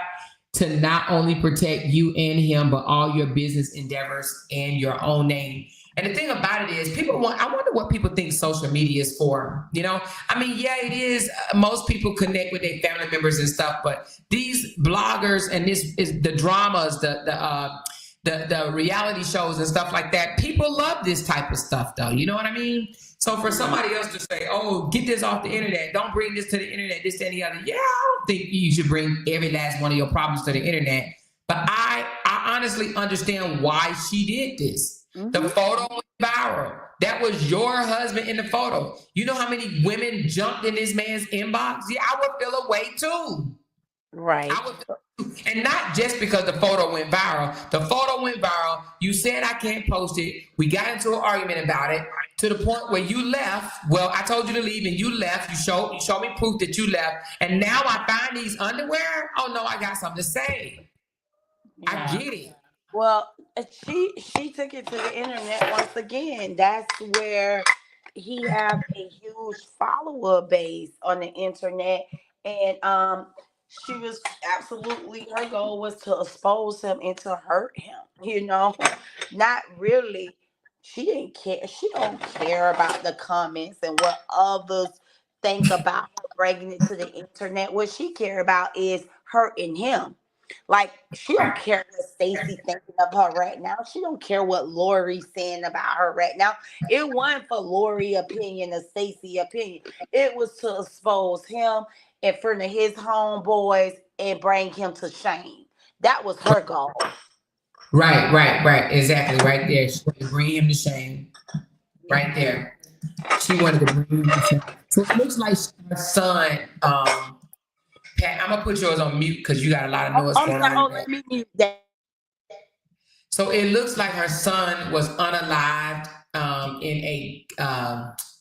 to not only protect you and him, but all your business endeavors and your own name. And the thing about it is, I wonder what people think social media is for. I mean, yeah, it is. Most people connect with their family members and stuff, but these bloggers and this is the dramas, the reality shows and stuff like that. People love this type of stuff, though. You know what I mean? So for somebody else to say, "Oh, get this off the internet. Don't bring this to the internet. This and the other." Yeah, I don't think you should bring every last one of your problems to the internet. But I honestly understand why she did this. Mm-hmm. The photo went viral. That was your husband in the photo. You know how many women jumped in this man's inbox? Yeah, I would feel a way too. Right. And not just because the photo went viral. The photo went viral. You said I can't post it. We got into an argument about it to the point where you left. Well, I told you to leave and you left. You showed me proof that you left. And now I find these underwear. Oh no, I got something to say. Yeah. I get it. Well, she took it to the internet once again. That's where he have a huge follower base on the internet. And she was absolutely, her goal was to expose him and to hurt him, not really. She didn't care. She don't care about the comments and what others think about her bringing it to the internet. What she care about is hurting him. Like, she don't care what Stacey thinking of her right now. She don't care what Lori's saying about her right now. It wasn't for Lori opinion or Stacey opinion. It was to expose him in front of his homeboys and bring him to shame. That was her goal. Right. Exactly. Right there. She wanted to bring him to shame. Right there. She wanted to bring him to shame. So it looks like her son, Pat, I'm gonna put yours on mute because you got a lot of noise going on. Let me mute that. So it looks like her son was unalived in a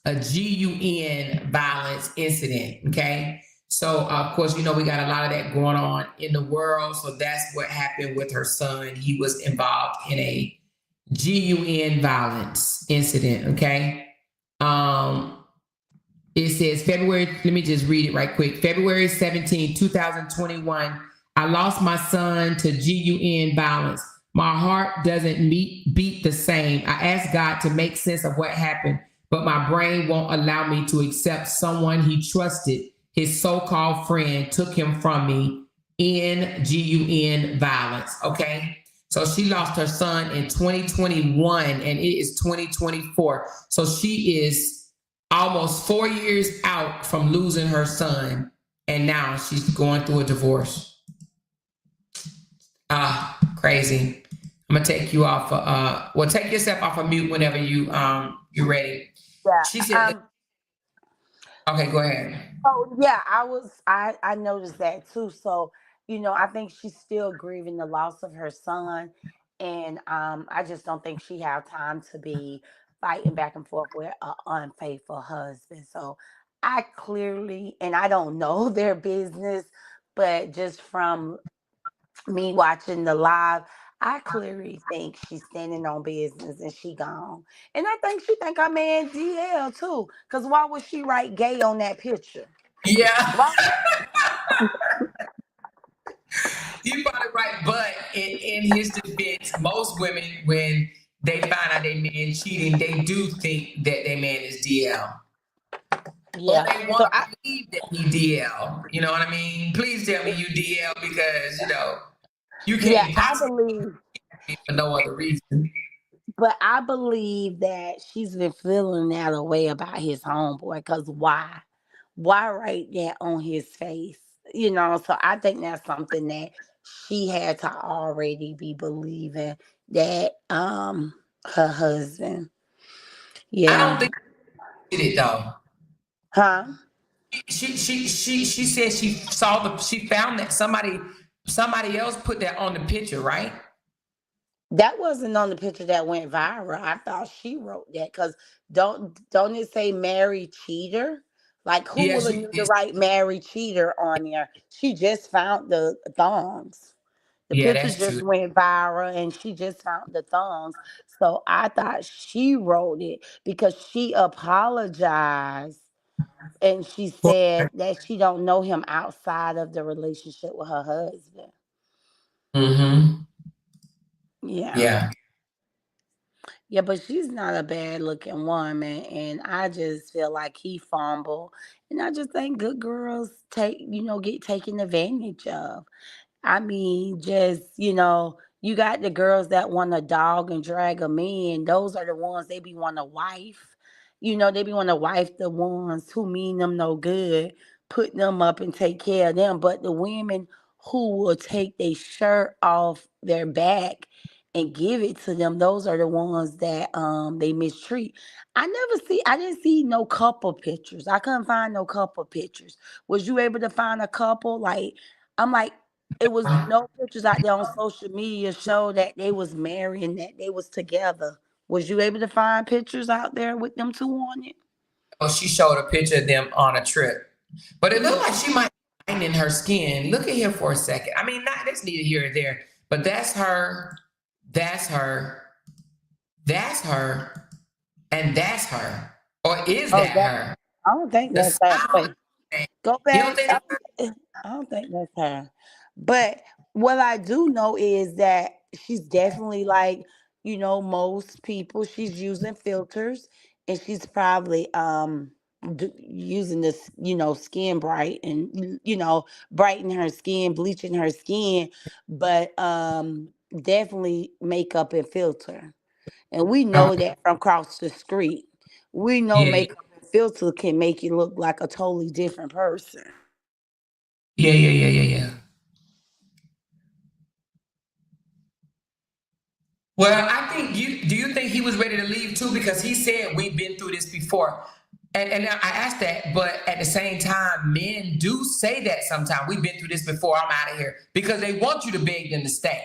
GUN violence incident. Okay, so of course we got a lot of that going on in the world. So that's what happened with her son. He was involved in a GUN violence incident. Okay. It says February, let me just read it right quick. February 17, 2021, I lost my son to GUN violence. My heart doesn't beat the same. I asked God to make sense of what happened, but my brain won't allow me to accept someone he trusted. His so-called friend took him from me in GUN violence. Okay. So she lost her son in 2021 and it is 2024. So she is almost 4 years out from losing her son, and now she's going through a divorce. Crazy. I'm gonna take you off. Take yourself off of mute whenever you're ready. Yeah. She said. Okay, go ahead. Oh yeah, I noticed that too. So I think she's still grieving the loss of her son, and I just don't think she have time to be fighting back and forth with an unfaithful husband. So I clearly, and I don't know their business, but just from me watching the live, I clearly think she's standing on business and she gone. And I think she think our man DL too. Because why would she write gay on that picture? Yeah. You probably right, but in his defense, most women, when they find out their man cheating, they do think that their man is DL. Yeah. Or they want to believe that he DL. You know what I mean? Please tell me you DL because, you can't possibly for no other reason. But I believe that she's been feeling that way about his homeboy because why? Why write that on his face? So I think that's something that she had to already be believing that her husband. Yeah. I don't think she did it though. Huh? She said she found that somebody else put that on the picture, right? That wasn't on the picture that went viral. I thought she wrote that because don't it say married cheater? Like who would have knew to write married cheater on there? She just found the thongs. The picture just went viral and she just found the thongs. So I thought she wrote it because she apologized and she said that she don't know him outside of the relationship with her husband. Mm-hmm. Yeah. Yeah. Yeah, but she's not a bad looking woman, and I just feel like he fumbled. And I just think good girls get taken advantage of. I mean, just, you got the girls that want to dog and drag a man. Those are the ones they be want to wife. They be want to wife the ones who mean them no good, put them up and take care of them. But the women who will take their shirt off their back and give it to them, those are the ones that they mistreat. I didn't see no couple pictures. I couldn't find no couple pictures. Was you able to find a couple? Like, I'm like, it was no pictures out there on social media show that they was married and that they was together. Was you able to find pictures out there with them two on it? Oh, she showed a picture of them on a trip, but it looked like she might be in her skin. Look at here for a second. I mean, not that's neither here or there, but that's her. That's her. That's her. And that's her. Or is Oh, that that her? I don't think The that's her. sound. Wait, go You don't back. think that's I don't think that's her. But what I do know is that she's definitely like, most people, she's using filters and she's probably using this, skin bright and brightening her skin, bleaching her skin, but definitely makeup and filter. And we her? know that from across the street. We know Yeah, makeup and filter can make you look like a totally different person. yeah. Well, I think do you think he was ready to leave too? Because he said we've been through this before. And I asked that, but at the same time, men do say that sometimes. We've been through this before, I'm out of here. Because they want you to beg them to stay.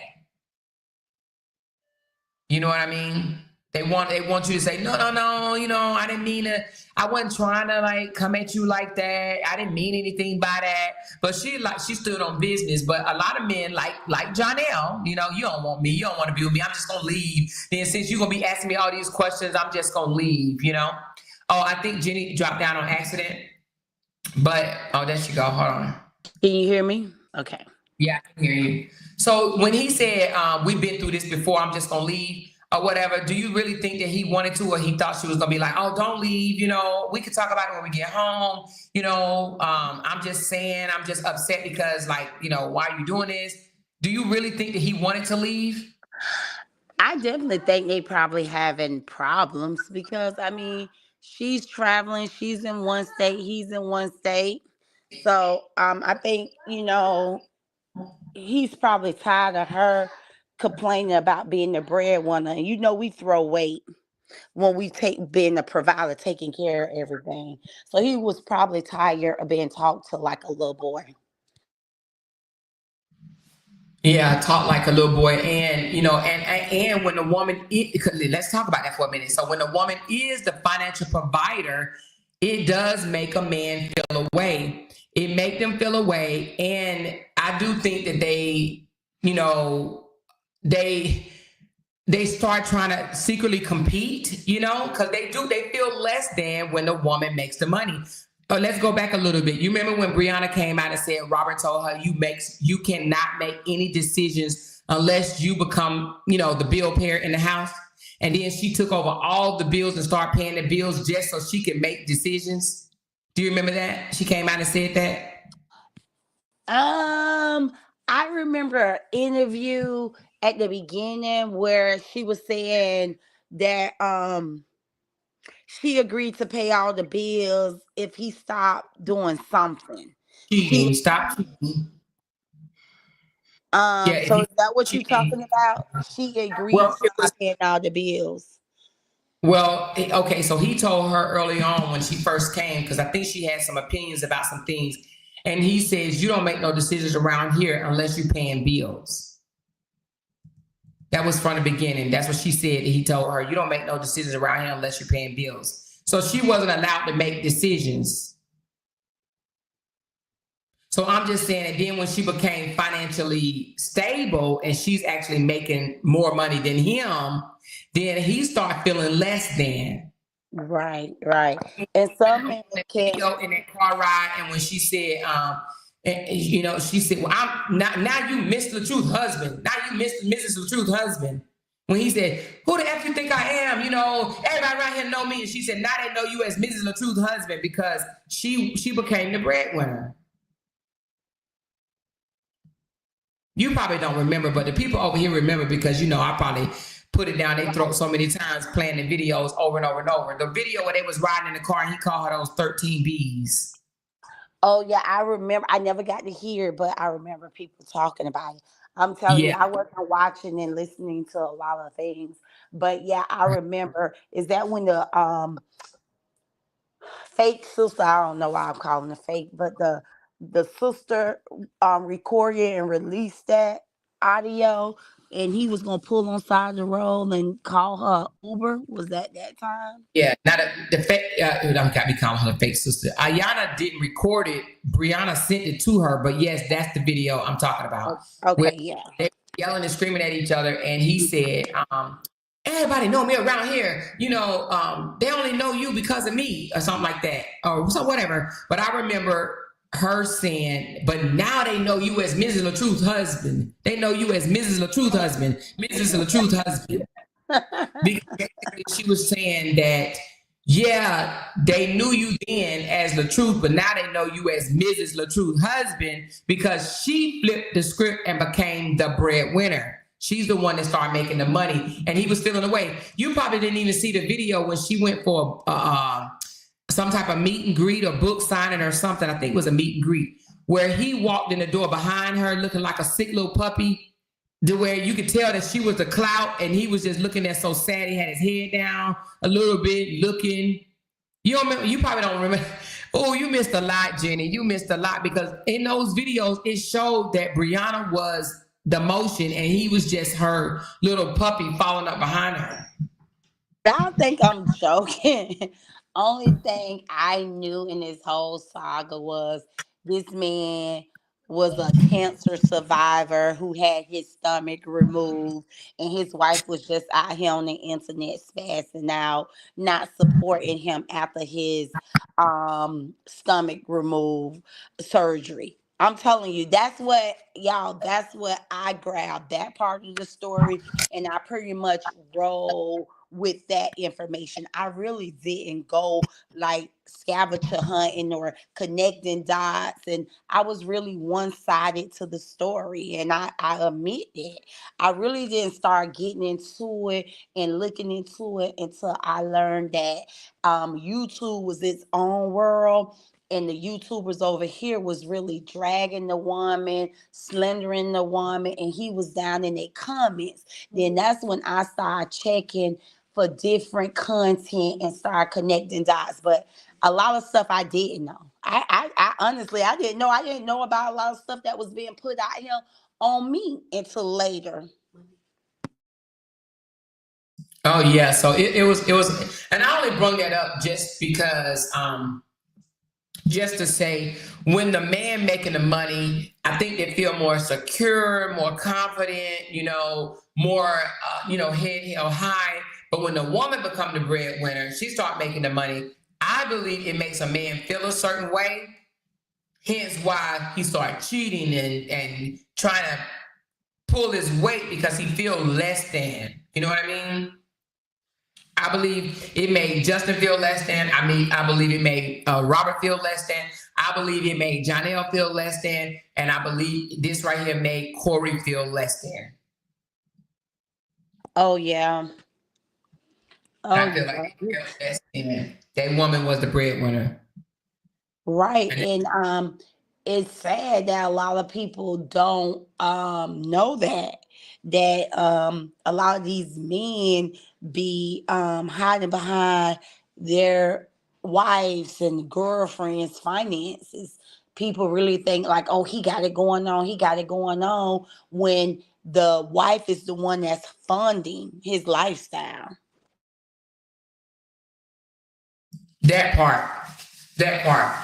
You know what I mean? They want you to say, no, I didn't mean to, I wasn't trying to like come at you like that. I didn't mean anything by that. But she stood on business. But a lot of men like Jonelle, you don't want me, you don't want to be with me, I'm just gonna leave. Then since you're gonna be asking me all these questions, I'm just gonna leave. Oh, I think Jenny dropped down on accident. But there she go. Hold on. Can you hear me? Okay. Yeah, I can hear you. So when he said, we've been through this before, I'm just gonna leave or whatever, do you really think that he wanted to, or he thought she was gonna be like, oh, don't leave, we could talk about it when we get home, I'm just saying, I'm just upset because why are you doing this? Do you really think that he wanted to leave? I definitely think they probably having problems because I mean she's traveling, she's in one state, he's in one state. So I think, he's probably tired of her complaining about being the breadwinner. And we throw weight when we take being the provider, taking care of everything. So he was probably tired of being talked to like a little boy. Yeah, talk like a little boy, and and when the woman, let's talk about that for a minute. So when the woman is the financial provider, it does make a man feel away. It make them feel away, and I do think that you know, they they start trying to secretly compete, because they feel less than when the woman makes the money. Let's go back a little bit. You remember when Brianna came out and said Robert told her you cannot make any decisions unless you become, the bill payer in the house. And then she took over all the bills and started paying the bills just so she could make decisions. Do you remember that? She came out and said that. I remember an interview at the beginning where she was saying that she agreed to pay all the bills if he stopped doing something. She Cheating. Stop cheating. Yeah, if so he is that what you're cheating. talking about? She agreed Well, to it was stop paying all the bills. Okay, so he told her early on when she first came, because I think she had some opinions about some things, and he says, you don't make no decisions around here unless you're paying bills. That was from the beginning. That's what she said. He told her, you don't make no decisions around here unless you're paying bills. So she wasn't allowed to make decisions. So I'm just saying that then when she became financially stable and she's actually making more money than him, then he started feeling less than. Right. And some men That can. video in that car ride, and when she said, And you know, she said, "Well, I'm not now. You Mr. LaTruth husband. Now you Mrs. LaTruth husband." When he said, "Who the f you think I am?" You know, everybody around here know me, and she said, "Now they know you as Mrs. LaTruth husband because she became the breadwinner." You probably don't remember, but the people over here remember because you know I probably put it down their throat so many times playing the videos over and over and over. The video where they was riding in the car and he called her those 13 Bs. Oh yeah, I remember. I never got to hear it, but I remember people talking about it. I'm telling you, Yeah. I wasn't watching and listening to a lot of things, but yeah, I remember. Is that when the fake sister? I don't know why I'm calling it fake, but the sister recorded and released that audio, and he was gonna pull on side the road and call her Uber. Was that time? Yeah, now the fake, don't got me calling her the fake sister. Ayana didn't record it. Brianna sent it to her, but yes, that's the video I'm talking about. Where Okay, yeah. they were yelling and screaming at each other, and he said, everybody know me around here. You know, they only know you because of me, or something like that, or so whatever. But I remember her saying, "But now they know you as Mrs. LaTruth's husband. They know you as Mrs. LaTruth's husband, Mrs. LaTruth's husband." Because she was saying that, yeah, they knew you then as LaTruth, but now they know you as Mrs. LaTruth's husband because she flipped the script and became the breadwinner. She's the one that started making the money, and he was feeling away. You probably didn't even see the video when she went for some type of meet and greet or book signing or something. I think it was a meet and greet where he walked in the door behind her looking like a sick little puppy, to where you could tell that she was the clout and he was just looking there so sad. He had his head down a little bit looking. You don't remember? You probably don't remember. Oh, you missed a lot, Jenny. You missed a lot because in those videos, it showed that Brianna was the motion and he was just her little puppy following up behind her. I think I'm joking. Only thing I knew in this whole saga was this man was a cancer survivor who had his stomach removed, and his wife was just out here on the internet spazzing out, not supporting him after his stomach remove surgery. I'm telling you, that's what y'all, that's what I grabbed that part of the story, and I pretty much roll with that information. I really didn't go like scavenger hunting or connecting dots, and I was really one-sided to the story, and I admit that. I really didn't start getting into it and looking into it until I learned that YouTube was its own world, and the YouTubers over here was really dragging the woman, slandering the woman, and he was down in their comments. Then that's when I started checking for different content and start connecting dots. But a lot of stuff I didn't know. I honestly I didn't know. I didn't know about a lot of stuff that was being put out here on me until later. Oh yeah, so it was, and I only brought that up just because just to say when the man making the money, I think they feel more secure, more confident, you know, more you know, head held high. But when the woman become the breadwinner, she start making the money. I believe it makes a man feel a certain way. Hence why he started cheating and trying to pull his weight because he feel less than. You know what I mean? I believe it made Justin feel less than. I believe it made Robert feel less than. I believe it made Jonelle feel less than. And I believe this right here made Corey feel less than. Oh yeah. Oh I feel yeah. like it felt less than. That woman was the breadwinner. Right. And And it's sad that a lot of people don't know that a lot of these men be hiding behind their wives and girlfriends' finances. People really think like, oh, he got it going on, he got it going on, when the wife is the one that's funding his lifestyle. that part, that part.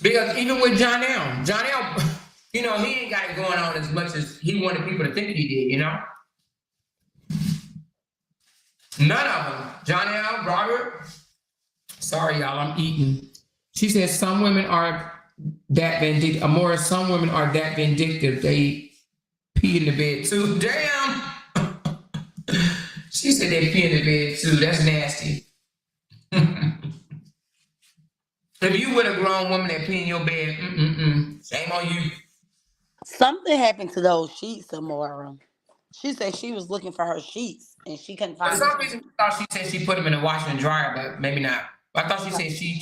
Because even with Jonelle, you know, he ain't got it going on as much as he wanted people to think he did, you know? None of them. Jonelle, Robert, sorry, y'all, I'm eating. She says some women are that vindictive. More, some women are that vindictive. They pee in the bed too. Damn. She said they pee in the bed too. That's nasty. If you with a grown woman that pee in your bed, shame on you. Something happened to those sheets, Amora. She said she was looking for her sheets and she couldn't For find some them. reason, I thought she said she put them in the washer and dryer, but maybe not. I thought she said she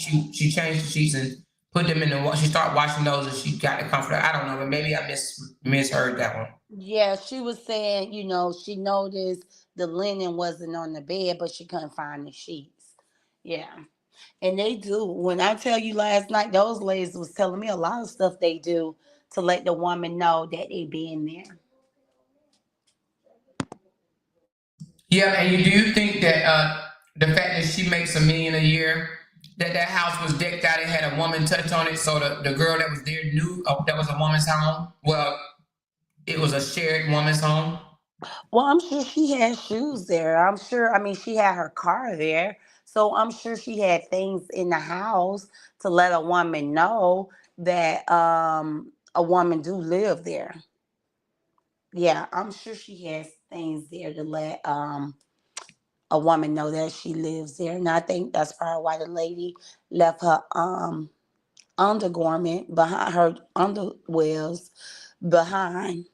changed the sheets and put them in the wash. She started washing those and she got the comforter. I don't know, but maybe I misheard that one. Yeah, she was saying, she noticed the linen wasn't on the bed, but she couldn't find the sheets. Yeah. And they do. When I tell you last night, those ladies was telling me a lot of stuff they do to let the woman know that they been there. Yeah, and do you think that the fact that she makes $1 million a year, that house was decked out and had a woman touch on it, so the girl that was there knew that was a woman's home? Well, it was a shared woman's home. Well, I'm sure she had shoes there. I'm sure, I mean, she had her car there. So I'm sure she had things in the house to let a woman know that a woman do live there. Yeah, I'm sure she has things there to let a woman know that she lives there. And I think that's probably why the lady left her undergarment behind, her underwears behind.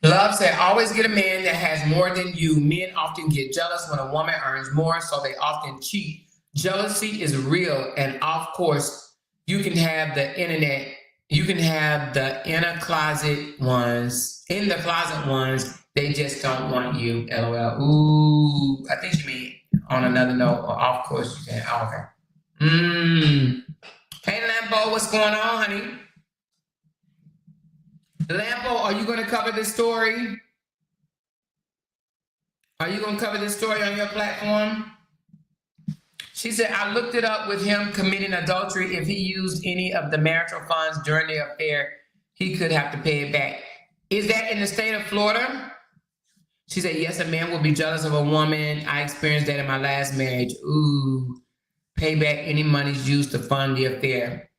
Love said, always get a man that has more than you. Men often get jealous when a woman earns more, so they often cheat. Jealousy is real, and of course, you can have the internet. You can have the inner closet ones, in the closet ones. They just don't want you. LOL. Ooh, I think you mean on another note. Or of course, you can. Oh, okay. Hey, Lambo, what's going on, honey? Lambo, are you going to cover this story? Are you going to cover this story on your platform? She said, I looked it up with him committing adultery. If he used any of the marital funds during the affair, he could have to pay it back. Is that in the state of Florida? She said, yes, a man will be jealous of a woman. I experienced that in my last marriage. Ooh, pay back any monies used to fund the affair.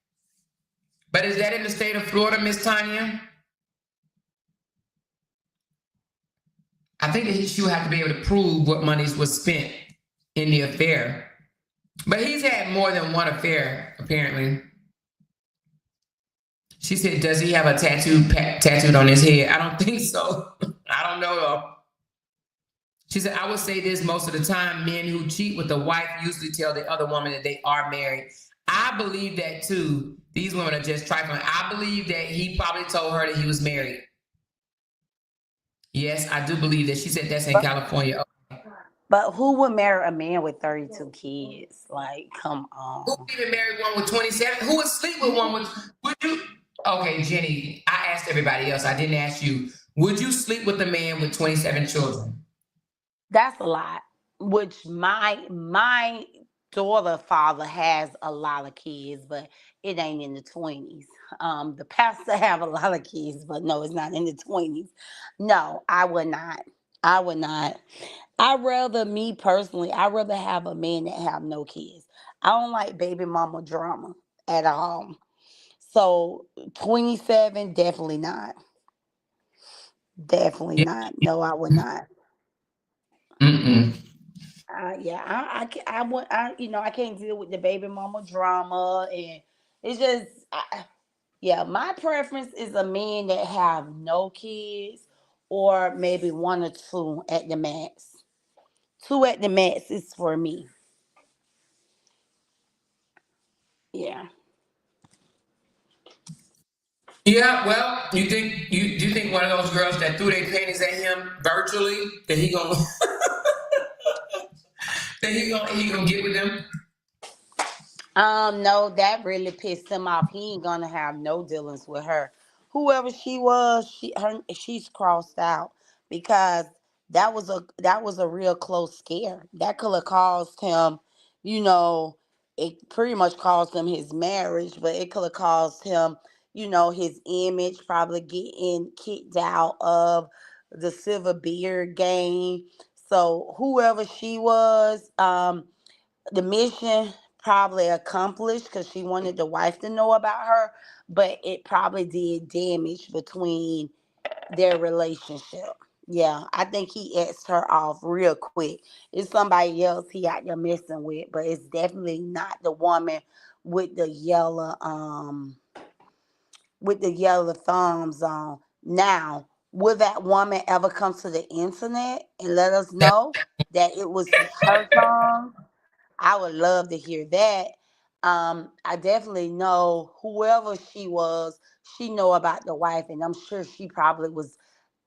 But is that in the state of Florida, Miss Tanya? I think that she would have to be able to prove what monies was spent in the affair. But he's had more than one affair, apparently. She said, does he have a tattooed on his head? I don't think so. I don't know, though. She said, I would say this most of the time, men who cheat with the wife usually tell the other woman that they are married. I believe that, too. These women are just trifling. I believe that he probably told her that he was married. Yes, I do believe that. She said that's in California. But who would marry a man with 32 kids? Like, come Who on. even married one with 27? Who would sleep with one with, would you? Okay, Jenny, I asked everybody else. I didn't ask you. Would you sleep with a man with 27 children? That's a lot. Which my daughter father has a lot of kids, but it ain't in the 20s. The pastor have a lot of kids, but no, it's not in the 20s. No, I would not. I would not. Me personally, I'd rather have a man that have no kids. I don't like baby mama drama at all. So 27, definitely not. Definitely Yeah. not. No, I would not. Mm-mm. Yeah, I want, I can't deal with the baby mama drama, and it's just, yeah, my preference is a man that have no kids, or maybe one or two at the max. Two at the max is for me. Yeah. Yeah, well, do you think one of those girls that threw their panties at him virtually that he gonna that he gonna get with them? No, that really pissed him off. He ain't gonna have no dealings with her. Whoever she was, she's crossed out, because that was a real close scare. That could have caused him, you know, it pretty much caused him his marriage, but it could have caused him, his image, probably getting kicked out of the silver beard game. So whoever she was, The mission probably accomplished because she wanted the wife to know about her, but it probably did damage between their relationship. Yeah, I think he asked her off real quick. It's somebody else he out there messing with, but it's definitely not the woman with the yellow thumbs on. Now, will that woman ever come to the internet and let us know that it was her thumb? I would love to hear that. I definitely know whoever she was, she know about the wife, and I'm sure she probably was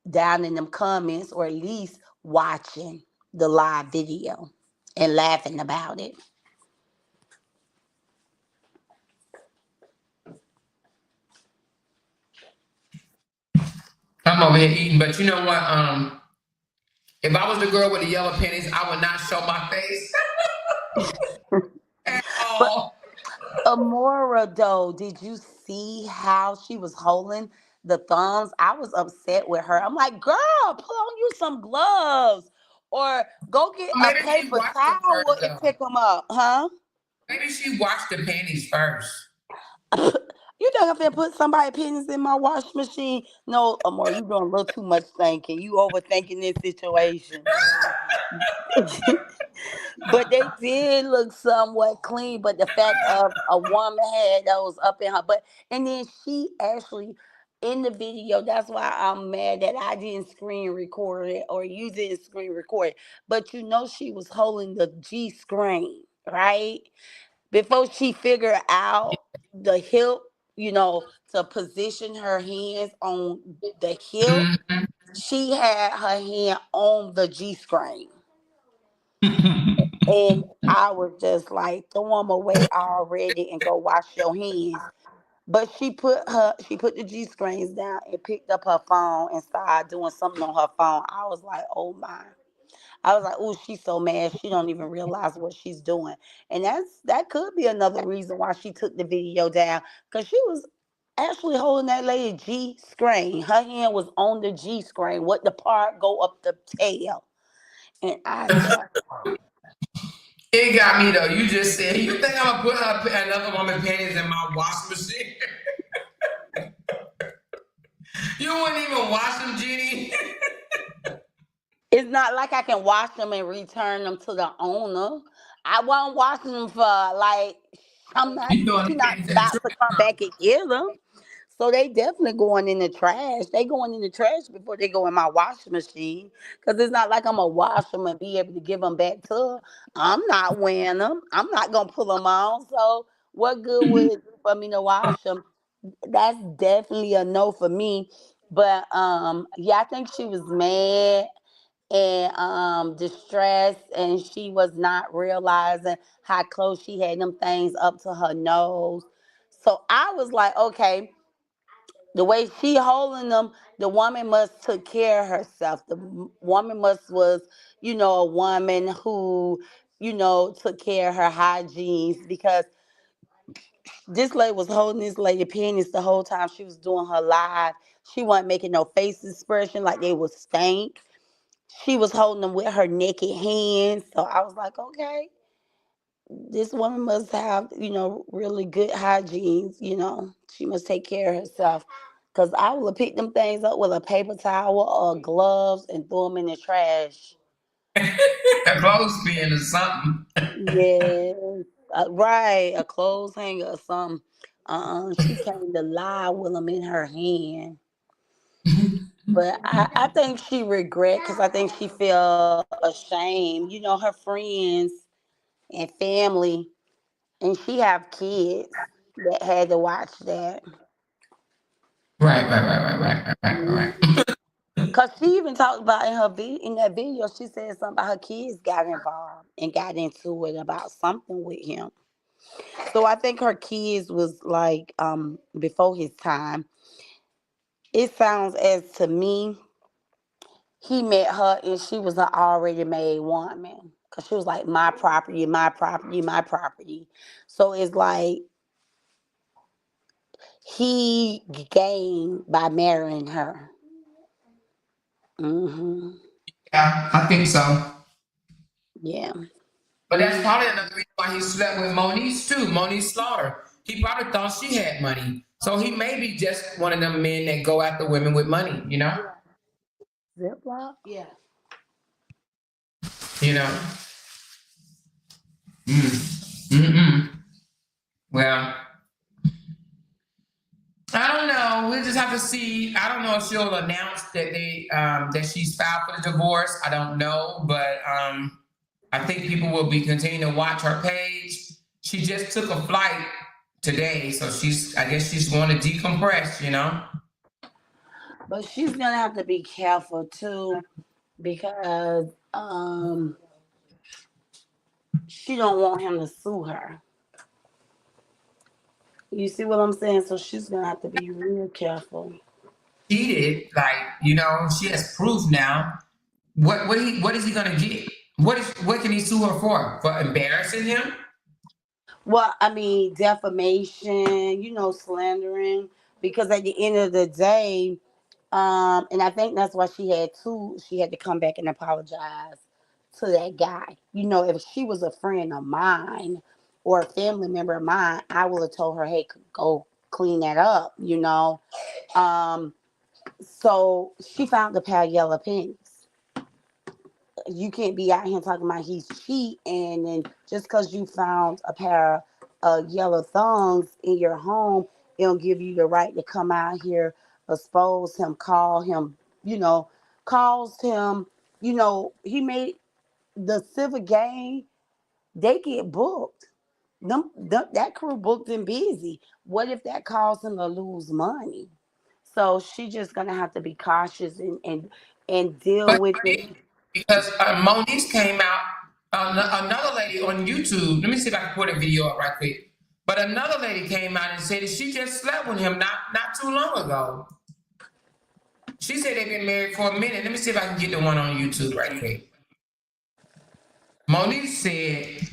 down in them comments or at least watching the live video and laughing about it. I'm over here eating, but you know what? If I was the girl with the yellow panties, I would not show my face at But all. Amora, though, did you see how she was holding the thumbs? I was upset with her. I'm like, girl, put on you some gloves or go get a Maybe she paper washed them towel first, and though. pick them up, huh? Maybe she washed the panties first. You think I'm finna put somebody pennies in my washing machine? No, Amor, you doing a little too much thinking. You overthinking this situation. But they did look somewhat clean. But the fact of a woman had those up in her, but and then she actually in the video. That's why I'm mad that I didn't screen record it or you didn't screen record it. But you know she was holding the G screen, right? Before she figured out the hip, to position her hands on the hip, Mm-hmm. she had her hand on the G screen. And I was just like, throw them away already and go wash your hands. But she put the G screens down and picked up her phone and started doing something on her phone. I was like, oh my. I was like, oh, she's so mad she don't even realize what she's doing. And that could be another reason why she took the video down. Because she was actually holding that lady G screen. Her hand was on the G screen, what the part go up the tail. And I just It got me though. You just said you think I'm gonna put another woman panties in my washing machine? You wouldn't even wash them, Jenny. it's not like I can wash them and return them to the owner. I won't wash them for like I'm not You throwing she the not panties in the about trash? to come Huh? back and get them. So they definitely going in the trash. They going in the trash before they go in my washing machine. Cause it's not like I'm gonna wash them and be able to give them back to her. I'm not wearing them. I'm not gonna pull them on. So what good would it do for me to wash them? That's definitely a no for me. But yeah, I think she was mad and distressed, and she was not realizing how close she had them things up to her nose. So I was like, okay, the way she holding them, the woman must took care of herself. The woman must was, a woman who, took care of her hygiene because this lady was holding this lady panties the whole time she was doing her live. She wasn't making no face expression like they was stank. She was holding them with her naked hands. So I was like, okay, this woman must have, really good hygiene. She must take care of herself. Because I would have picked them things up with a paper towel or gloves and threw them in the trash. A clothespin or something. Yes, right. A clothes hanger or something. She came to lie with them in her hand. But I think she regret because I think she feel ashamed. Her friends and family, and she have kids that had to watch that. Right, right, right, right, right, right, right, right. Cause she even talked about in that video, she said something about her kids got involved and got into it about something with him. So I think her kids was like before his time. It sounds as to me he met her and she was an already made woman. Cause she was like my property, my property, my property. So it's like he gained by marrying her. Hmm. Yeah, I think so. Yeah. But that's probably another reason why he slept with Moniece too. Moniece Slaughter. He probably thought she had money. So he may be just one of them men that go after women with money, you know? Ziploc? Yeah. You know? Mm-mm. Well, I don't know. We'll just have to see. I don't know if she'll announce that that she's filed for the divorce. I don't know, but I think people will be continuing to watch her page. She just took a flight today, so I guess she's going to decompress, you know. But she's gonna have to be careful too, because she don't want him to sue her. You see what I'm saying? So she's gonna have to be real careful. Cheated, like, you know, she has proof now. What is he gonna get? What can he sue her for? For embarrassing him? Well, I mean, defamation, slandering, because at the end of the day, and I think that's why she had to come back and apologize to that guy. If she was a friend of mine or a family member of mine, I would have told her, hey, go clean that up, So she found a pair of yellow pennies. You can't be out here talking about he's cheating, and then just because you found a pair of yellow thongs in your home, it don't give you the right to come out here, expose him, call him, caused him, he made the civil game, they get booked. That crew booked and busy. What if that caused him to lose money? So she just gonna have to be cautious and deal But with it. because Moniece came out, another lady on YouTube. Let me see if I can put a video up right quick. But another lady came out and said that she just slept with him not too long ago. She said they've been married for a minute. Let me see if I can get the one on YouTube right quick. Moniece said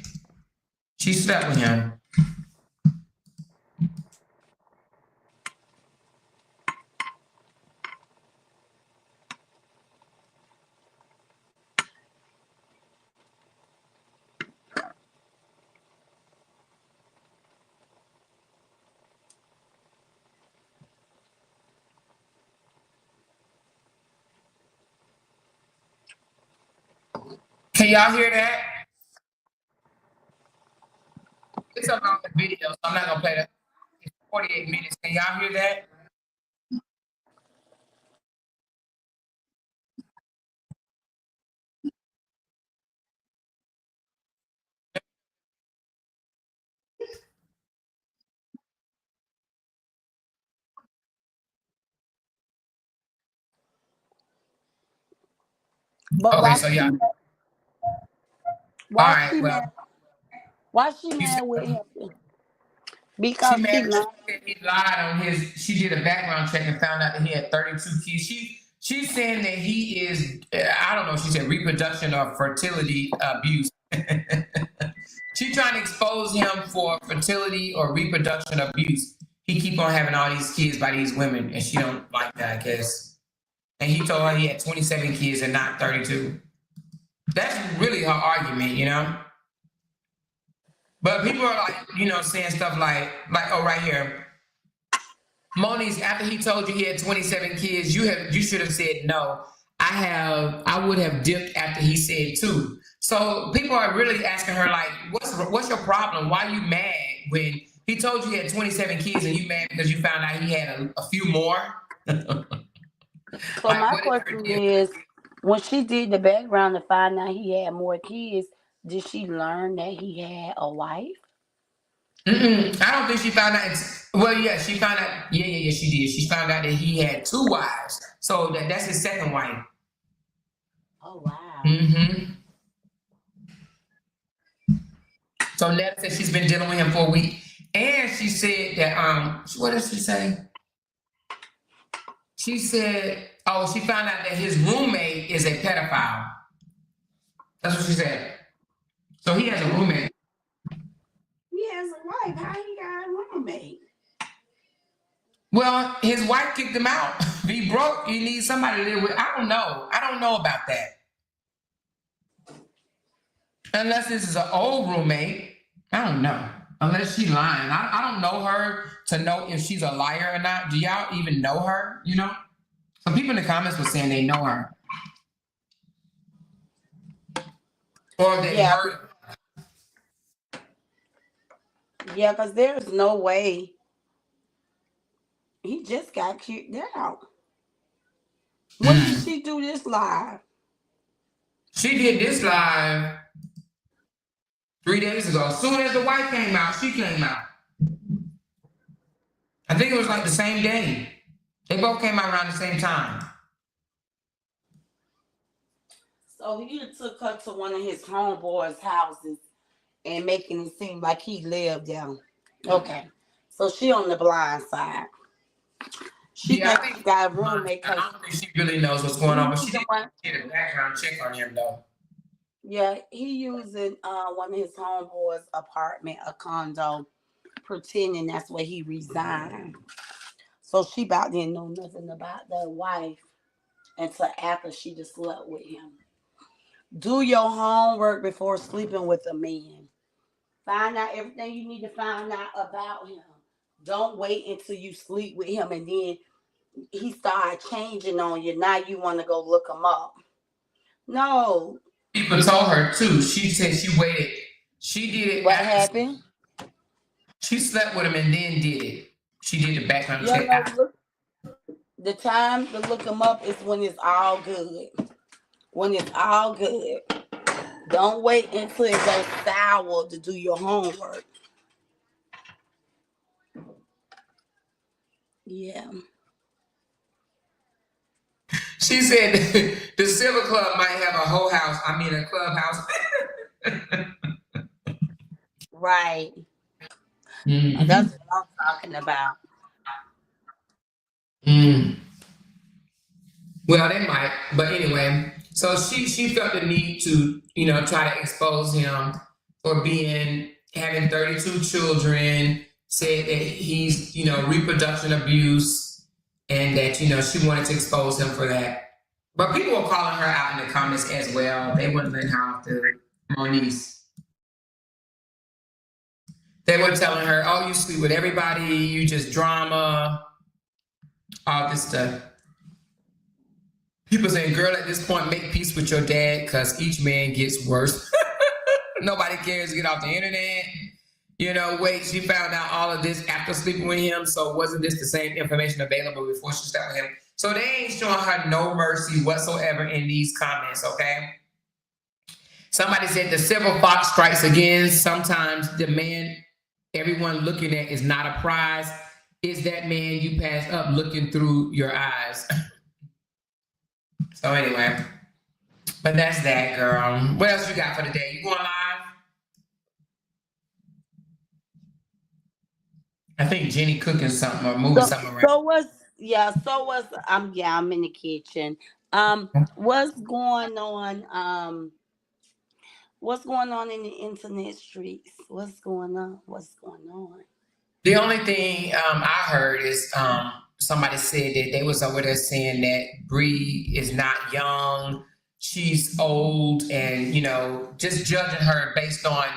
she slept with him. Can y'all hear that? It's a long video, so I'm not gonna play that. It's 48 minutes. Can y'all hear that? But Okay, so y'all. All why right. she Well, mad? Why she she said mad with him? she Because mad. she She lied. said he lied on his. She did a background check and found out that he had 32 kids. She's saying that he is. I don't know. She said reproduction or fertility abuse. She trying to expose him for fertility or reproduction abuse. He keep on having all these kids by these women, and she don't like that, I guess. And he told her he had 27 kids and not 32. That's really her argument, you know. But people are like, saying stuff like, oh, right here, Moniece, after he told you he had 27 kids, you should have said no. I would have dipped after he said two. So people are really asking her like, what's your problem? Why are you mad when he told you he had 27 kids and you mad because you found out he had a few more? So Like, my what is her question deal? is, when she did the background to find out he had more kids, did she learn that he had a wife? I don't think she found out. Well, yeah, she found out. Yeah, she did. She found out that he had two wives. So that's his second wife. Oh wow. Mm-hmm. So Netta said she's been dealing with him for a week. And she said that, what did she say? She said, oh, she found out that his roommate is a pedophile. That's what she said. So he has a roommate. He has a wife. How he got a roommate? Well, his wife kicked him out. If he broke, he needs somebody to live with. I don't know. I don't know about that. Unless this is an old roommate. I don't know. Unless she lying. I don't know her to know if she's a liar or not. Do y'all even know her? You know? Some people in the comments were saying they know her. Or they heard. Yeah, because there's no way. He just got kicked out. When did she do this live? She did this live 3 days ago. As soon as the wife came out, she came out. I think it was like the same day. They both came out around the same time. So he took her to one of his homeboys' houses and making it seem like he lived there. Okay. So she on the blind side. She got a roommate. I don't think she really knows what's going on, but she did a background check on him though. Yeah, he using one of his homeboys' apartment, a condo, pretending that's where he resigned. So she about didn't know nothing about the wife until after she just slept with him. Do your homework before sleeping with a man. Find out everything you need to find out about him. Don't wait until you sleep with him and then he started changing on you. Now you want to go look him up. No. People told her too. She said she waited. She did it. What happened? She slept with him and then did it. She did the background check. The time to look him up is when it's all good. When it's all good. Don't wait until it goes sour to do your homework. Yeah. She said the Silver Club might have a whole house. I mean, a clubhouse. Right. Mm-hmm. That's what I'm talking about. Well, they might. But anyway, so she felt the need to, try to expose him for having 32 children, said that he's, reproduction abuse. And that, she wanted to expose him for that. But people were calling her out in the comments as well. They wouldn't let her off the Moniece. They were telling her, oh, you sleep with everybody. You just drama. All this stuff. People saying, girl, at this point, make peace with your dad because each man gets worse. Nobody cares to get off the internet. Wait, she found out all of this after sleeping with him. So wasn't this the same information available before she slept with him? So they ain't showing her no mercy whatsoever in these comments, okay? Somebody said the silver fox strikes again. Sometimes the man everyone looking at is not a prize. Is that man you passed up looking through your eyes? So anyway, but that's that, girl. What else you got for the day? You going live? I think Jenny cooking something or moving something around. I'm in the kitchen. What's going on? What's going on in the internet streets? What's going on? The only thing I heard is somebody said that they was over there saying that Bree is not young, she's old, and just judging her based on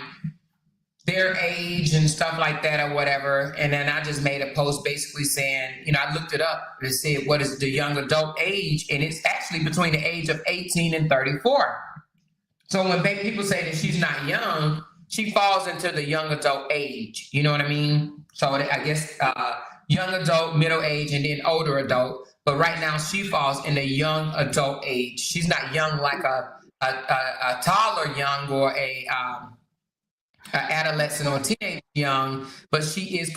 their age and stuff like that or whatever. And then I just made a post basically saying, I looked it up and said, what is the young adult age? And it's actually between the age of 18 and 34. So when people say that she's not young, she falls into the young adult age. You know what I mean? So I guess young adult, middle age, and then older adult. But right now she falls in the young adult age. She's not young like a toddler young or a adolescent or teenage young, but she is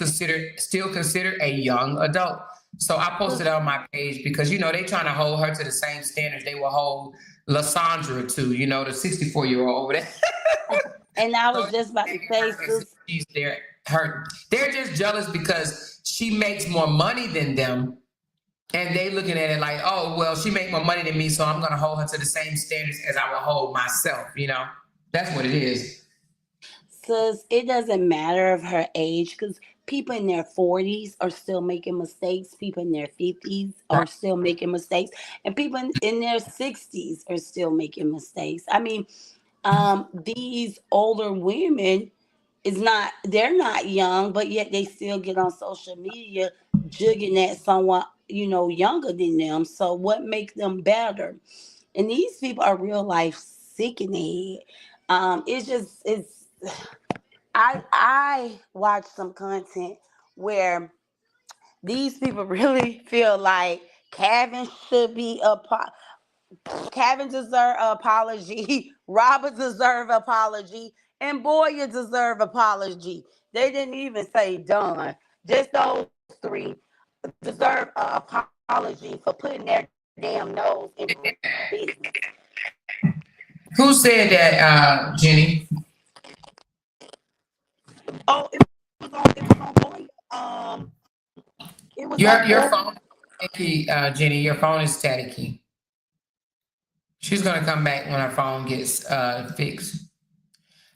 still considered a young adult. So I posted it on my page because they trying to hold her to the same standards they will hold Lysandra to, the 64-year-old over there. And I was just about to say, she's they're just jealous because she makes more money than them, and they looking at it like, oh well, she make more money than me, so I'm gonna hold her to the same standards as I would hold myself. That's what it is. Sis, it doesn't matter of her age because people in their 40s are still making mistakes. People in their 50s are still making mistakes. And people in their 60s are still making mistakes. I mean, these older women they're not young, but yet they still get on social media jugging at someone, younger than them. So what makes them better? And these people are real life sick in the head. It's I watch some content where these people really feel like Kevin should be Kevin deserve an apology, Robert deserve apology, and Boyer deserve apology. They didn't even say Don. Just those three deserve an apology for putting their damn nose in business. Who said that, Jenny? Oh, it was on Boyer. It was on Your Boyer. phone is staticky, Jenny. Your phone is staticky. She's gonna come back when her phone gets fixed.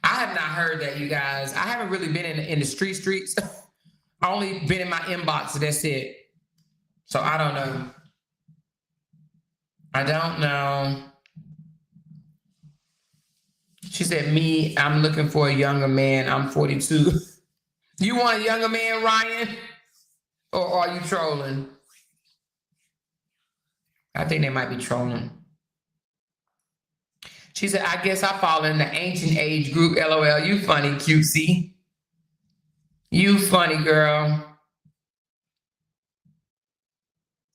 I have not heard that, you guys. I haven't really been in the streets. I only been in my inbox. So that's it. So I don't know. I don't know. She said, "Me, I'm looking for a younger man. I'm 42." You want a younger man, Ryan? Or are you trolling? I think they might be trolling. She said, "I guess I fall in the ancient age group, LOL. You funny, cutesy. You funny, girl.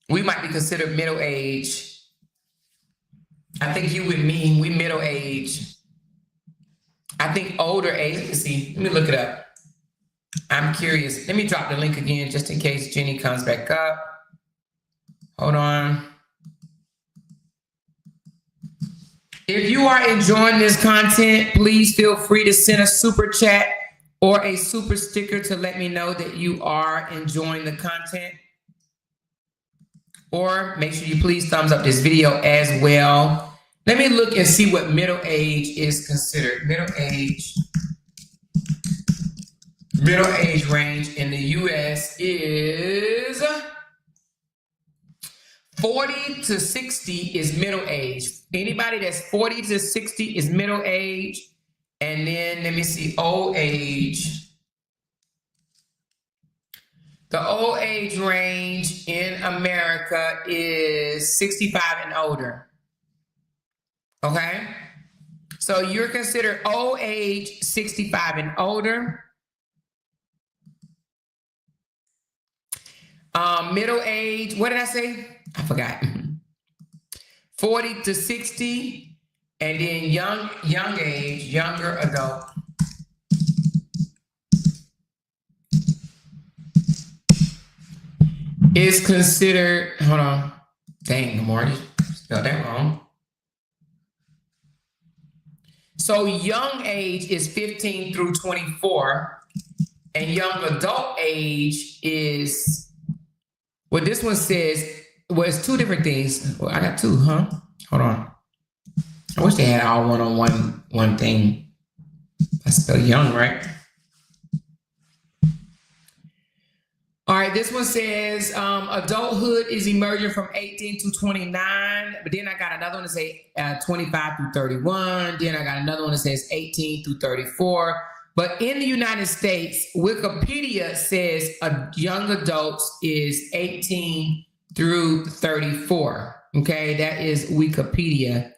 We might be considered middle age. I think you and me, we middle age. I think older age. Let's see. Let me look it up. I'm curious. Let me drop the link again just in case Jenny comes back up. Hold on. If you are enjoying this content, please feel free to send a super chat or a super sticker to let me know that you are enjoying the content. Or make sure you please thumbs up this video as well. Let me look and see what middle age is considered. Middle age range in the US is 40 to 60 is middle age. Anybody that's 40 to 60 is middle age. And then let me see, old age. The old age range in America is 65 and older. Okay? So you're considered old age 65 and older. Middle age, what did I say? I forgot. 40 to 60, and then young age, younger adult. Is considered, hold on. Dang, Marty, spelled that wrong. So young age is 15 through 24, and young adult age is, well, this one says, well, it's two different things. Well, I got two, huh? Hold on. I wish they had all one thing. I spell young, right? All right, this one says adulthood is emerging from 18 to 29. But then I got another one that says 25 through 31. Then I got another one that says 18 through 34. But in the United States, Wikipedia says young adults is 18 through 34. Okay, that is Wikipedia.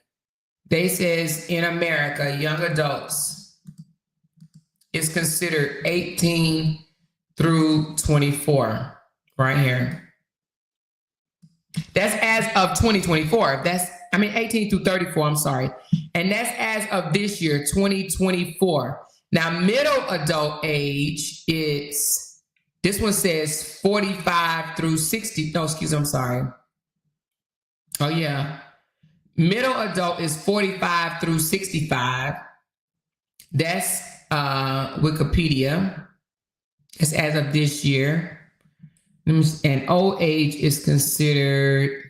They says in America, young adults is considered 18 through 24, right here. That's as of 2024. 18 through 34, I'm sorry. And that's as of this year, 2024. Now, middle adult age is, this one says 45 through 60. No, excuse me, I'm sorry. Oh, yeah. Middle adult is 45 through 65. That's Wikipedia. It's as of this year. And old age is considered,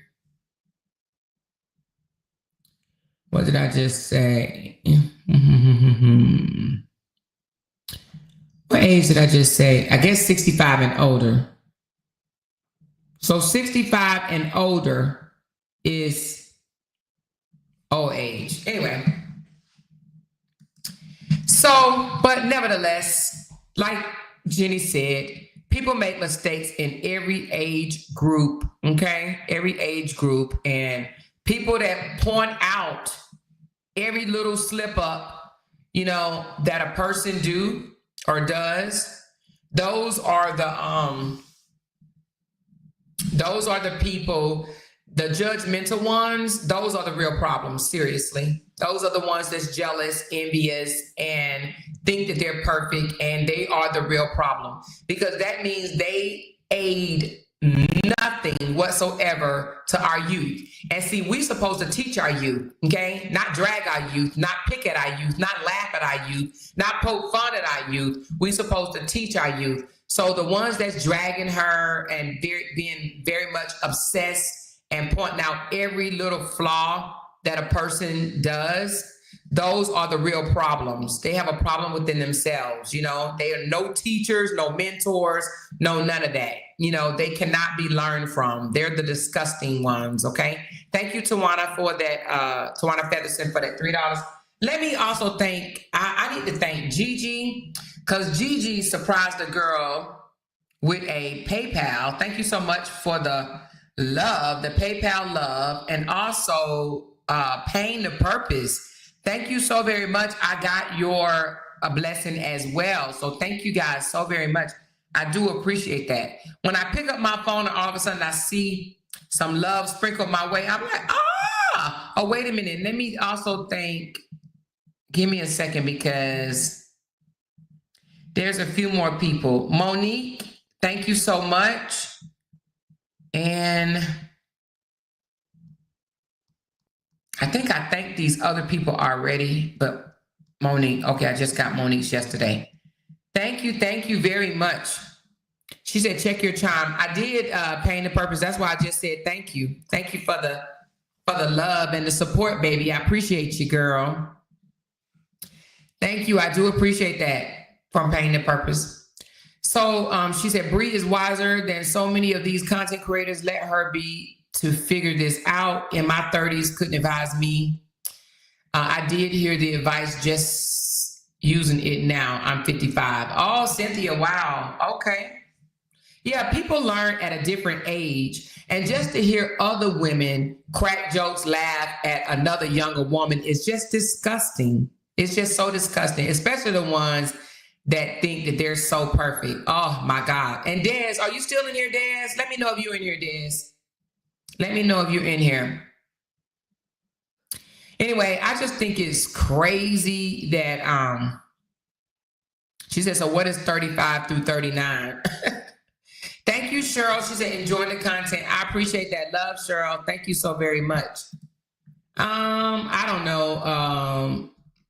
what did I just say? What age did I just say? I guess 65 and older. So 65 and older is old age. Anyway, So, but nevertheless, like Jenny said, people make mistakes in every age group, okay? Every age group. And people that point out every little slip up, you know, that a person do or does, those are the people, the judgmental ones, those are the real problems, seriously. Those are the ones that's jealous, envious, and think that they're perfect, and they are the real problem. Because that means they aid nothing whatsoever to our youth. And see, we're supposed to teach our youth, okay? Not drag our youth, not pick at our youth, not laugh at our youth, not poke fun at our youth. We're supposed to teach our youth. So the ones that's dragging her and being very much obsessed and pointing out every little flaw that a person does, those are the real problems. They have a problem within themselves. You know, they are no teachers, no mentors, no none of that. You know, they cannot be learned from. They're the disgusting ones. Okay. Thank you, Tawana, for that. Tawana Featherson for that $3. Let me also thank, I need to thank Gigi, because Gigi surprised a girl with a PayPal. Thank you so much for the love, the PayPal love, and also Paying the Purpose. Thank you so very much. I got your a blessing as well. So thank you guys so very much. I do appreciate that. When I pick up my phone and all of a sudden I see some love sprinkled my way, I'm like, oh, wait a minute. Let me also thank, give me a second, because there's a few more people. Monique, thank you so much. And I think I thanked these other people already, but Monique, okay, I just got Monique's yesterday. Thank you very much. She said, check your chime. I did Paying the Purpose. That's why I just said thank you. Thank you for the love and the support, baby. I appreciate you, girl. Thank you. I do appreciate that from Paying the Purpose. So she said, Bree is wiser than so many of these content creators. Let her be to figure this out. In my 30s, couldn't advise me. I did hear the advice, just using it now. I'm 55. Oh, Cynthia, wow. Okay. Yeah, people learn at a different age. And just to hear other women crack jokes, laugh at another younger woman is just disgusting. It's just so disgusting, especially the ones that think that they're so perfect. Oh, my God. And Des, are you still in here, Des? Let me know if you're in here, Des. Let me know if you're in here. Anyway, I just think it's crazy that she said, so what is 35 through 39? Thank you, Cheryl. She said, enjoying the content. I appreciate that. Love, Cheryl. Thank you so very much. I don't know.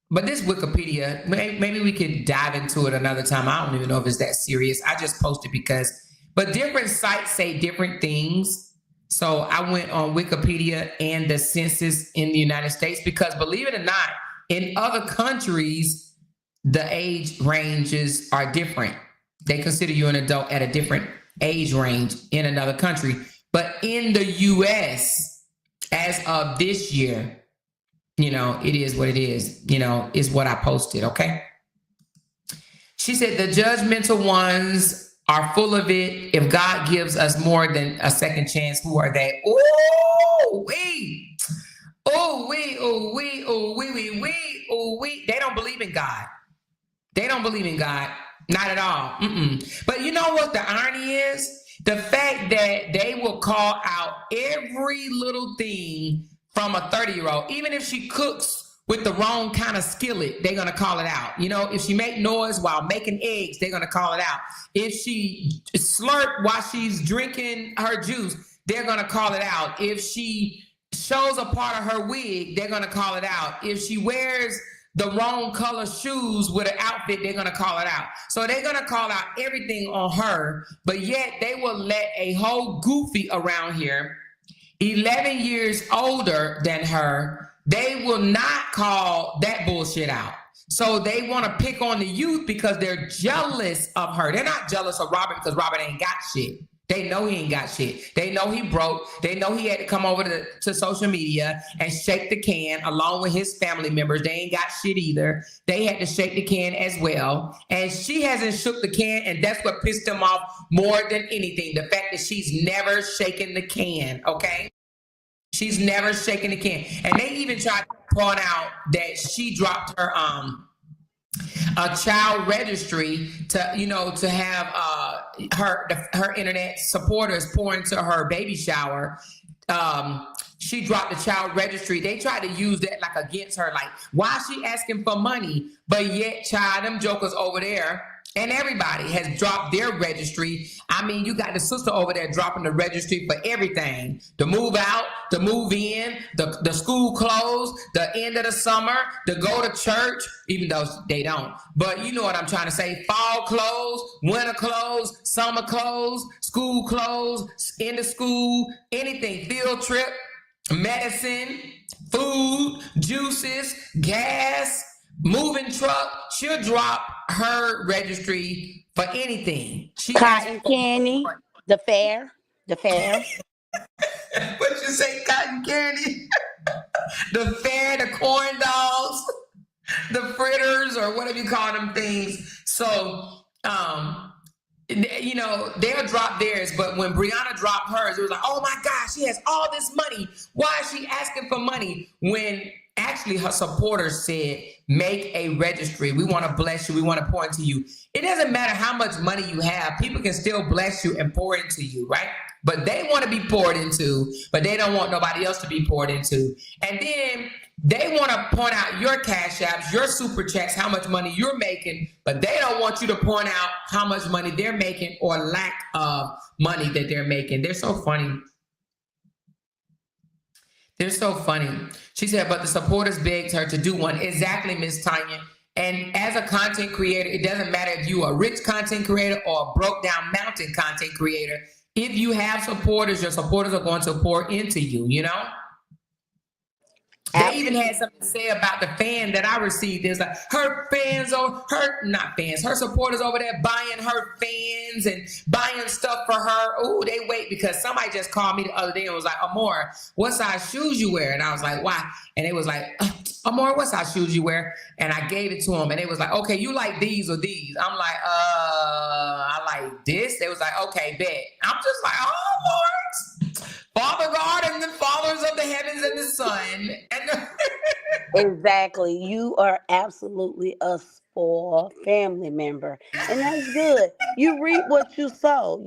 But this Wikipedia, maybe we could dive into it another time. I don't even know if it's that serious. I just posted because, but different sites say different things. So I went on Wikipedia and the census in the United States, because believe it or not, in other countries, the age ranges are different. They consider you an adult at a different age range in another country. But in the US, as of this year, you know, it is what it is, you know, is what I posted. Okay. She said the judgmental ones are full of it. If God gives us more than a second chance, who are they? Oh, wait. Oh, wait. Oh, wait. Oh, wait, wait, wait. Oh, wait. They don't believe in God. They don't believe in God. Not at all. But you know what the irony is? The fact that they will call out every little thing from a 30-year-old, even if she cooks with the wrong kind of skillet, they're going to call it out. You know, if she make noise while making eggs, they're going to call it out. If she slurp while she's drinking her juice, they're going to call it out. If she shows a part of her wig, they're going to call it out. If she wears the wrong color shoes with an outfit, they're going to call it out. So they're going to call out everything on her, but yet they will let a whole goofy around here, 11 years older than her, they will not call that bullshit out. So they want to pick on the youth because they're jealous of her. They're not jealous of Robert because Robert ain't got shit. They know he ain't got shit. They know he broke. They know he had to come over to social media and shake the can along with his family members. They ain't got shit either. They had to shake the can as well. And she hasn't shook the can, and that's what pissed him off more than anything. The fact that she's never shaken the can, okay? She's never shaken the can. And they even tried to point out that she dropped her a child registry to have her internet supporters pour into her baby shower. She dropped the child registry. They tried to use that like against her, like why is she asking for money? But yet, child, them jokers over there. And everybody has dropped their registry. I mean, you got the sister over there dropping the registry for everything. The move out, the move in, the school clothes, the end of the summer, the go to church, even though they don't. But you know what I'm trying to say. Fall clothes, winter clothes, summer clothes, school clothes, end of school, anything, field trip, medicine, food, juices, gas, moving truck. She'll drop her registry for anything. She Cotton candy, the fair. What you say, cotton candy? The fair, the corn dogs, the fritters, or whatever you call them things. So, they'll drop theirs, but when Brianna dropped hers, it was like, oh my gosh, she has all this money. Why is she asking for money? When actually her supporters said, make a registry. We want to bless you. We want to pour into you. It doesn't matter how much money you have. People can still bless you and pour into you, right? But they want to be poured into, but they don't want nobody else to be poured into. And then they want to point out your cash apps, your super chats, how much money you're making, but they don't want you to point out how much money they're making or lack of money that they're making. They're so funny. They're so funny. She said, but the supporters begged her to do one. Exactly, Miss Tanya. And as a content creator, it doesn't matter if you are a rich content creator or a broke down mountain content creator. If you have supporters, your supporters are going to pour into you, you know? They even had something to say about the fan that I received. There's like her supporters over there buying her fans and buying stuff for her. Oh, they wait because somebody just called me the other day and was like, Amor, what size shoes you wear? And I was like, why? And it was like, Amor, what size shoes you wear? And I gave it to them, and it was like, okay, you like these or these? I'm like, I like this. They was like, okay, bet. I'm just like, oh, Lord. Father God and the fathers of the heavens and the sun. Exactly. You are absolutely a spoiled family member. And that's good. You reap what you sow.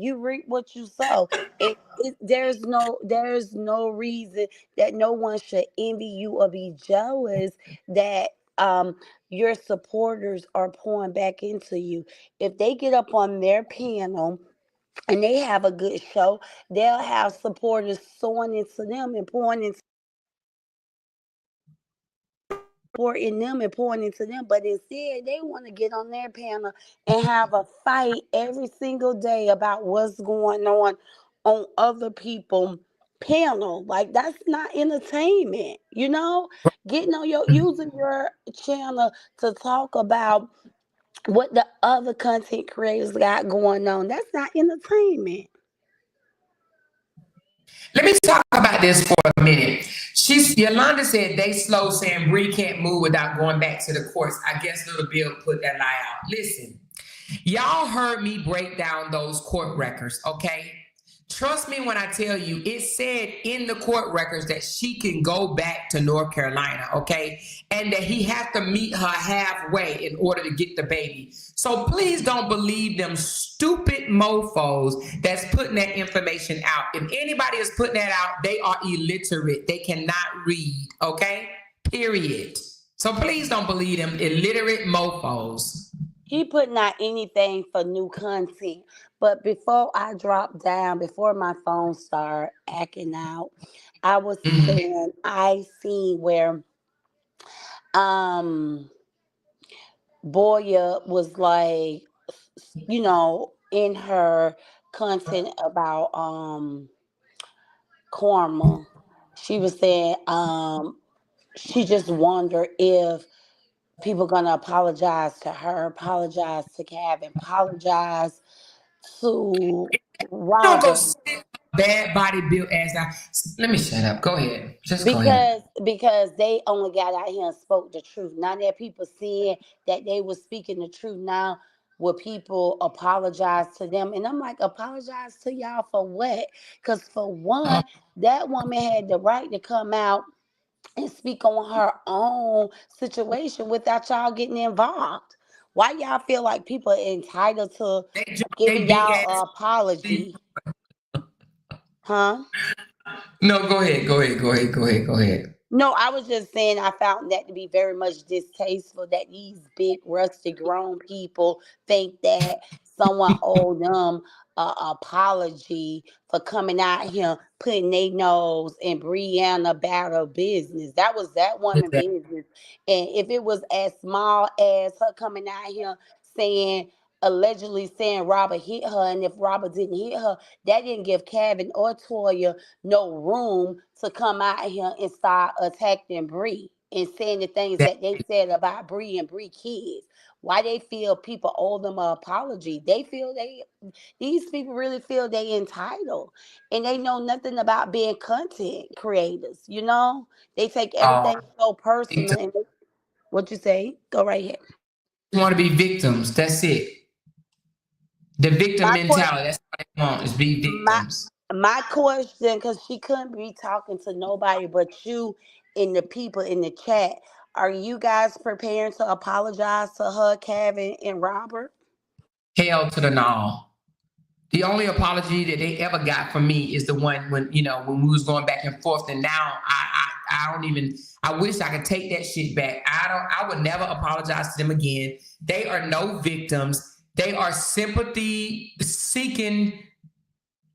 There's no reason that no one should envy you or be jealous that your supporters are pouring back into you. If they get up on their panel and they have a good show, they'll have supporters sowing into them and pouring into them. But instead, they want to get on their panel and have a fight every single day about what's going on other people's panel. Like, that's not entertainment, getting on using your channel to talk about what the other content creators got going on. That's not entertainment. Let me talk about this for a minute. Yolanda said they slow saying Bree can't move without going back to the courts. I guess Little Bill put that lie out. Listen, y'all heard me break down those court records, okay? Trust me when I tell you, it said in the court records that she can go back to North Carolina, okay? And that he has to meet her halfway in order to get the baby. So please don't believe them stupid mofos that's putting that information out. If anybody is putting that out, they are illiterate. They cannot read, okay? Period. So please don't believe them illiterate mofos. He putting out anything for new content. But before I dropped down, before my phone started acting out, I was saying I seen where Boya was like, in her content about karma, she was saying she just wondered if people gonna apologize to her, apologize to Kevin, apologize to Don't go Robert sit bad body built ass down. Let me shut up. Go ahead. Just go ahead. because they only got out here and spoke the truth. Now that people seeing that they were speaking the truth, now will people apologize to them? And I'm like, apologize to y'all for what? Because for Oh, one, that woman had the right to come out and speak on her own situation without y'all getting involved. Why y'all feel like people are entitled to they giving big y'all ass. an apology? Huh? No, go ahead. Go ahead. Go ahead. Go ahead. Go ahead. No, I was just saying I found that to be very much distasteful that these big, rusty, grown people think that someone owed them an apology for coming out here putting their nose in Brianna Battle business. That was that woman Exactly. business. And if it was as small as her coming out here saying, allegedly saying Robert hit her, and if Robert didn't hit her, that didn't give Kevin or Toya no room to come out here and start attacking Bree and saying the things that they said about Bree and Bree kids. Why they feel people owe them an apology? They feel these people really feel they entitled, and they know nothing about being content creators. They take Oh, everything so personal. And what you say? Go right ahead. want to be victims. That's it. The victim My question. mentality. That's what they want is be My victims. my question, because she couldn't be talking to nobody but you and the people in the chat. Are you guys preparing to apologize to her, Kevin, and Robert? Hell to the no. The only apology that they ever got from me is the one when we was going back and forth, and now I don't even. I wish I could take that shit back. I would never apologize to them again. They are no victims. They are sympathy seeking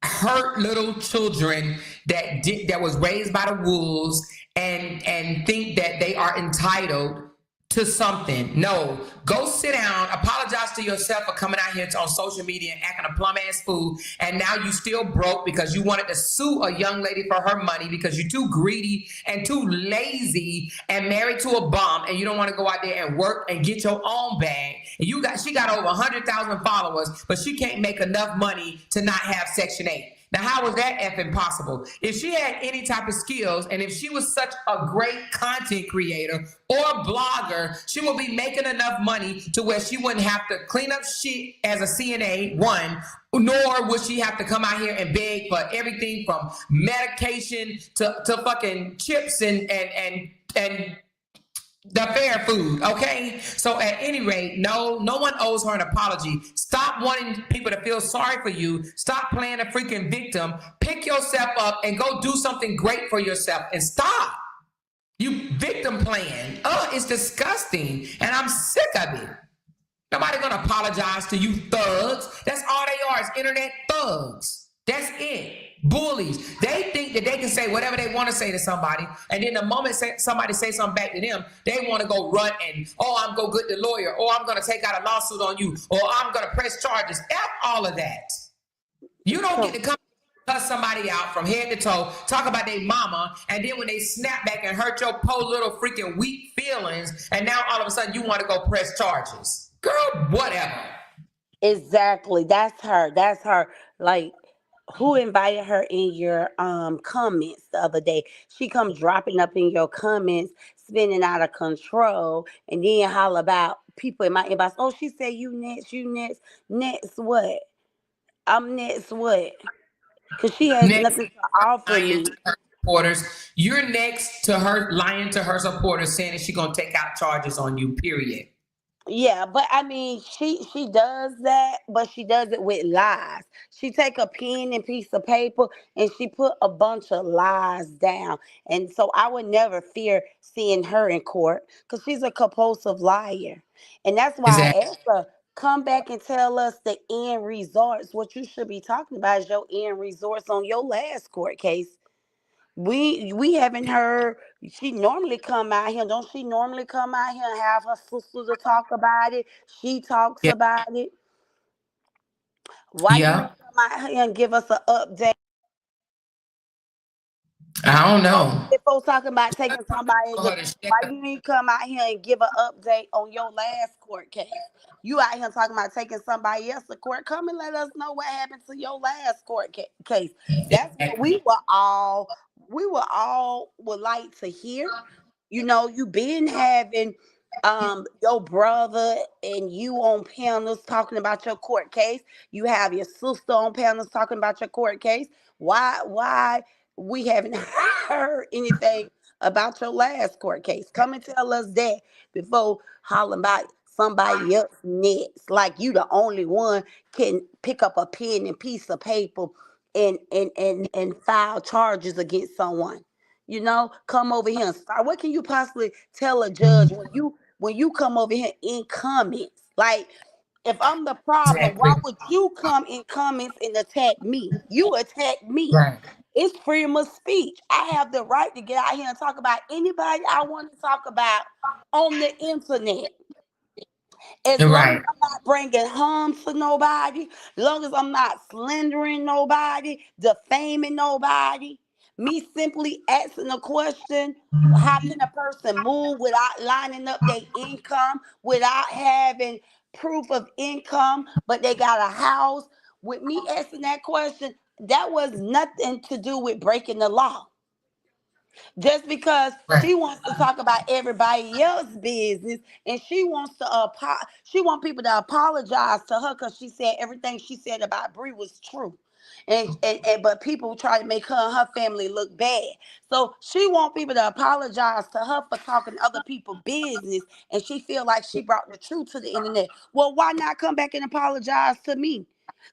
hurt little children that was raised by the wolves and think that they are entitled to something. No, go sit down, apologize to yourself for coming out here on social media and acting a plum ass fool, and now you still broke because you wanted to sue a young lady for her money because you're too greedy and too lazy and married to a bum, and you don't want to go out there and work and get your own bag. And she got over 100,000 followers, but she can't make enough money to not have Section 8. Now, how was that effing possible? If she had any type of skills, and if she was such a great content creator or blogger, she would be making enough money to where she wouldn't have to clean up shit as a CNA, one, nor would she have to come out here and beg for everything from medication to fucking chips and the fair food, okay? So at any rate, no one owes her an apology. Stop wanting people to feel sorry for you. Stop playing a freaking victim. Pick yourself up and go do something great for yourself and stop. You victim playing. Oh, it's disgusting. And I'm sick of it. Nobody gonna apologize to you thugs. That's all they are is internet thugs. That's it. Bullies. They think that they can say whatever they want to say to somebody, and then the moment somebody say something back to them, they want to go run and, I'm going to get the lawyer, or I'm going to take out a lawsuit on you, or I'm going to press charges. F all of that. You don't get to come cuss somebody out from head to toe, talk about their mama, and then when they snap back and hurt your poor little freaking weak feelings, and now all of a sudden you want to go press charges. Girl, whatever. Exactly. That's her. That's her. Like, who invited her in your comments the other day? She come dropping up in your comments, spinning out of control, and then holler about people in my inbox. Oh, she said you next, you next. Next what? I'm next what? Because she has Next, nothing to offer lying to me. her supporters. You're next to her lying to her supporters, saying that she's gonna take out charges on you. Period. Yeah, but I mean, she does that, but she does it with lies. She take a pen and piece of paper and she put a bunch of lies down. And so I would never fear seeing her in court because she's a compulsive liar. And that's why I Exactly. asked her, come back and tell us the end results. What you should be talking about is your end results on your last court case. We haven't heard. She normally come out here. Don't she normally come out here and have her sister to talk about it? She talks Yeah. about it. Why you Yeah. ain't come out here and give us an update? I don't know. If folks talking about taking somebody, For her to shut why up. you ain't come out here and give an update on your last court case? You out here talking about taking somebody else to court. Come and let us know what happened to your last court case. That's what Exactly. we were all would like to hear. You know, you been having your brother and you on panels talking about your court case. You have your sister on panels talking about your court case. Why we haven't heard anything about your last court case? Come and tell us that before hollering about somebody else next. Like you the only one can pick up a pen and piece of paper and file charges against someone. You know, come over here and start. What can you possibly tell a judge when you come over here in comments? Like, if I'm the problem, why Exactly. would you come in comments and attack me? You attack me. Right. It's freedom of speech. I have the right to get out here and talk about anybody I want to talk about on the internet. As long as Right. I'm not bringing harm to nobody, as long as I'm not slandering nobody, defaming nobody, me simply asking a question, how can a person move without lining up their income, without having proof of income, but they got a house? With me asking that question, that was nothing to do with breaking the law. Just because Right. she wants to talk about everybody else's business and she want people to apologize to her because she said everything she said about Bree was true. And but people try to make her and her family look bad. So she want people to apologize to her for talking other people's business, and she feel like she brought the truth to the internet. Well, why not come back and apologize to me?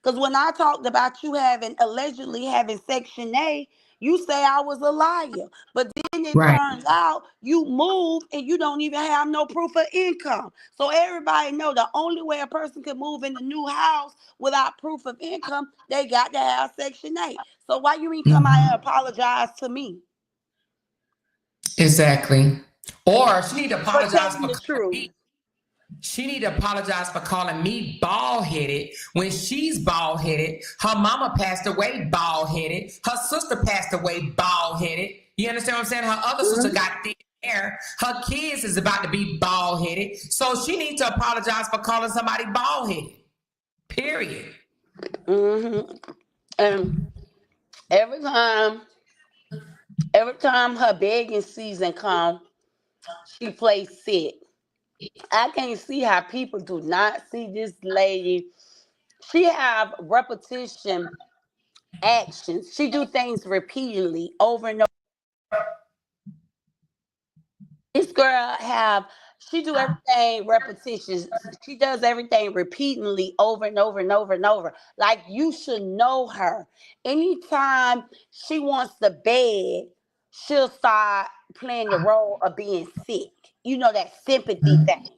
Because when I talked about you having allegedly having Section A, you say I was a liar. But then it Right. turns out you move and you don't even have no proof of income. So everybody know the only way a person can move in the new house without proof of income, they got to have Section 8. So why you ain't come out and Mhm. apologize to me Exactly. Or she need to for apologize telling for the calling truth? me. She need to apologize for calling me bald headed when she's bald headed. Her mama passed away bald headed. Her sister passed away bald headed. You understand what I'm saying? Her other sister Mhm. got thick hair. Her kids is about to be bald headed. So she needs to apologize for calling somebody bald headed. Period. Mhm. And every time, every time her begging season come, she plays sick. I can't see how people do not see this lady. She have repetition actions. She do things repeatedly over and over. This girl have she do everything repetitions. She does everything repeatedly over and over and over and over. Like you should know her. Anytime she wants to beg, she'll start playing the role of being sick. You know that sympathy thing.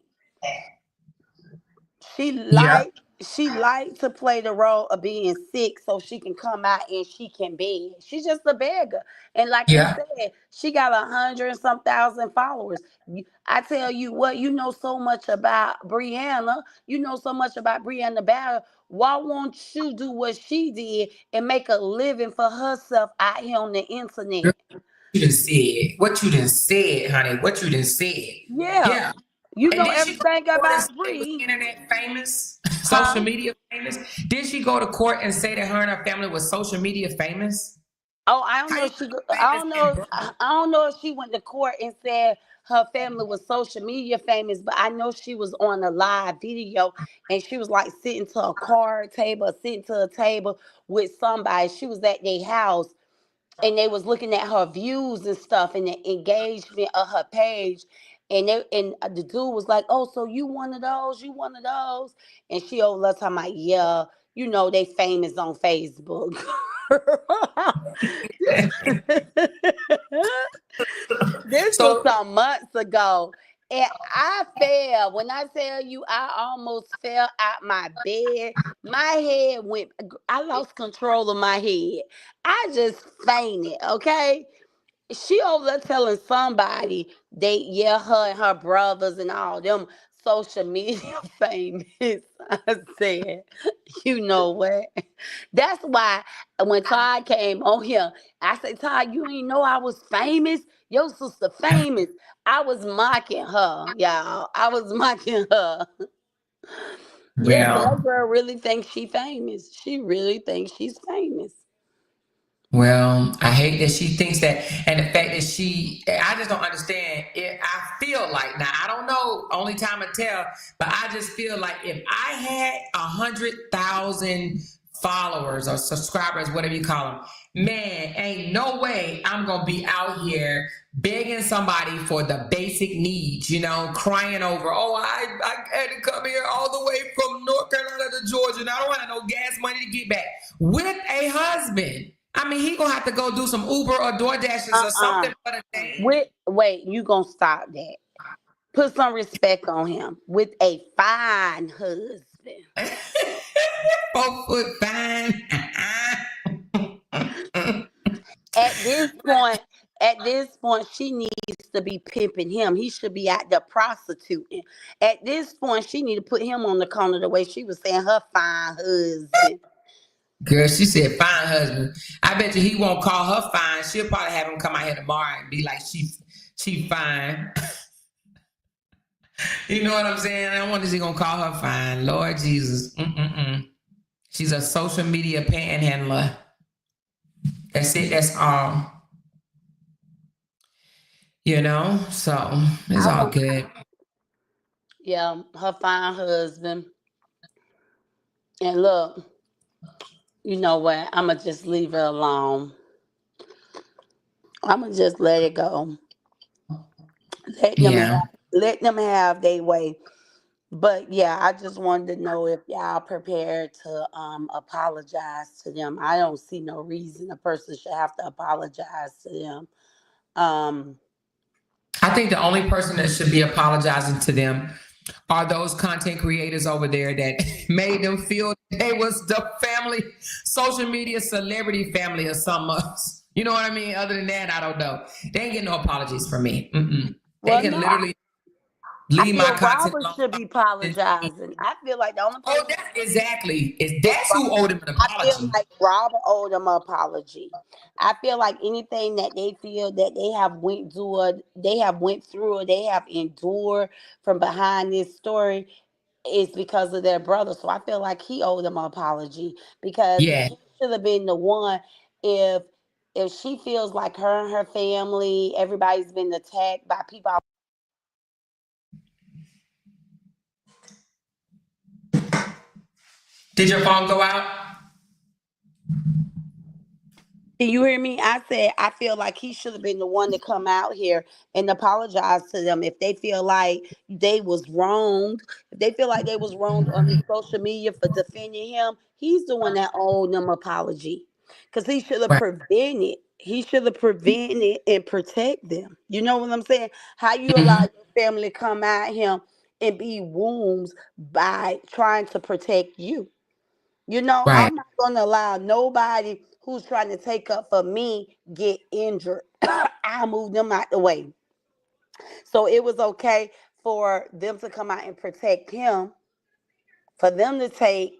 She Yeah. like she like to play the role of being sick so she can come out and she can beg. She's just a beggar. And like you Yeah. said, she got 100 and some thousand followers. I tell you what, you know so much about Brianna. You know so much about Brianna Battle. Why won't you do what she did and make a living for herself out here on the internet? Girl, you done said. What you done said, honey. What you done said. Yeah. Yeah. You And know then she go everything to court and about say it was Bree. internet famous, social Huh? media famous. Did she go to court and say that her and her family was social media famous? Oh, I don't How know you if she. I famous don't and know. broke? I don't know if she went to court and said her family was social media famous, but I know she was on a live video and she was like sitting to a card table, sitting to a table with somebody. She was at their house and they was looking at her views and stuff and the engagement of her page. And the dude was like, "Oh, so you one of those? You one of those?" And she over there talking about, "Yeah, you know they famous on Facebook." This was So some months ago. And I fell. When I tell you, I almost fell out my bed. My head went, I lost control of my head. I just fainted, okay? She over there telling somebody they, yeah, her and her brothers and all them social media famous. I said, you know what? That's why when Todd came on here, I said, Todd, you ain't know I was famous. Your sister famous. I was mocking her, y'all. I was mocking her. Yes, that Well, girl really thinks she famous. She really thinks she's famous. well, I hate that she thinks that, and the fact that I just don't understand it. I feel like, now I don't know, only time will tell, but I just feel like if I had 100,000 followers or subscribers, whatever you call them, man, ain't no way I'm gonna be out here begging somebody for the basic needs, crying over, oh, I had to come here all the way from North Carolina to Georgia, and I don't have no gas money to get back with a husband. I mean, he gonna have to go do some Uber or DoorDashes or something for the day. Wait, you gonna stop that. Put some respect on him. With a fine husband. 4 foot fine. At this point, she needs to be pimping him. He should be out there prostituting. At this point, she need to put him on the corner the way she was saying her fine husband. Girl, she said fine husband. I bet you he won't call her fine. She'll probably have him come out here tomorrow and be like, she fine. You know what I'm saying? I wonder if he gonna call her fine. Lord Jesus. She's a social media panhandler. That's it. That's all. So it's all good. Yeah, her fine husband. And look, you know what? I'ma just leave it alone. I'ma just let it go. Let them have their way. But yeah, I just wanted to know if y'all prepared to apologize to them. I don't see no reason a person should have to apologize to them. I think the only person that should be apologizing to them are those content creators over there that made them feel they was the family, social media celebrity family or something else. You know what I mean? Other than that, I don't know. They ain't getting no apologies from me. They can literally leave my content Robert should be apologizing. I feel like the only person. Oh, that's exactly. That's who owed him an apology. I feel like Robert owed him an apology. I feel like anything that they feel that they have went through, or they have endured from behind this story is because of their brother. So I feel like he owed them an apology because he should have been the one. If she feels like her and her family, everybody's been attacked by people. Did your phone go out? Can you hear me? I said I feel like he should have been the one to come out here and apologize to them if they feel like they was wronged. If they feel like they was wronged on his social media for defending him, he's the one that owed them apology. Because he should have prevented. He should have prevented and protect them. You know what I'm saying? How you allow your family to come at him and be wounds by trying to protect you. I'm not going to allow nobody who's trying to take up for me get injured. I move them out the way. So it was okay for them to come out and protect him, for them to take,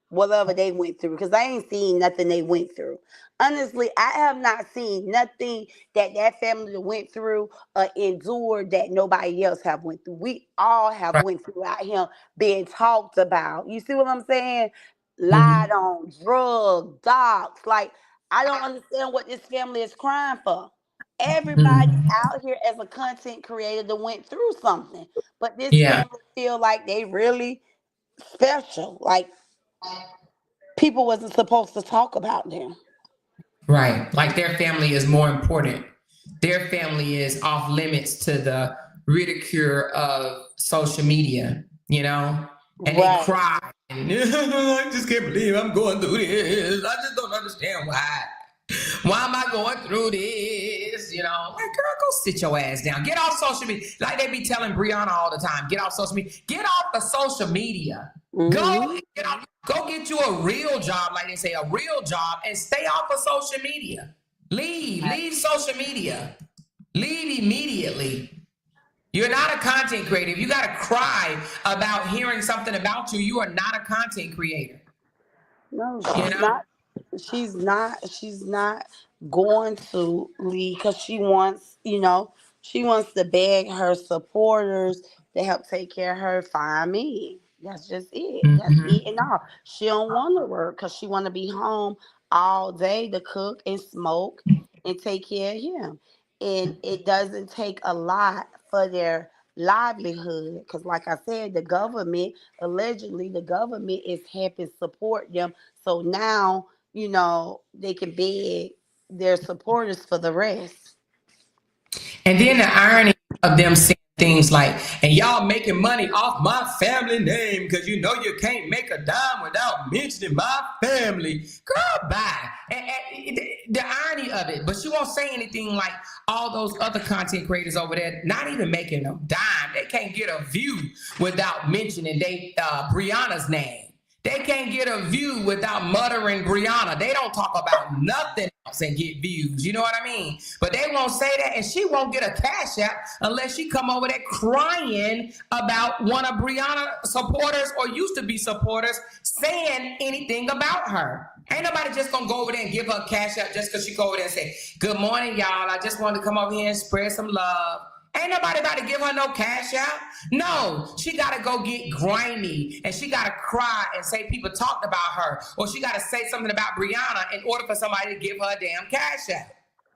whatever they went through, because I ain't seen nothing they went through. Honestly, I have not seen nothing that family went through or endured that nobody else have went through. We all have went through out here being talked about. You see what I'm saying? Lied on, drugged, dogs. Like, I don't understand what this family is crying for. Everybody out here as a content creator that went through something. But this family feel like they really special. Like, people wasn't supposed to talk about them. Right. Like their family is more important. Their family is off limits to the ridicule of social media, And they cry. I just can't believe I'm going through this. I just don't understand why. Why am I going through this? Like, girl, go sit your ass down. Get off social media. Like they be telling Brianna all the time, get off social media. Get off the social media. Go get you a real job, like they say, a real job, and stay off of social media. Leave social media. Leave immediately. You're not a content creator. If you got to cry about hearing something about you, you are not a content creator. No, You she's know? not. She's not going to leave because she wants, she wants to beg her supporters to help take care of her fine me. That's just it. That's Mm-hmm. it and all. She don't want to work because she want to be home all day to cook and smoke and take care of him. And it doesn't take a lot for their livelihood because, like I said, allegedly, the government is helping support them. So now, they can beg their supporters for the rest. And then the irony of them saying things like, and y'all making money off my family name because you know you can't make a dime without mentioning my family. Girl, bye. And the irony of it, but she won't say anything like all those other content creators over there, not even making a dime. They can't get a view without mentioning Brianna's name. They can't get a view without muttering Brianna. They don't talk about nothing else and get views. You know what I mean? But they won't say that, and she won't get a cash app unless she come over there crying about one of Brianna supporters or used to be supporters saying anything about her. Ain't nobody just gonna go over there and give her a cash app just because she go over there and say, "Good morning, y'all. I just wanted to come over here and spread some love." Ain't nobody about to give her no cash out. No, she got to go get grimy and she got to cry and say people talked about her, or she got to say something about Brianna in order for somebody to give her a damn cash out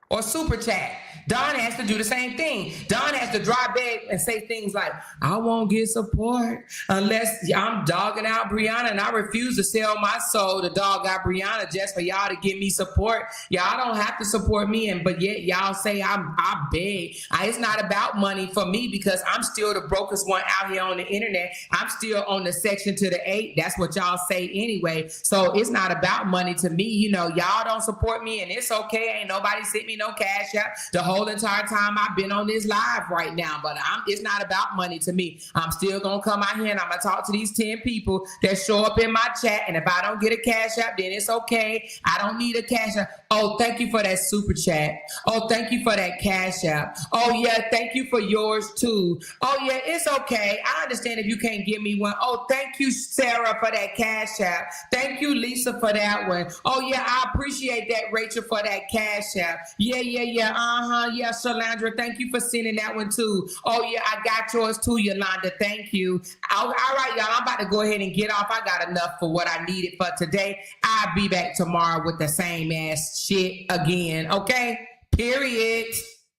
or super chat. Don has to do the same thing. Don has to drop big and say things like, "I won't get support unless I'm dogging out Brianna, and I refuse to sell my soul to dog out Brianna just for y'all to give me support. Y'all don't have to support me, but yet y'all say I beg. It's not about money for me because I'm still the brokest one out here on the internet. I'm still on the section to the 8. That's what y'all say anyway. So it's not about money to me. Y'all don't support me, and it's okay. Ain't nobody sent me no cash out the whole entire time I've been on this live right now, but it's not about money to me. I'm still gonna come out here and I'm gonna talk to these 10 people that show up in my chat, and if I don't get a cash app, then it's okay. I don't need a cash app. Oh, thank you for that super chat. Oh, thank you for that cash app. Oh yeah, thank you for yours too. Oh yeah, it's okay. I understand if you can't give me one. Oh, thank you, Sarah, for that cash app. Thank you, Lisa, for that one. Oh yeah, I appreciate that, Rachel, for that cash app. Yeah. Yeah, Shalandra, thank you for sending that one too. Oh yeah, I got yours too, Yolanda. Thank you. All right, y'all, I'm about to go ahead and get off. I got enough for what I needed for today. I'll be back tomorrow with the same ass shit again, okay? Period.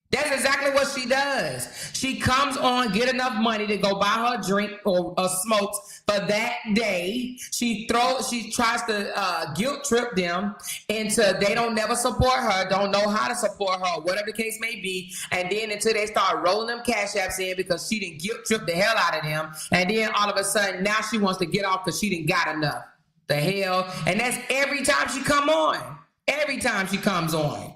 That's exactly what she does. She comes on, get enough money to go buy her a drink or smokes for that day. She tries to guilt trip them into they don't never support her, don't know how to support her, whatever the case may be. And then until they start rolling them cash apps in because she didn't guilt trip the hell out of them. And then all of a sudden now she wants to get off because she didn't got enough. The hell. And that's every time she come on. Every time she comes on,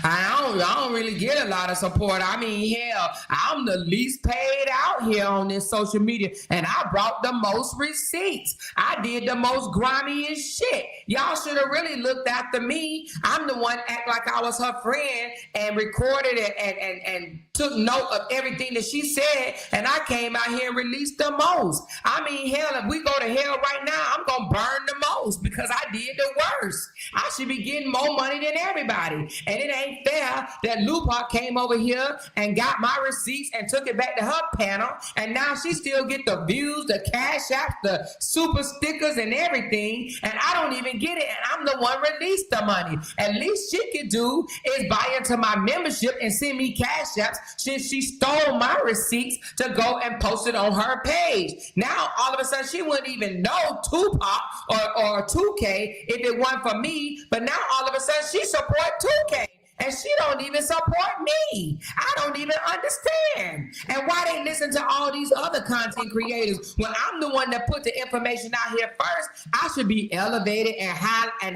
I don't really get a lot of support. I mean, hell, I'm the least paid out here on this social media, and I brought the most receipts. I did the most grimiest shit. Y'all should have really looked after me. I'm the one act like I was her friend and recorded it and took note of everything that she said, and I came out here and released the most. I mean, hell, if we go to hell right now, I'm gonna burn the most because I did the worst. I should be getting more money than everybody, and it ain't fair that Lupa came over here and got my receipts and took it back to her panel, and now she still get the views, the cash apps, the super stickers, and everything, and I don't even get it, and I'm the one released the money. At least she could do is buy into my membership and send me cash apps since she stole my receipts to go and post it on her page. Now, all of a sudden, she wouldn't even know Tupac or 2K if it wasn't for me, but now all of a sudden, she support 2K. And she don't even support me. I don't even understand. And why they listen to all these other content creators when I'm the one that put the information out here first? I should be elevated and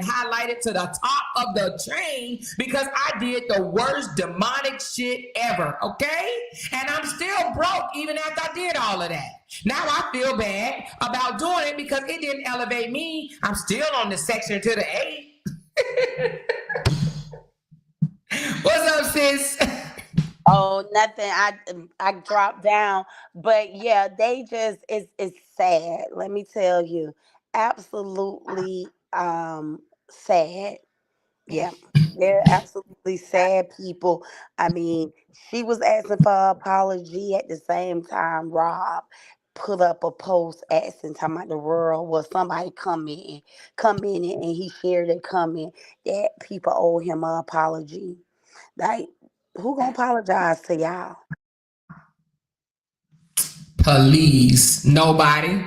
highlighted to the top of the train because I did the worst demonic shit ever, okay? And I'm still broke even after I did all of that. Now I feel bad about doing it because it didn't elevate me. I'm still on the section to the 8. What's up, sis? Oh, nothing. I dropped down, but yeah, they just it's sad. Let me tell you, absolutely sad. Yeah, they're absolutely sad people. I mean, she was asking for an apology at the same time. Rob put up a post asking, talking about the world. Well, somebody come in, and he shared a comment that people owe him an apology. Like, who gonna apologize to y'all? Police. Nobody.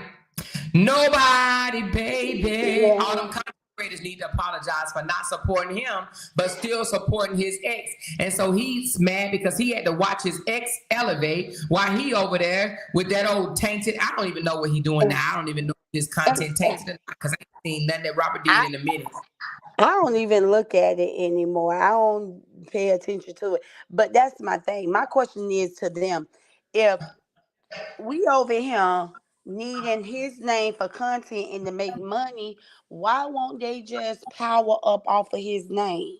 Nobody, baby. All Yeah. them content creators need to apologize for not supporting him, but still supporting his ex. And so he's mad because he had to watch his ex elevate while he over there with that old tainted. I don't even know what he doing now. I don't even know if his content tainted or not because I ain't seen nothing that Robert did I in a minute. I don't even look at it anymore. I don't pay attention to it. But that's my thing. My question is to them: if we over here needing his name for content and to make money, why won't they just power up off of his name?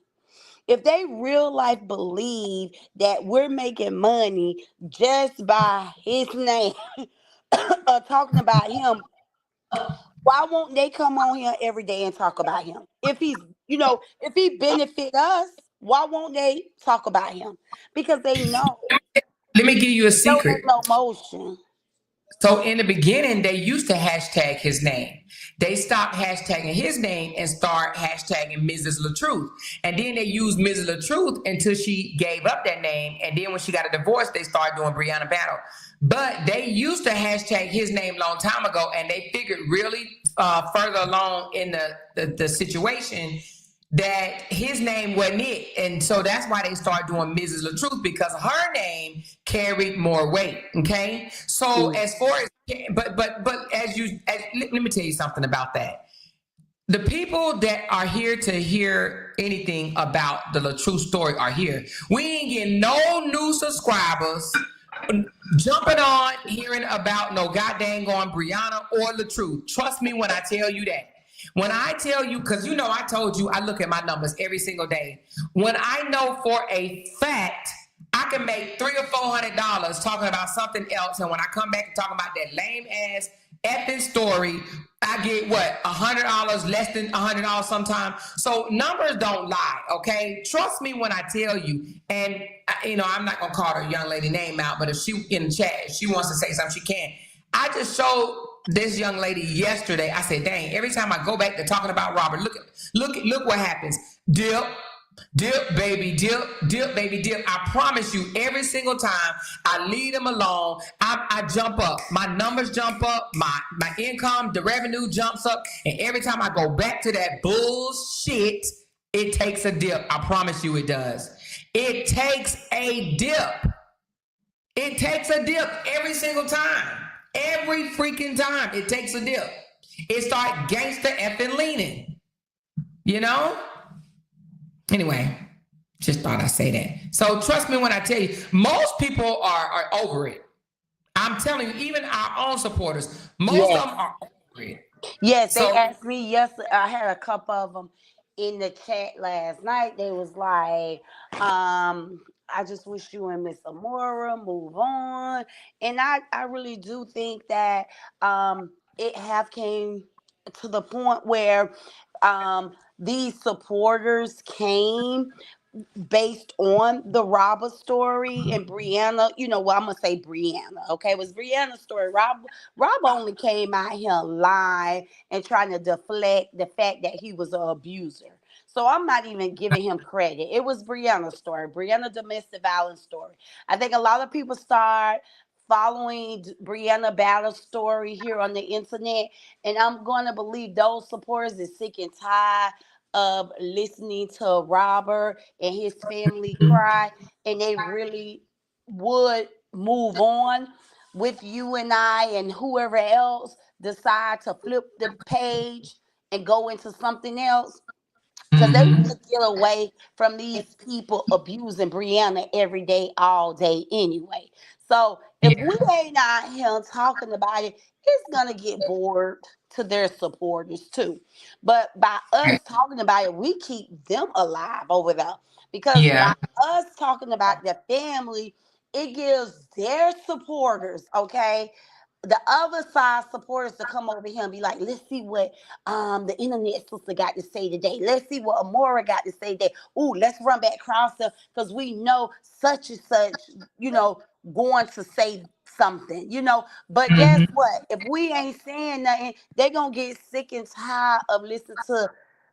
If they real life believe that we're making money just by his name or talking about him, why won't they come on here every day and talk about him? If if he benefit us, why won't they talk about him? Because they know Let me give you a there's secret. no motion. So in the beginning, they used to hashtag his name. They stopped hashtagging his name and start hashtagging Mrs. LaTruth. And then they used Mrs. LaTruth until she gave up that name. And then when she got a divorce, they started doing Brianna Battle. But they used to hashtag his name a long time ago, and they figured really further along in the situation that his name wasn't it. And so that's why they started doing Mrs. LaTruth because her name carried more weight. Okay. So Mm. as far as but let me tell you something about that. The people that are here to hear anything about the LaTruth story are here. We ain't getting no new subscribers jumping on hearing about no goddamn going Brianna or LaTruth. Trust me when I tell you that. When I tell you, because I told you I look at my numbers every single day. When I know for a fact I can make $300 or $400 talking about something else, and when I come back and talk about that lame ass effing story, I get what, $100, less than $100 sometimes. So numbers don't lie, okay? Trust me when I tell you. And I'm not gonna call her young lady name out, but if she in the chat, if she wants to say something, she can. I just showed this young lady yesterday. I said, dang, every time I go back to talking about Robert, look what happens. Dip, baby, dip, baby, dip. I promise you, every single time I leave them alone, I jump up. My numbers jump up, my income, the revenue jumps up, and every time I go back to that bullshit, it takes a dip. I promise you it does. It takes a dip. It takes a dip every single time. Every freaking time it takes a dip. It start gangster effing leaning. You know? Anyway, just thought I'd say that. So trust me when I tell you, most people are over it. I'm telling you, even our own supporters, most of Yes. them are over it. Yes, they So asked me yesterday. I had a couple of them in the chat last night. They was like, I just wish you and Miss Amora move on. And I really do think that it have came to the point where these supporters came based on the Robert story and Brianna. Well, I'm gonna say Brianna. Okay, it was Brianna's story. Rob only came out here lying and trying to deflect the fact that he was an abuser. So I'm not even giving him credit. It was Brianna's story, Brianna domestic violence story. I think a lot of people start following Brianna Battle's story here on the internet, and I'm going to believe those supporters is sick and tired of listening to Robert and his family cry, and they really would move on with you and I and whoever else decide to flip the page and go into something else, because they want to get away from these people abusing Brianna every day, all day anyway. So if yeah. we ain't out here talking about it, it's gonna get bored to their supporters too. But by us Right. talking about it, we keep them alive over there. Because by Yeah. us talking about the family, it gives their supporters, okay, the other side supporters to come over here and be like, let's see what the internet sister got to say today. Let's see what Amora got to say today. Ooh, let's run back across them because we know such and such, you know, going to say something, you know. But guess Hmm. what? If we ain't saying nothing, they're gonna get sick and tired of listening to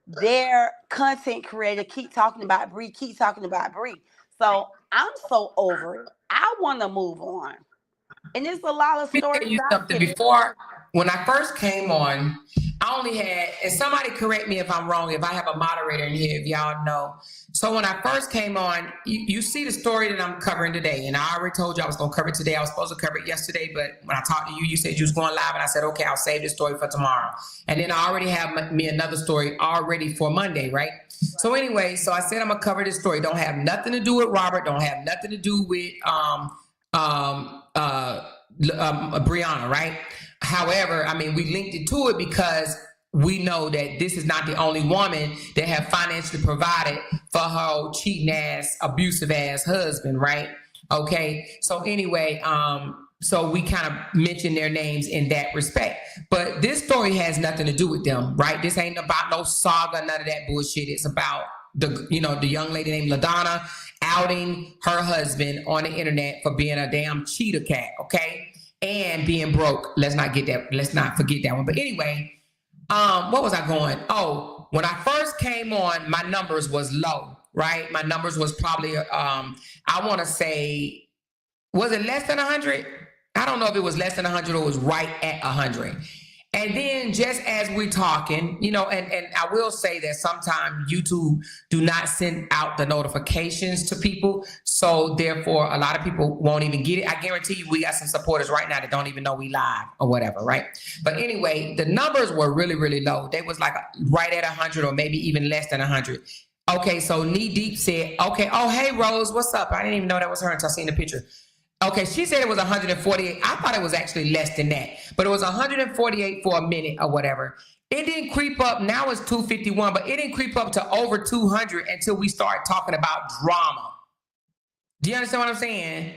their content creator keep talking about Bree, keep talking about Bree. So I'm so over it. I want to move on. And there's a lot of Let me tell stories you out something. here. Before, when I first came on, I only had, and somebody correct me if I'm wrong, if I have a moderator in here, if y'all know. So when I first came on, you see the story that I'm covering today, and I already told you I was going to cover it today. I was supposed to cover it yesterday, but when I talked to you, you said you was going live, and I said, okay, I'll save this story for tomorrow. And then I already have me another story already for Monday, right? So anyway, so I said I'm going to cover this story. Don't have nothing to do with Robert. Don't have nothing to do with um, uh, Brianna, right? However, I mean, we linked it to it because we know that this is not the only woman that have financially provided for her cheating ass, abusive ass husband, right? Okay. So anyway, so we kind of mention their names in that respect. But this story has nothing to do with them, right? This ain't about no saga, none of that bullshit. It's about the young lady named Ladonna outing her husband on the internet for being a damn cheater cat, okay? And being broke. Let's not forget that one. But anyway, what was I going? Oh, when I first came on, my numbers was low, right? My numbers was probably I want to say, was it less than 100? I don't know if it was less than 100 or it was right at 100. And then just as we're talking, and I will say that sometimes YouTube do not send out the notifications to people. So therefore, a lot of people won't even get it. I guarantee you we got some supporters right now that don't even know we live or whatever, right? But anyway, the numbers were really, really low. They was like right at 100 or maybe even less than 100. Okay, so Knee Deep said, okay, oh, hey, Rose, what's up? I didn't even know that was her until I seen the picture. Okay, she said it was 148. I thought it was actually less than that, but it was 148 for a minute or whatever. It didn't creep up. Now it's 251, but it didn't creep up to over 200 until we start talking about drama. Do you understand what I'm saying?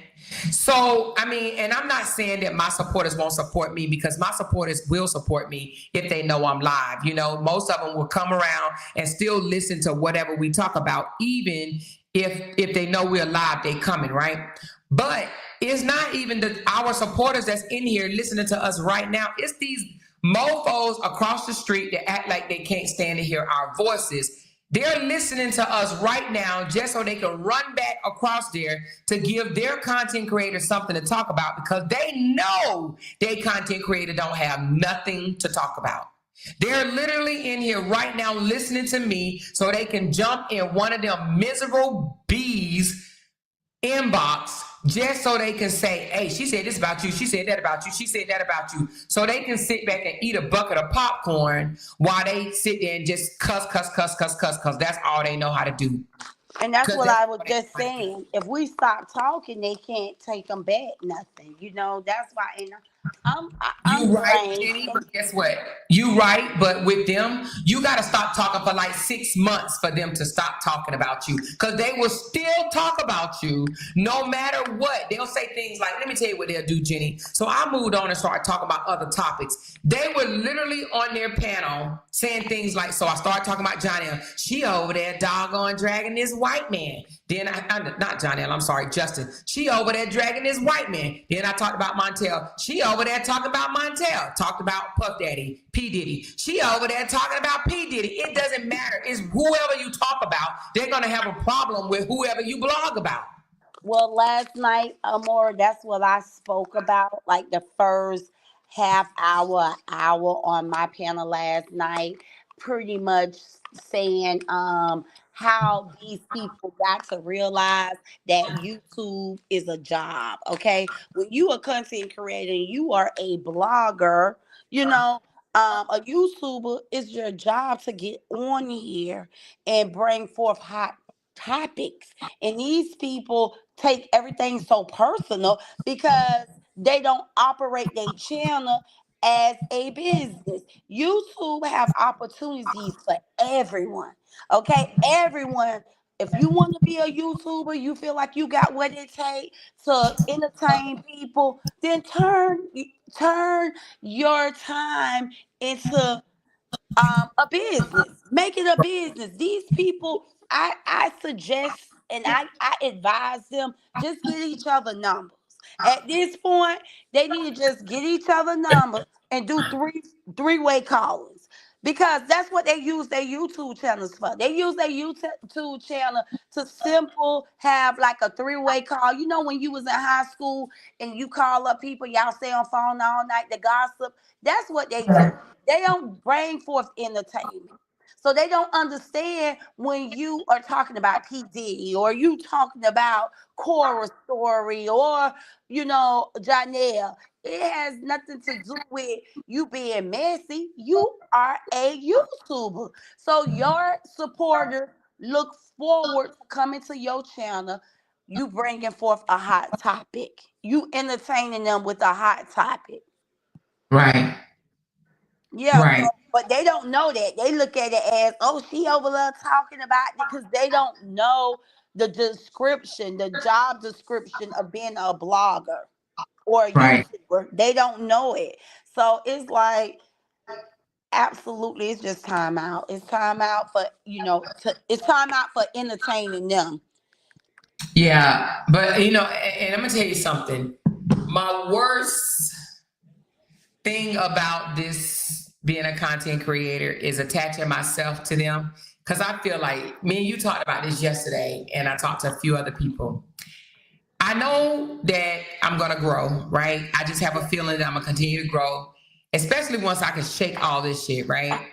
So, I mean, and I'm not saying that my supporters won't support me because my supporters will support me if they know I'm live. Most of them will come around and still listen to whatever we talk about, even if they know we're live, they coming, right? But it's not even our supporters that's in here listening to us right now. It's these mofos across the street that act like they can't stand to hear our voices. They're listening to us right now just so they can run back across there to give their content creator something to talk about because they know their content creator don't have nothing to talk about. They're literally in here right now listening to me so they can jump in one of them miserable bees inbox just so they can say, hey, she said this about you, she said that about you, she said that about you. So they can sit back and eat a bucket of popcorn while they sit there and just cuss, because that's all they know how to do. And that's what I was just saying. If we stop talking, they can't take them back nothing. That's why. And I'm You right, drained. Jenny, but guess what? You right, but with them, you got to stop talking for like 6 months for them to stop talking about you because they will still talk about you no matter what. They'll say things like, let me tell you what they'll do, Jenny. So I moved on and started talking about other topics. They were literally on their panel saying things like, so I started talking about Johnny. She over there doggone dragging this white man. Then not Johnny, I'm sorry, Justin. She over there dragging this white man. Then I talked about Montel. She over there talking about Montel. Talked about Puff Daddy, P. Diddy. She over there talking about P. Diddy. It doesn't matter. It's whoever you talk about. They're going to have a problem with whoever you blog about. Well, last night, Amor, that's what I spoke about, like the first hour on my panel last night, pretty much saying how these people got to realize that YouTube is a job. Okay, when you a content creator, and you are a blogger, you know. A YouTuber is your job to get on here and bring forth hot topics. And these people take everything so personal because they don't operate their channel as a business. YouTube have opportunities for everyone. Okay, everyone. If you want to be a YouTuber, you feel like you got what it takes to entertain people, then turn your time into a business. Make it a business. These people, I suggest and I advise them, just get each other numbers. At this point, they need to just get each other numbers and do three-way callings. Because that's what they use their YouTube channels for. They use their YouTube channel to simple have like a three-way call. You know, when you was in high school and you call up people, y'all stay on phone all night, the gossip. That's what they do. They don't bring forth entertainment. So they don't understand when you are talking about P. Diddy or you talking about Cora Story or, Janelle. It has nothing to do with you being messy. You are a YouTuber. So your supporters look forward to coming to your channel. You bringing forth a hot topic. You entertaining them with a hot topic. Right. Yeah, Right. but they don't know that. They look at it as, oh, she over there talking about it because they don't know the description, the job description of being a blogger or a Right. YouTuber. They don't know it. So it's like, absolutely, it's just time out. It's time out for, it's time out for entertaining them. Yeah. But, and I'm going to tell you something. My worst thing about this being a content creator is attaching myself to them. Because I feel like me and you talked about this yesterday, and I talked to a few other people. I know that I'm going to grow, right? I just have a feeling that I'm going to continue to grow, especially once I can shake all this shit, right?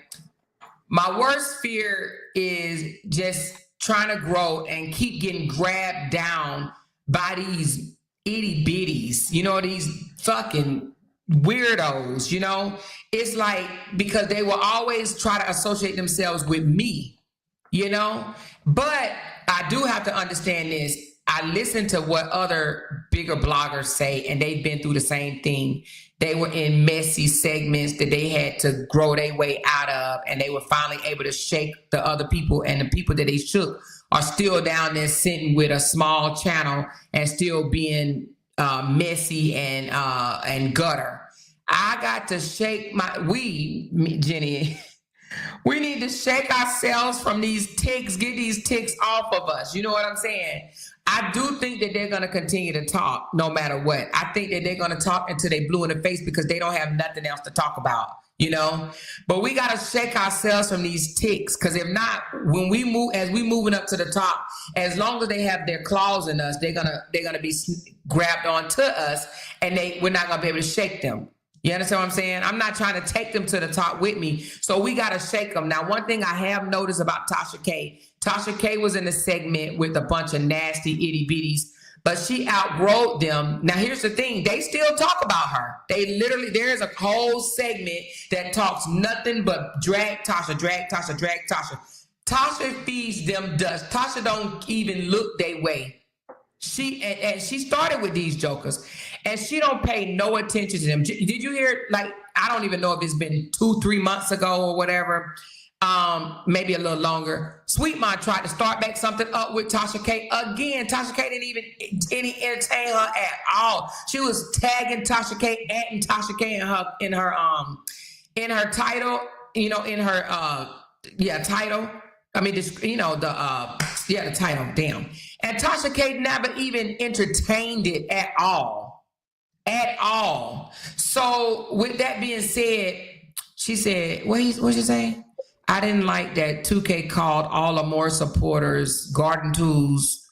My worst fear is just trying to grow and keep getting grabbed down by these itty bitties, these fucking weirdos, It's like, because they will always try to associate themselves with me, But I do have to understand this. I listen to what other bigger bloggers say, and they've been through the same thing. They were in messy segments that they had to grow their way out of, and they were finally able to shake the other people, and the people that they shook are still down there sitting with a small channel and still being messy and gutter. I got to shake Jenny. We need to shake ourselves from these ticks, get these ticks off of us. You know what I'm saying? I do think that they're going to continue to talk no matter what. I think that they're going to talk until they blue in the face because they don't have nothing else to talk about, But we got to shake ourselves from these ticks, because if not, when we moving up to the top, as long as they have their claws in us, they're gonna be grabbed onto us, and we're not gonna be able to shake them. You understand what I'm saying? I'm not trying to take them to the top with me. So we got to shake them. Now, one thing I have noticed about Tasha K was in a segment with a bunch of nasty itty bitties, but she outgrowed them. Now, here's the thing. They still talk about her. There's a whole segment that talks nothing but drag Tasha, drag Tasha, drag Tasha. Tasha feeds them dust. Tasha don't even look their way. She started with these jokers, and she don't pay no attention to them. Did you hear? Like, I don't even know if it's been 2-3 months ago or whatever, maybe a little longer. Sweet Mom tried to start back something up with Tasha K again. Tasha K didn't even entertain her at all. She was tagging Tasha K, adding Tasha K in her title, in her title. I mean, the title, damn. And Tasha K never even entertained it at all. At all. So with that being said, she said, what'd she say? I didn't like that 2K called all Amore supporters garden tools.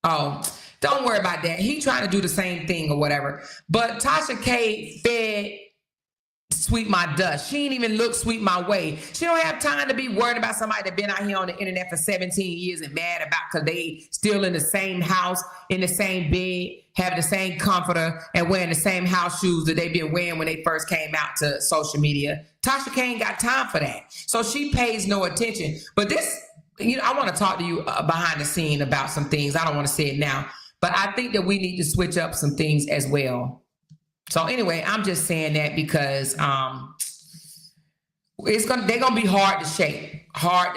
Oh, don't worry about that. He trying to do the same thing or whatever. But Tasha K fed Sweet My dust. She ain't even look Sweet My way. She don't have time to be worried about somebody that been out here on the internet for 17 years and mad about because they still in the same house, in the same bed, having the same comforter, and wearing the same house shoes that they been wearing when they first came out to social media. Tasha K ain't got time for that. So she pays no attention. But this, I want to talk to you behind the scene about some things. I don't want to say it now, but I think that we need to switch up some things as well. So anyway, I'm just saying that because they're gonna be hard to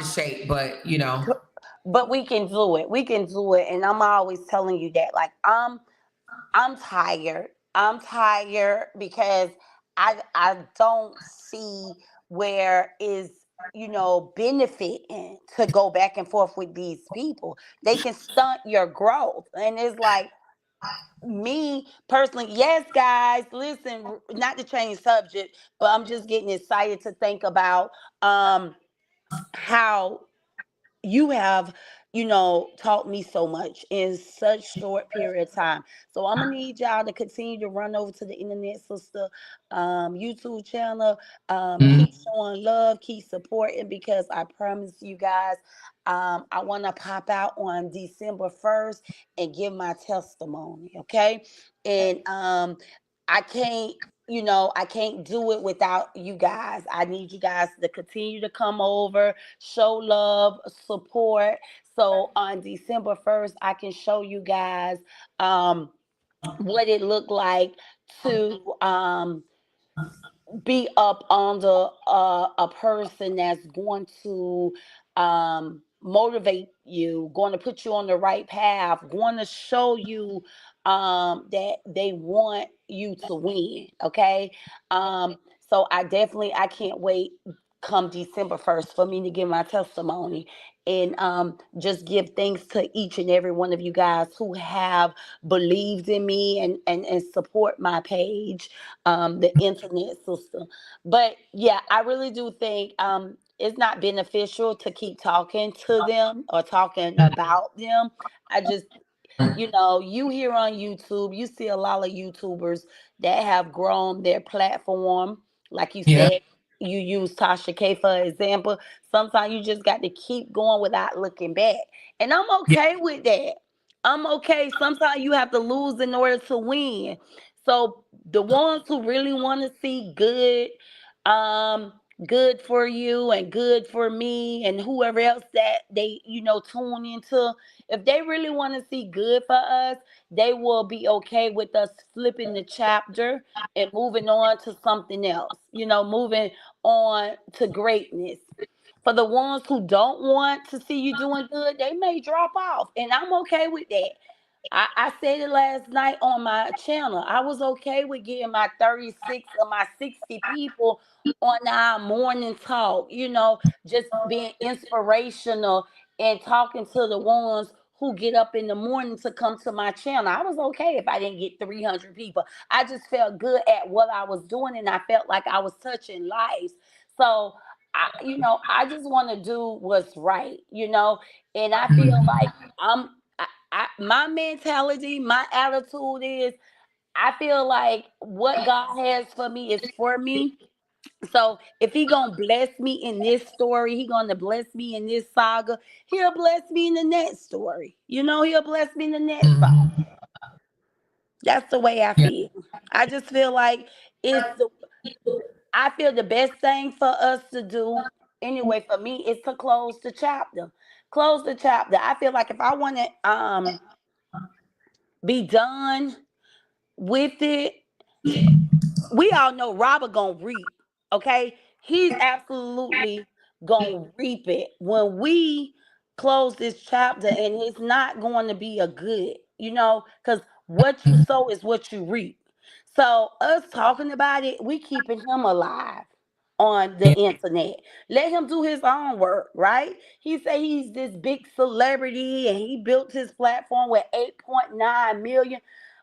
shape, but But we can do it. We can do it. And I'm always telling you that. Like I'm tired. I'm tired because I don't see where is benefiting to go back and forth with these people. They can stunt your growth. And it's like me personally, yes, guys, listen, not to change subject, but I'm just getting excited to think about how you have taught me so much in such short period of time. So I'm gonna need y'all to continue to run over to the internet sister YouTube channel. Keep Mhm. showing love, keep supporting, because I promise you guys, I want to pop out on December 1st and give my testimony. Okay. And I can't, I can't do it without you guys. I need you guys to continue to come over, show love, support. So on December 1st, I can show you guys what it looked like to be up under a person that's going to motivate you, going to put you on the right path, going to show you that they want you to win. Okay. So I can't wait come December 1st for me to give my testimony and just give thanks to each and every one of you guys who have believed in me and support my page, the internet system. But yeah, I really do think it's not beneficial to keep talking to them or talking about them. I just, you hear on YouTube, you see a lot of YouTubers that have grown their platform. Like you Yeah. said, you use Tasha K for example. Sometimes you just got to keep going without looking back. And I'm Yeah. okay with that. I'm okay. Sometimes you have to lose in order to win. So the ones who really want to see um, good for you and good for me and whoever else that they, tune into, if they really want to see good for us, they will be okay with us flipping the chapter and moving on to something else, moving on to greatness. For the ones who don't want to see you doing good, they may drop off. And I'm okay with that. I said it last night on my channel. I was okay with getting my 36 or my 60 people on our morning talk, just being inspirational and talking to the ones who get up in the morning to come to my channel. I was okay if I didn't get 300 people. I just felt good at what I was doing and I felt like I was touching lives. So, I just want to do what's right, and I feel like I'm my mentality, my attitude is I feel like what God has for me is for me. So if he gonna bless me in this story, he gonna bless me in this saga, he'll bless me in the next story. He'll bless me in the next saga. Mhm. That's the way I Yeah. feel. I just feel like it's the I feel the best thing for us to do anyway for me is to close the chapter. Close the chapter. I feel like if I want to be done with it, we all know Robert gonna reap. Okay, he's absolutely gonna reap it when we close this chapter, and it's not going to be a good, because what you sow is what you reap. So us talking about it, we keeping him alive on the Yeah. internet. Let him do his own work, right? He say he's this big celebrity and he built his platform with 8.9 million.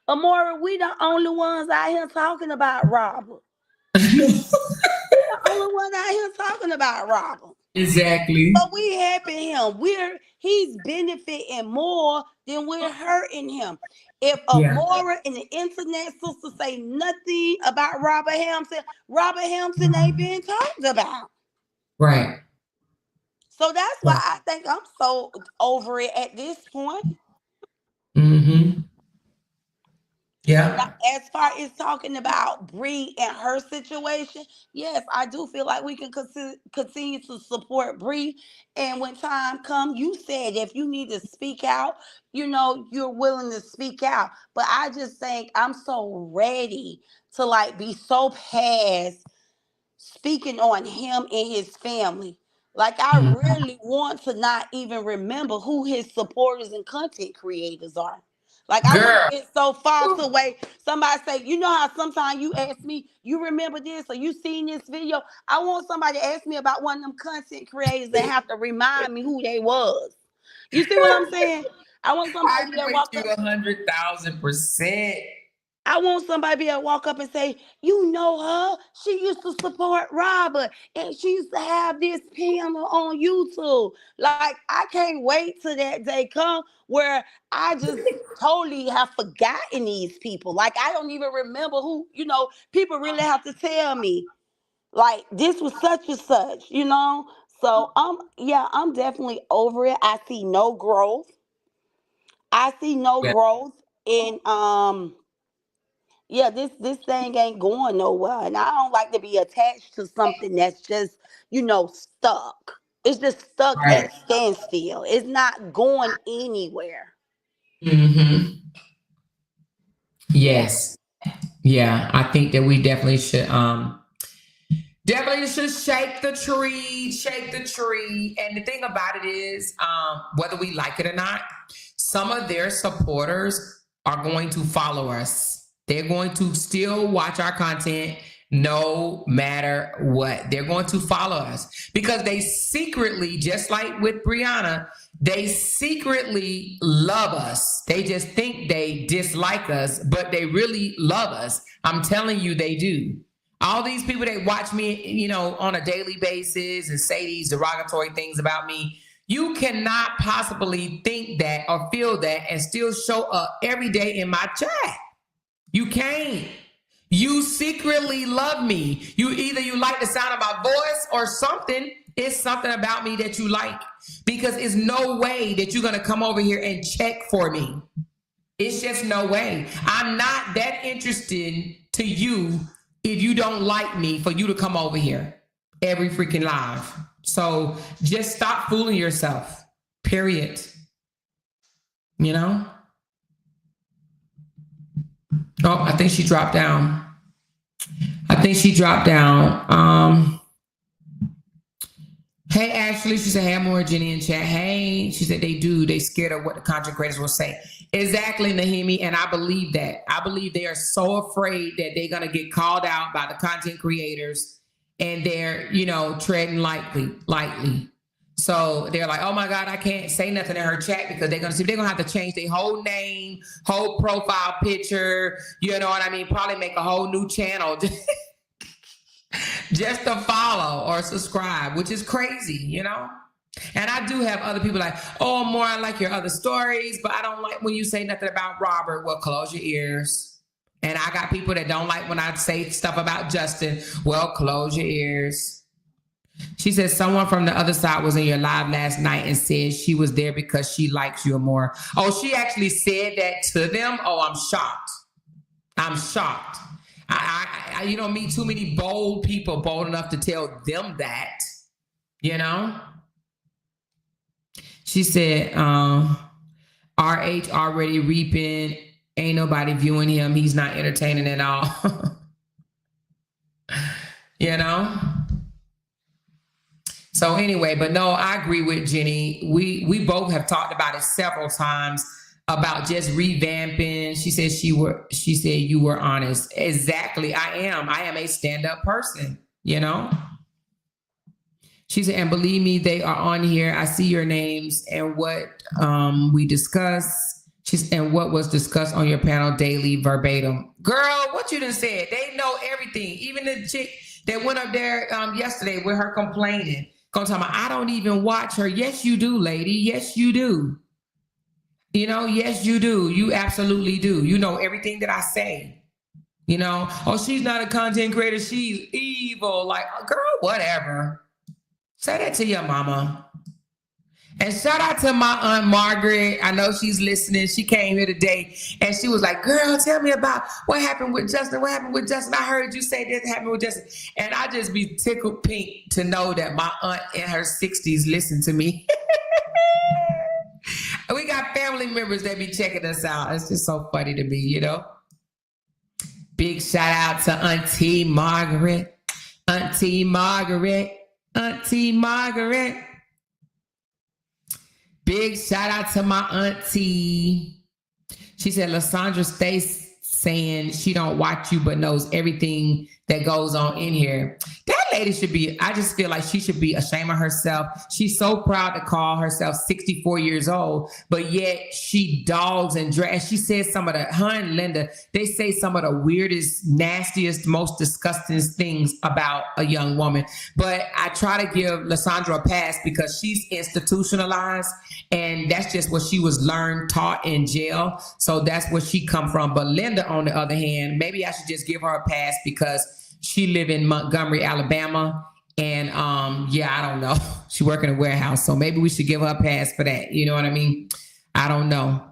Amora, we the only ones out here talking about Robert. We the only one out here talking about Robert. Exactly. But we helping him. He's benefiting more than we're hurting him. If Yeah. Amora and the internet sister say nothing about Robert Hampton ain't being talked about. Right. So that's why Right. I think I'm so over it at this point. Mm-hmm. Yeah. As far as talking about Bree and her situation, yes, I do feel like we can continue to support Bree. And when time comes, you said if you need to speak out, you're willing to speak out. But I just think I'm so ready to like be so past speaking on him and his family. Like I Mhm. really want to not even remember who his supporters and content creators are. Like I want to Girl. get so far to way somebody say, you know how sometimes you ask me, you remember this or you seen this video. I want somebody to ask me about one of them content creators and have to remind me who they was. You see what I'm saying? I want I'm somebody to with walk you up. 100,000%. I want somebody to be able to walk up and say, you know her. She used to support Robert and she used to have this panel on YouTube. Like, I can't wait till that day come where I just totally have forgotten these people. Like, I don't even remember who, people really have to tell me, like, this was such and such. So, yeah, I'm definitely over it. I see no growth. I see no Yeah. growth in, yeah, this thing ain't going nowhere, and I don't like to be attached to something that's just stuck. It's just stuck Right. at standstill. It's not going anywhere. Hmm. Yeah. Yes. Yeah. I think that we definitely should shake the tree. And the thing about it is, whether we like it or not, some of their supporters are going to follow us. They're going to still watch our content no matter what. They're going to follow us because they secretly, just like with Brianna, they secretly love us. They just think they dislike us, but they really love us. I'm telling you, they do. All these people that watch me, on a daily basis and say these derogatory things about me, you cannot possibly think that or feel that and still show up every day in my chat. You can't. You secretly love me. You like the sound of my voice or something. It's something about me that you like because it's no way that you're going to come over here and check for me. It's just no way. I'm not that interested to you if you don't like me for you to come over here every freaking live. So just stop fooling yourself. Period. You know? Oh, I think she dropped down. Hey, Ashley, she said, hey, I'm more Jenny in chat. Hey, she said they scared of what the content creators will say. Exactly, Nahimi, and I believe that. I believe they are so afraid that they're going to get called out by the content creators and they're, treading lightly. So they're like, oh my God, I can't say nothing in her chat because they're going to have to change their whole name, whole profile picture, you know what I mean? Probably make a whole new channel. Just to follow or subscribe, which is crazy, And I do have other people like, oh, more I like your other stories, but I don't like when you say nothing about Robert. Well, close your ears. And I got people that don't like when I say stuff about Justin. Well, close your ears. She says someone from the other side was in your live last night and said she was there because she likes you more. Oh, she actually said that to them? Oh, I'm shocked. I meet too many bold people bold enough to tell them that, She said, RH already reaping. Ain't nobody viewing him. He's not entertaining at all. So anyway, but no, I agree with Jenny. We both have talked about it several times about just revamping. She said you were honest. Exactly. I am a stand-up person, She said, and believe me, they are on here. I see your names and what we discuss. And what was discussed on your panel daily verbatim. Girl, what you done said, they know everything. Even the chick that went up there yesterday with her complaining. Gonna talk about, I don't even watch her. Yes, you do, lady. Yes, you do. Yes, you do. You absolutely do. You know everything that I say. Oh, she's not a content creator. She's evil. Like, girl, whatever. Say that to your mama. And shout out to my Aunt Margaret. I know she's listening. She came here today and she was like, girl, tell me about what happened with Justin. What happened with Justin? I heard you say this happened with Justin. And I just be tickled pink to know that my aunt in her 60s listen to me. We got family members that be checking us out. It's just so funny to me, you know. Big shout out to Auntie Margaret. Auntie Margaret. Auntie Margaret. Big shout out to my auntie. She said, Lysandra stays saying she don't watch you but knows everything that goes on in here. That lady should be, I just feel like she should be ashamed of herself. She's so proud to call herself 64 years old, but yet she dogs and drags. She says some of the, her and Linda, they say some of the weirdest, nastiest, most disgusting things about a young woman. But I try to give Lysandra a pass because she's institutionalized and that's just what she was learned, taught in jail. So that's where she come from. But Linda, on the other hand, maybe I should just give her a pass because she live in Montgomery, Alabama. And yeah, I don't know. She work in a warehouse. So maybe we should give her a pass for that. You know what I mean? I don't know.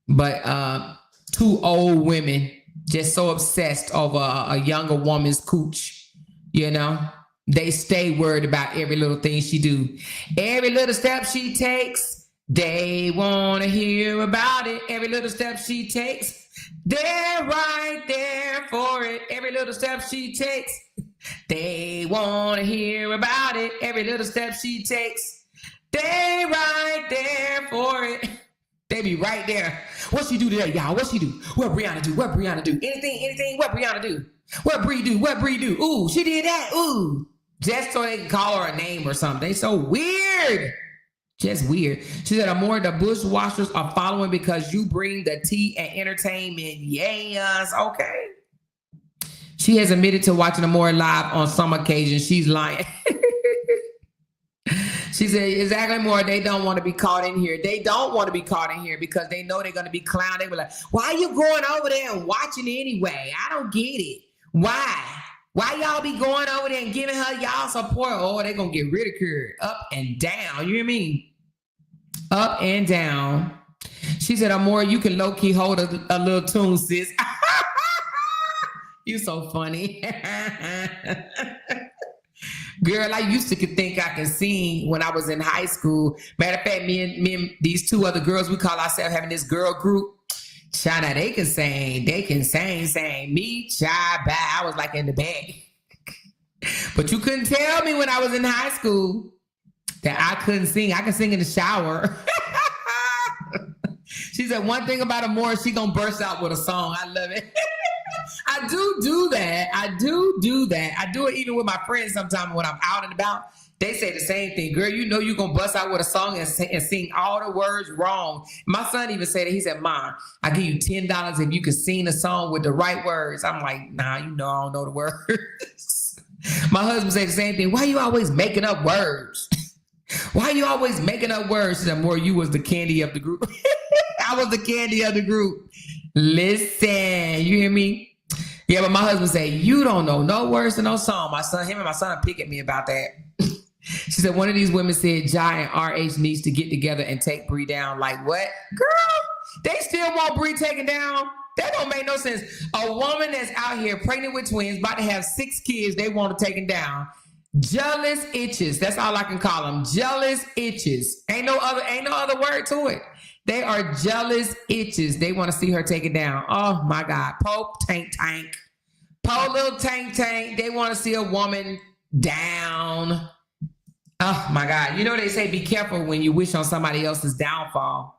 But two old women just so obsessed over a younger woman's cooch, you know? They stay worried about every little thing she do. Every little step she takes, they want to hear about it. Every little step she takes, they're right there for it. Every little step she takes, they want to hear about it. Every little step she takes, they right there for it. They be right there. What she do today, y'all? What she do? What Brianna do? What Brianna do? Anything, what Brianna do? What Bree do? What Bree do? Ooh, she did that. Ooh. Just so they can call her a name or something. They so weird. Just weird. She said, Amor, the bushwashers are following because you bring the tea and entertainment. Yes, okay. She has admitted to watching Amor live on some occasions. She's lying. She said, exactly, Amor, they don't want to be caught in here. They don't want to be caught in here because they know they're going to be clowned. They were like, why are you going over there and watching anyway? I don't get it. Why? Why y'all be going over there and giving her y'all support? Oh, they're going to get ridiculed up and down. You hear me? Up and down. She said, Amor, you can low-key hold a little tune, sis. You so funny. Girl, I used to think I could sing when I was in high school. Matter of fact, me and these two other girls, we call ourselves having this girl group. China, they can sing. They can sing. Me, Chai, bye. I was like in the back. But you couldn't tell me when I was in high school that I couldn't sing. I could sing in the shower. She said one thing about Amor, she gonna burst out with a song. I love it. I do that. I do that. I do it even with my friends sometimes when I'm out and about. They say the same thing. Girl, you know you're going to bust out with a song and sing all the words wrong. My son even said that. He said, Mom, I give you $10 if you can sing a song with the right words. I'm like, nah, you know I don't know the words. My husband said the same thing. Why you always making up words? Why you always making up words? She said, More, you was the candy of the group. I was the candy of the group. Listen, you hear me? Yeah, but my husband said, you don't know no words to no song. Him and my son pick at me about that. She said, one of these women said, Jai and RH needs to get together and take Bree down. Like, what? Girl, they still want Bree taken down? That don't make no sense. A woman that's out here pregnant with twins, about to have 6 kids, they want to take them down. Jealous itches. That's all I can call them. Jealous itches. Ain't no other word to it. They are jealous itches. They want to see her take it down. Oh my God. Pope tank. Po little tank. They want to see a woman down. Oh my God. You know they say be careful when you wish on somebody else's downfall.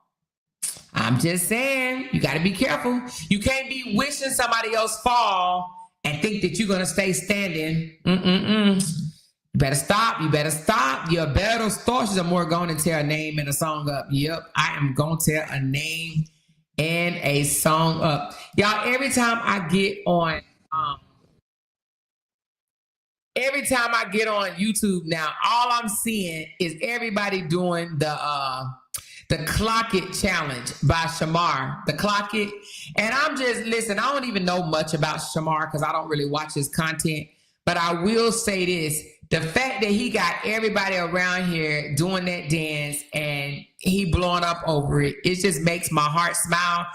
I'm just saying, you got to be careful. You can't be wishing somebody else fall and think that you're going to stay standing. You better stop. You better stop. She's more going to tear a name and a song up. Yep, I am going to tear a name and a song up. Y'all, every time I get on YouTube now, all I'm seeing is everybody doing the Clock It Challenge by Shamar. The Clock It. And I'm just, listen, I don't even know much about Shamar because I don't really watch his content. But I will say this. The fact that he got everybody around here doing that dance and he blowing up over it, it just makes my heart smile.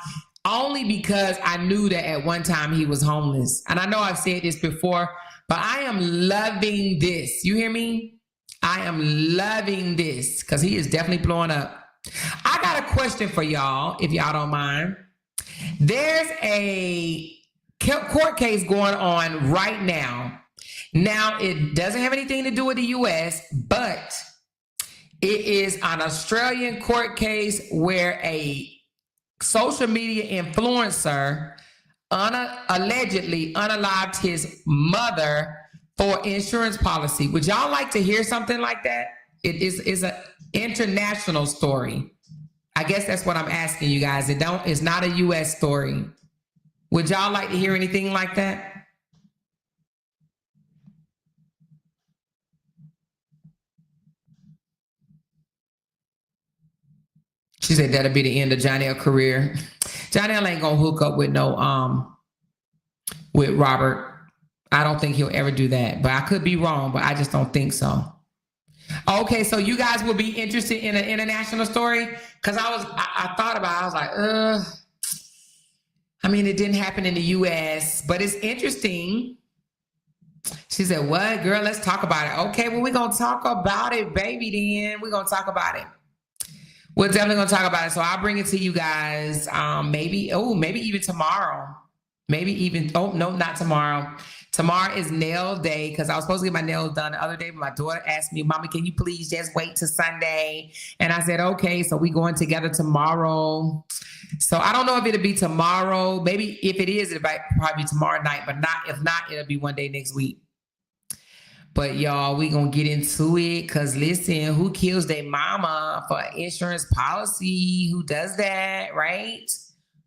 Only because I knew that at one time he was homeless. And I know I've said this before, but I am loving this. You hear me? I am loving this because he is definitely blowing up. I got a question for y'all, if y'all don't mind. There's a court case going on right now. Now, it doesn't have anything to do with the US, but it is an Australian court case where a social media influencer allegedly unalived his mother for insurance policy. Would y'all like to hear something like that? It is an international story. I guess that's what I'm asking you guys. It's not a US story. Would y'all like to hear anything like that? She said that'll be the end of Jonel's career. Jonel ain't gonna hook up with with Robert. I don't think he'll ever do that. But I could be wrong, but I just don't think so. Okay, so you guys will be interested in an international story? Because I thought about it, I was like, I mean, it didn't happen in the US, but it's interesting. She said, what, girl, let's talk about it. Okay, well, we're gonna talk about it, baby, then. We're gonna talk about it. We're definitely gonna talk about it. So I'll bring it to you guys maybe even tomorrow. No, not tomorrow. Tomorrow is nail day because I was supposed to get my nails done the other day, but my daughter asked me, Mommy, can you please just wait till Sunday? And I said, okay, so we going together tomorrow. So I don't know if it'll be tomorrow. Maybe if it is, it'll probably be tomorrow night, but if not, it'll be one day next week. But y'all, we gonna get into it because listen, who kills their mama for insurance policy? Who does that, right?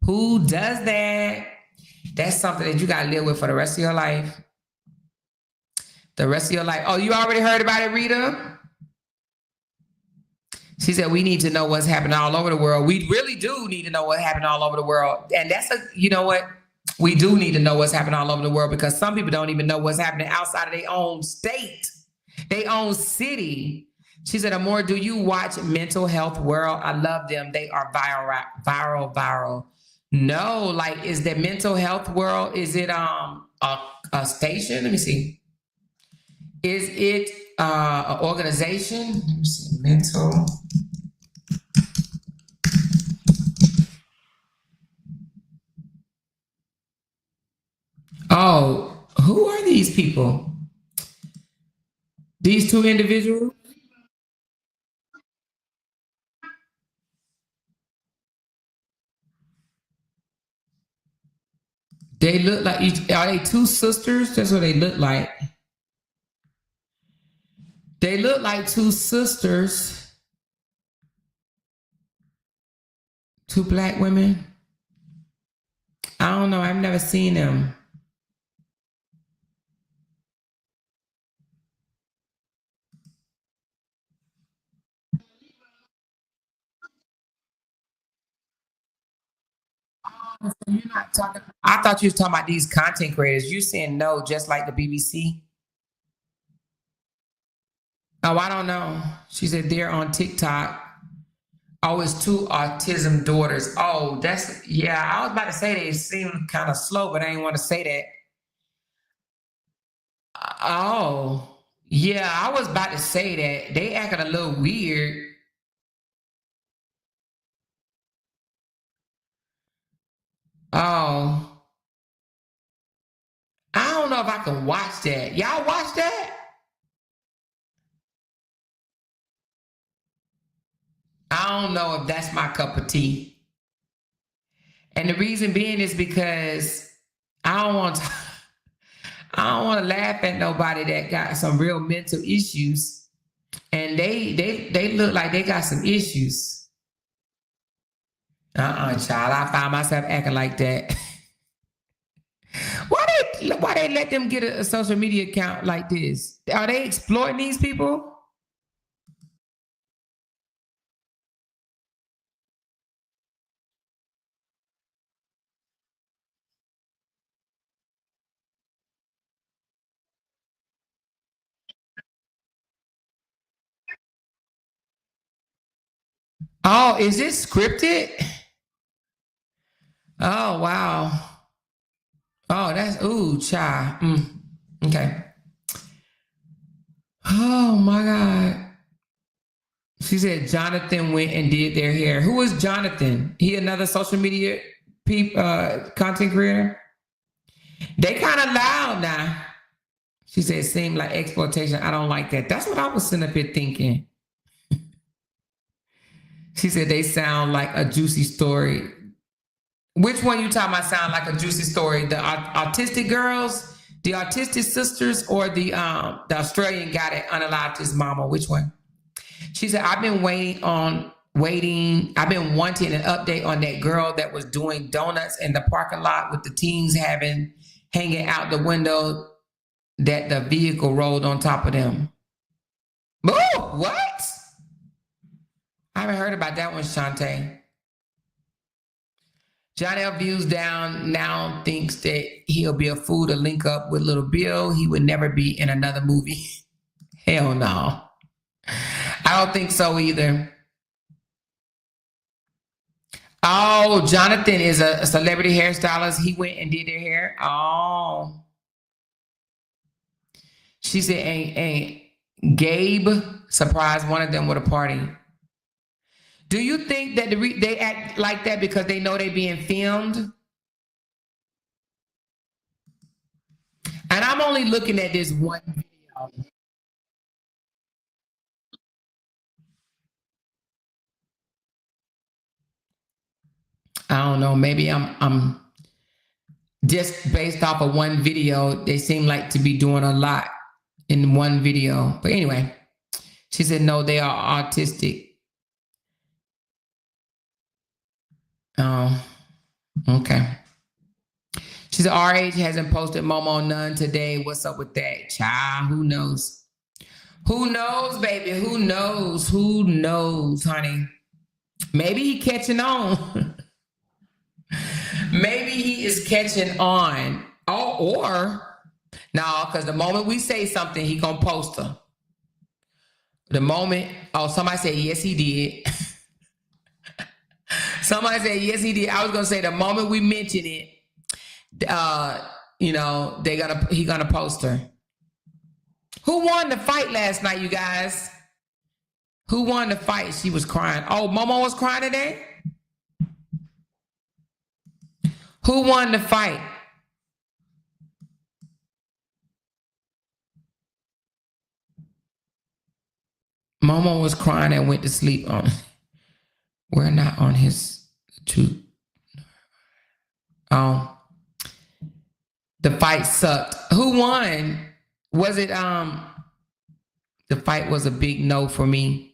Who does that? That's something that you gotta live with for the rest of your life. The rest of your life. Oh, you already heard about it, Rita? She said we need to know what's happening all over the world. We really do need to know what's happening all over the world. And you know what? We do need to know what's happening all over the world because some people don't even know what's happening outside of their own state, their own city. She said, Amor, do you watch Mental Health World? I love them. They are viral. No, like, is the Mental Health World, is it a station? Let me see. Is it an organization? Let me see. Mental. Oh, who are these people? These two individuals? They look like are they two sisters? That's what they look like. They look like two sisters. Two black women. I don't know. I've never seen them. You're not talking. I thought you was talking about these content creators. You saying no, just like the BBC. Oh, I don't know. She said they're on TikTok. Oh, it's two autism daughters. Oh, yeah. I was about to say they seem kind of slow, but I didn't want to say that. Oh, yeah. I was about to say that they acting a little weird. Oh, I don't know if I can watch that. Y'all watch that? I don't know if that's my cup of tea. And the reason being is because I don't want to, I don't want to laugh at nobody that got some real mental issues. And they look like they got some issues. Child, I find myself acting like that. Why they let them get a social media account like this? Are they exploiting these people? Oh, is this scripted? Oh, wow. Oh, that's, ooh, child. Okay. Oh, my God. She said Jonathan went and did their hair. Who is Jonathan? He another social media content creator? They kind of loud now. She said it seemed like exploitation. I don't like that. That's what I was sitting up here thinking. She said they sound like a juicy story. Which one you talking about sound like a juicy story? The autistic girls, the autistic sisters, or the Australian guy that unalived his mama? Which one? She said, I've been waiting. I've been wanting an update on that girl that was doing donuts in the parking lot with the teens hanging out the window that the vehicle rolled on top of them. Oh, what? I haven't heard about that one, Shantae. John L. Views Down now thinks that he'll be a fool to link up with Little Bill. He would never be in another movie. Hell no. I don't think so either. Oh, Jonathan is a celebrity hairstylist. He went and did their hair. Oh. She said, ain't Gabe surprised one of them with a party. Do you think that they act like that because they know they're being filmed? And I'm only looking at this one video. I don't know. Maybe I'm just based off of one video. They seem like to be doing a lot in one video. But anyway, she said, no, they are autistic. Oh, okay. She said, RH hasn't posted Momo none today. What's up with that? Child, who knows? Who knows, baby? Who knows? Who knows, honey? Maybe he catching on. Maybe he is catching on. Oh, or no, because the moment we say something, he gonna post her. The moment, somebody said, yes, he did. Somebody said, yes, he did. I was gonna say the moment we mention it, he gonna post her. Who won the fight last night, you guys? Who won the fight? She was crying. Oh, Momo was crying today? Who won the fight? Momo was crying and went to sleep on. We're not on his truth. Oh. The fight sucked. Who won? Was it the fight was a big no for me.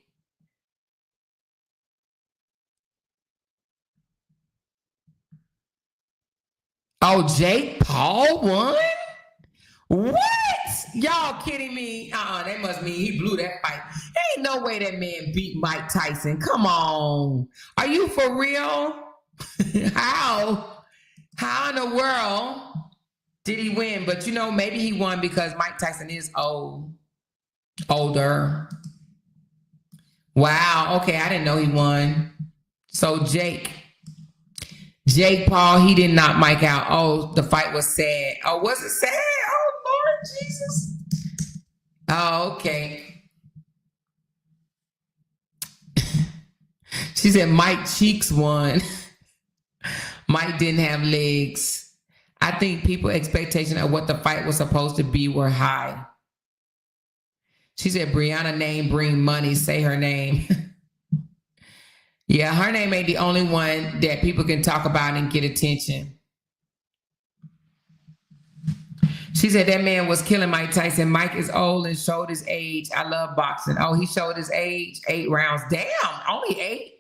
Oh, Jake Paul won? What? Y'all kidding me? That must mean he blew that fight. Ain't no way that man beat Mike Tyson. Come on. Are you for real? How? How in the world did he win? But maybe he won because Mike Tyson is older. Wow. Okay, I didn't know he won. So Jake Paul, he did not Mike out. Oh, the fight was sad. Oh, was it sad? Oh, Lord Jesus. Oh, okay. She said Mike Cheeks won. Mike didn't have legs. I think people's expectation of what the fight was supposed to be were high. She said Brianna name bring money. Say her name. Yeah, her name ain't the only one that people can talk about and get attention. She said that man was killing Mike Tyson. Mike is old and showed his age. I love boxing. Oh, he showed his age. 8 rounds. Damn, only 8.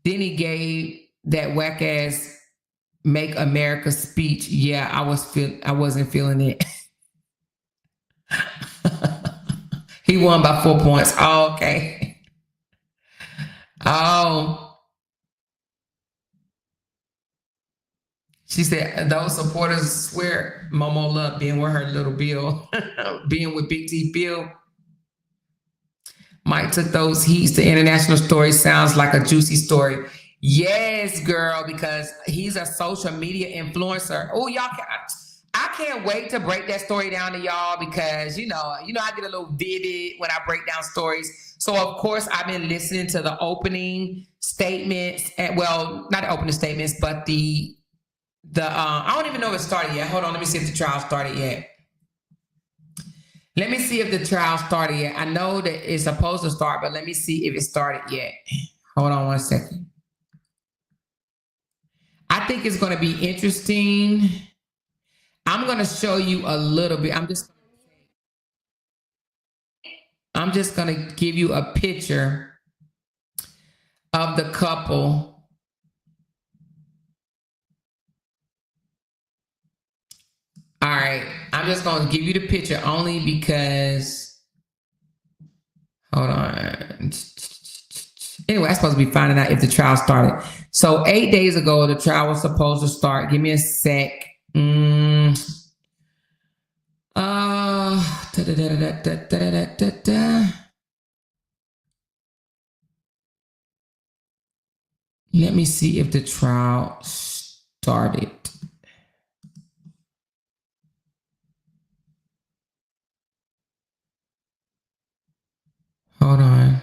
Then he gave that whack ass Make America speech. Yeah, I wasn't feeling it. He won by 4 points. Oh, okay. Oh. She said those supporters swear Momo loved being with her little Bill, being with Big T Bill. Mike took those heats. The international story sounds like a juicy story. Yes, girl, because he's a social media influencer. Oh, y'all can I can't wait to break that story down to y'all because I get a little vivid when I break down stories. So of course I've been listening to the opening statements and well, not the opening statements, but the I don't even know if it started yet. Hold on, let me see if the trial started yet. Let me see if the trial started yet. I know that it's supposed to start, but let me see if it started yet. Hold on one second. I think it's going to be interesting. I'm going to show you a little bit. I'm just going to give you a picture of the couple. All right. I'm just going to give you the picture only because, hold on. Anyway, I'm supposed to be finding out if the trial started. So 8 days ago, the trial was supposed to start. Give me a sec. Let me see if the trial started. Hold on.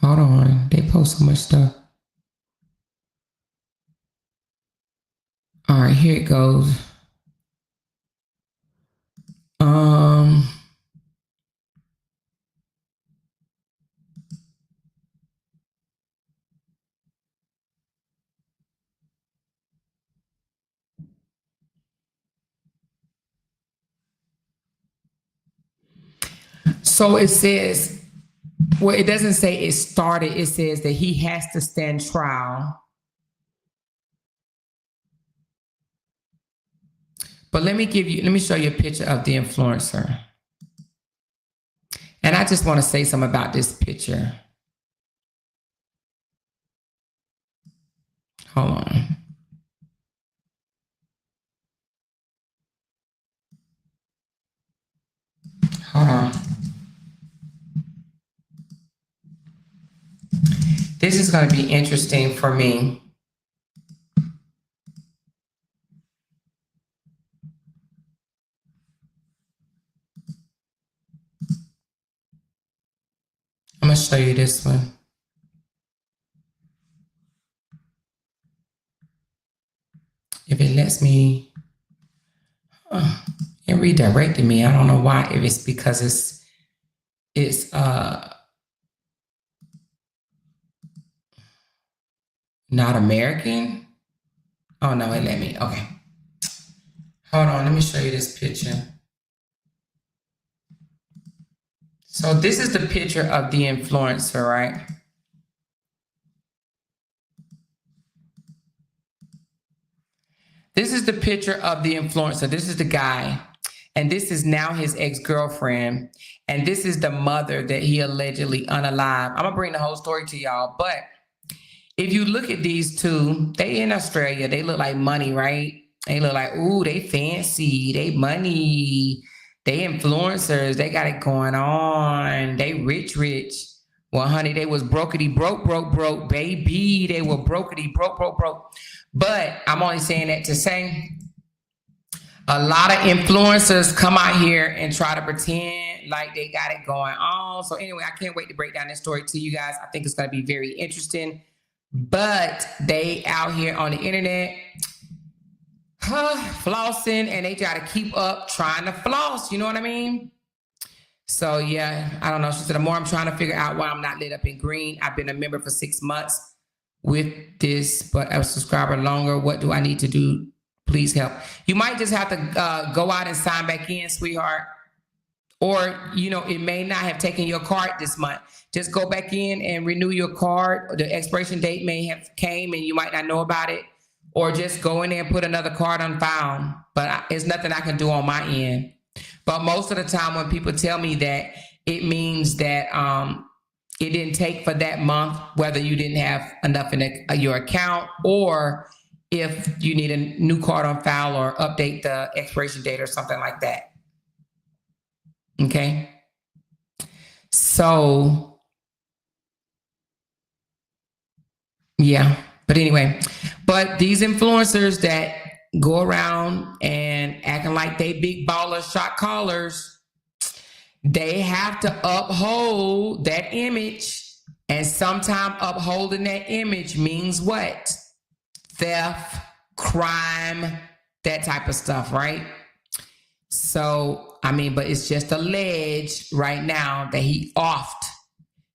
Hold on. They post so much stuff. All right, here it goes. So it says, well, it doesn't say it started. It says that he has to stand trial. But let me show you a picture of the influencer. And I just want to say something about this picture. Hold on. Hold on. This is going to be interesting for me. I'm going to show you this one. If it lets me, it redirected me. I don't know why. If it's because it's not American. Oh no, it let me. Okay. Hold on, let me show you this picture. So this is the picture of the influencer, right? This is the picture of the influencer. This is the guy. And this is now his ex-girlfriend. And this is the mother that he allegedly unalived. I'm going to bring the whole story to y'all. But if you look at these two, they in Australia. They look like money, right? They look like, ooh, they fancy. They money. They influencers. They got it going on. They rich. Well, honey, they was brokety broke, baby. They were brokety broke. But I'm only saying that to say a lot of influencers come out here and try to pretend like they got it going on. So anyway, I can't wait to break down this story to you guys. I think it's going to be very interesting. But they out here on the internet flossing, and they try to keep up trying to floss. You know what I mean? So yeah, I don't know. She said, the more I'm trying to figure out why I'm not lit up in green. I've been a member for 6 months with this, but a subscriber longer. What do I need to do? Please help. You might just have to go out and sign back in, sweetheart. Or, it may not have taken your card this month. Just go back in and renew your card. The expiration date may have came and you might not know about it. Or just go in there and put another card on file. But it's nothing I can do on my end. But most of the time when people tell me that, it means that it didn't take for that month, whether you didn't have enough in your account or if you need a new card on file or update the expiration date or something like that. Okay. So, yeah. But anyway, but these influencers that go around and acting like they big ballers, shot callers, they have to uphold that image. And sometimes upholding that image means what? Theft, crime, that type of stuff, right? So, I mean, but it's just alleged right now that he offed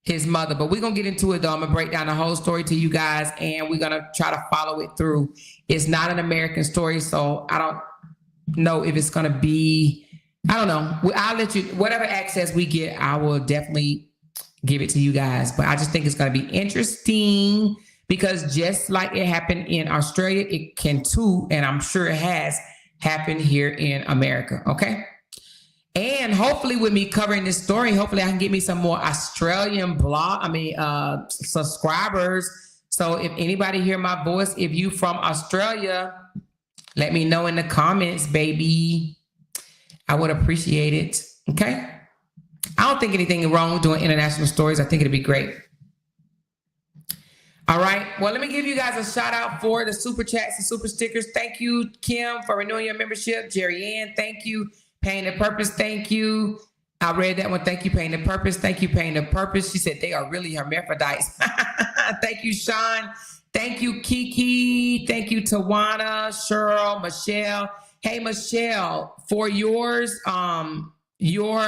his mother. But we're going to get into it, though. I'm going to break down the whole story to you guys, and we're going to try to follow it through. It's not an American story, so I don't know if it's going to be, I don't know. I'll let you, whatever access we get, I will definitely give it to you guys. But I just think it's going to be interesting because just like it happened in Australia, it can too, and I'm sure it has happened here in America, okay? And hopefully with me covering this story, hopefully I can get me some more Australian subscribers. So if anybody hear my voice, if you from Australia, let me know in the comments, baby. I would appreciate it, okay? I don't think anything wrong with doing international stories. I think it'd be great. All right. Well, let me give you guys a shout out for the super chats and super stickers. Thank you, Kim, for renewing your membership. Jerry Ann, thank you. Pain the Purpose, thank you. I read that one. Thank you, Pain the Purpose. Thank you, Pain the Purpose. She said they are really hermaphrodites. Thank you, Sean. Thank you, Kiki. Thank you, Tawana, Cheryl, Michelle. Hey, Michelle, for yours, your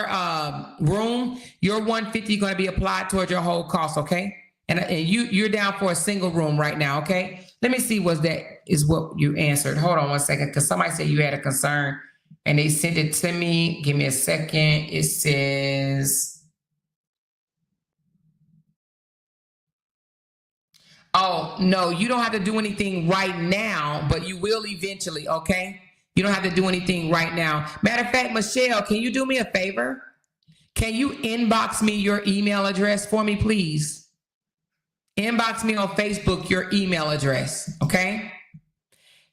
room, your $150 going to be applied towards your whole cost, okay? And you're down for a single room right now, okay? Let me see what you answered. Hold on one second, because somebody said you had a concern and they sent it to me. Give me a second. It says, oh, no, you don't have to do anything right now, but you will eventually, okay? You don't have to do anything right now. Matter of fact, Michelle, can you do me a favor? Can you inbox me your email address for me, please? Inbox me on Facebook your email address, okay?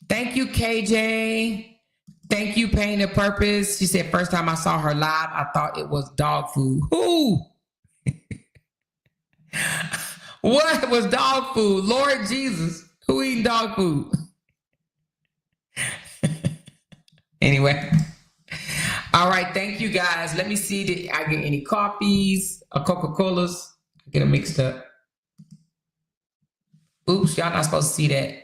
Thank you, KJ. Thank you, Pain the Purpose. She said, first time I saw her live, I thought it was dog food. Who? What was dog food? Lord Jesus, who eating dog food? Anyway. All right, thank you guys. Let me see, did I get any coffees or Coca-Colas? I get them mixed up. Oops, y'all not supposed to see that.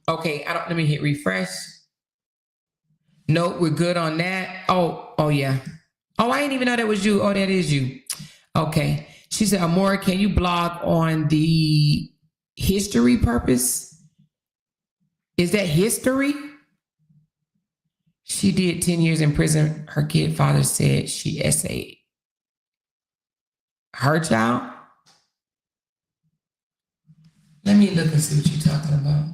Okay, let me hit refresh. Nope, we're good on that. Oh yeah. Oh, I didn't even know that was you. Oh, that is you. Okay. She said, Amora, can you blog on the history purpose? Is that history? She did 10 years in prison. Her kid father said she essayed her child. Let me look and see what you're talking about.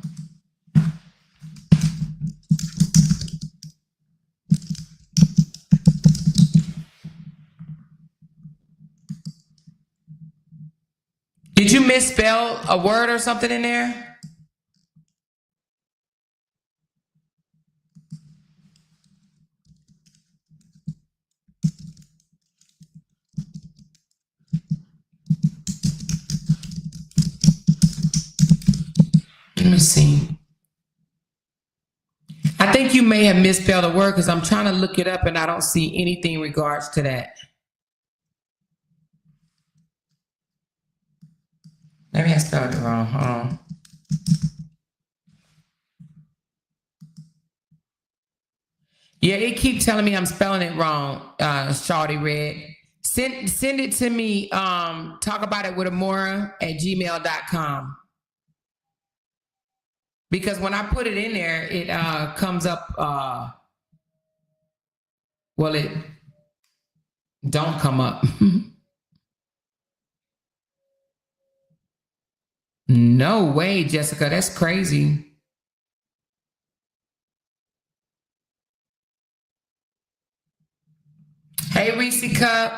Did you misspell a word or something in there? Let me see. I think you may have misspelled a word because I'm trying to look it up and I don't see anything in regards to that. Maybe I spelled it wrong. Hold on. Yeah, it keeps telling me I'm spelling it wrong, Shawty Red. Send it to me. Talk about it with Amora at gmail.com. Because when I put it in there, it comes up. Well, it don't come up. No way, Jessica. That's crazy. Hey, Reese Cup.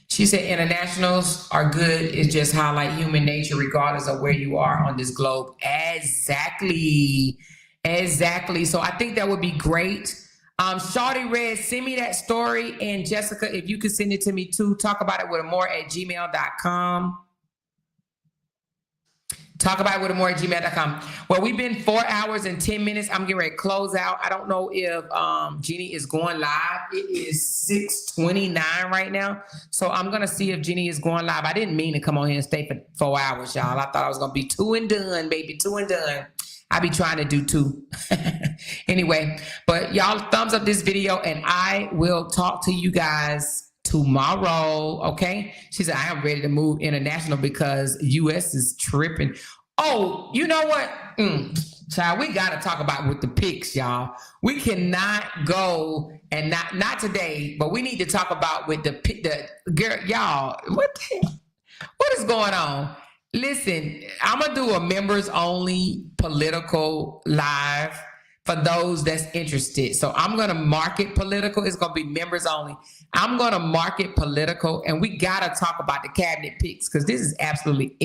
She said internationals are good. It's just highlight human nature regardless of where you are on this globe. Exactly. So I think that would be great. Shawty Red, send me that story. And Jessica, if you could send it to me too, talkaboutitwithamore@gmail.com. Talkaboutitwithamore@gmail.com. Well, we've been 4 hours and 10 minutes. I'm getting ready to close out. I don't know if Jeannie is going live. It is 6:29 right now. So I'm going to see if Jeannie is going live. I didn't mean to come on here and stay for 4 hours, y'all. I thought I was going to be 2 and done, baby. 2 and done. I be trying to do 2. Anyway, but y'all thumbs up this video and I will talk to you guys tomorrow, okay? She said, I am ready to move international because U.S. is tripping. Oh, you know what? Child, we got to talk about with the pics, y'all. We cannot go and not today, but we need to talk about with the girl, y'all. What is going on? Listen, I'm going to do a members only political live for those that's interested. So I'm going to market political. It's going to be members only. I'm going to market political, and we got to talk about the cabinet picks because this is absolutely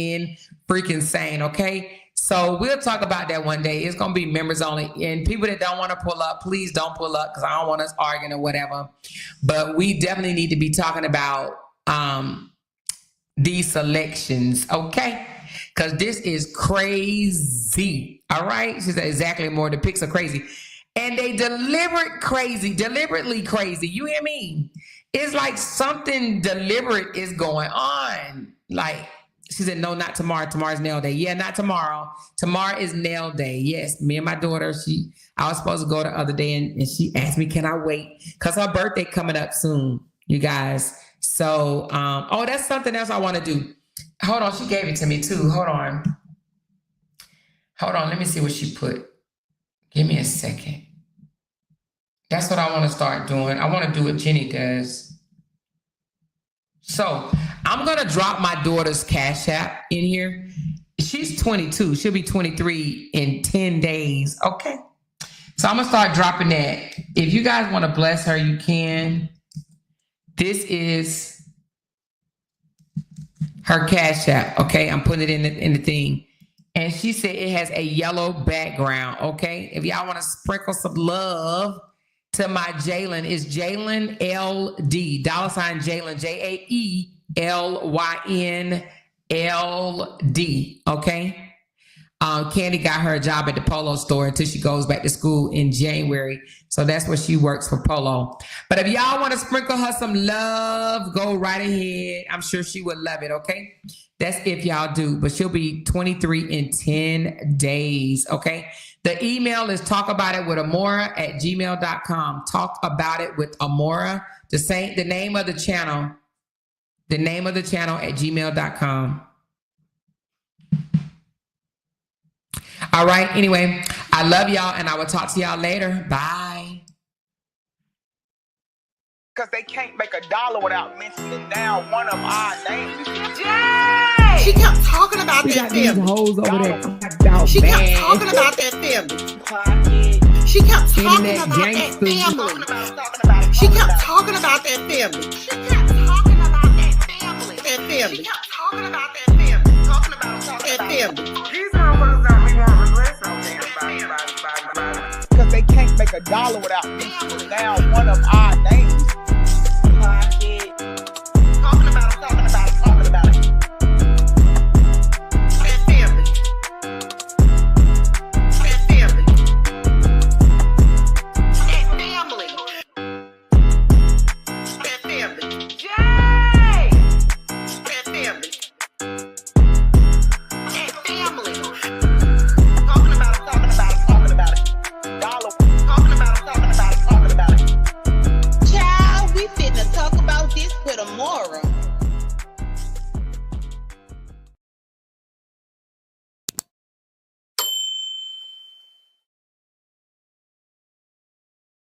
freaking insane, okay? So we'll talk about that one day. It's going to be members only. And people that don't want to pull up, please don't pull up because I don't want us arguing or whatever. But we definitely need to be talking about these selections, okay? Because this is crazy. All right. She said exactly more. The pics are crazy. And they deliberately crazy. You hear me? It's like something deliberate is going on. Like she said, no, not tomorrow. Tomorrow's nail day. Yeah, not tomorrow. Tomorrow is nail day. Yes. Me and my daughter, I was supposed to go the other day and she asked me, can I wait? Because her birthday coming up soon, you guys. So, oh, that's something else I want to do. Hold on. She gave it to me too. Hold on. Let me see what she put. Give me a second. That's what I want to start doing. I want to do what Jenny does. So I'm going to drop my daughter's Cash App in here. She's 22. She'll be 23 in 10 days. Okay. So I'm going to start dropping that. If you guys want to bless her, you can. This is her Cash App. Okay. I'm putting it in the thing. And she said it has a yellow background, okay? If y'all want to sprinkle some love to my Jalen, it's Jalen LD, $ Jalen, JAELYNLD, okay? Candy got her a job at the Polo store until she goes back to school in January. So that's where she works for Polo. But if y'all want to sprinkle her some love, go right ahead. I'm sure she would love it, okay? That's if y'all do. But she'll be 23 in 10 days, okay? The email is talkaboutitwithamora@gmail.com. Talkaboutitwithamora. The name of the channel. The name of the channel at gmail.com. All right. Anyway, I love y'all and I will talk to y'all later. Bye. Because they can't make $1 without mentioning down one of our names. Yay! She kept talking about that family. Hoes over there. She kept talking about that family. She kept talking about that family. She kept talking about that family. She kept talking about that family. That family. She kept talking about that family. Talking about that family. These motherfuckers that we want to regress on them. Because they can't make $1 without mentioning down one of our names. Talking about it. That family. That family. That family. That family. Yay! That family. That family. Talking about it. Talking about it. Talking about it. Child, we finna talk about this with Amora.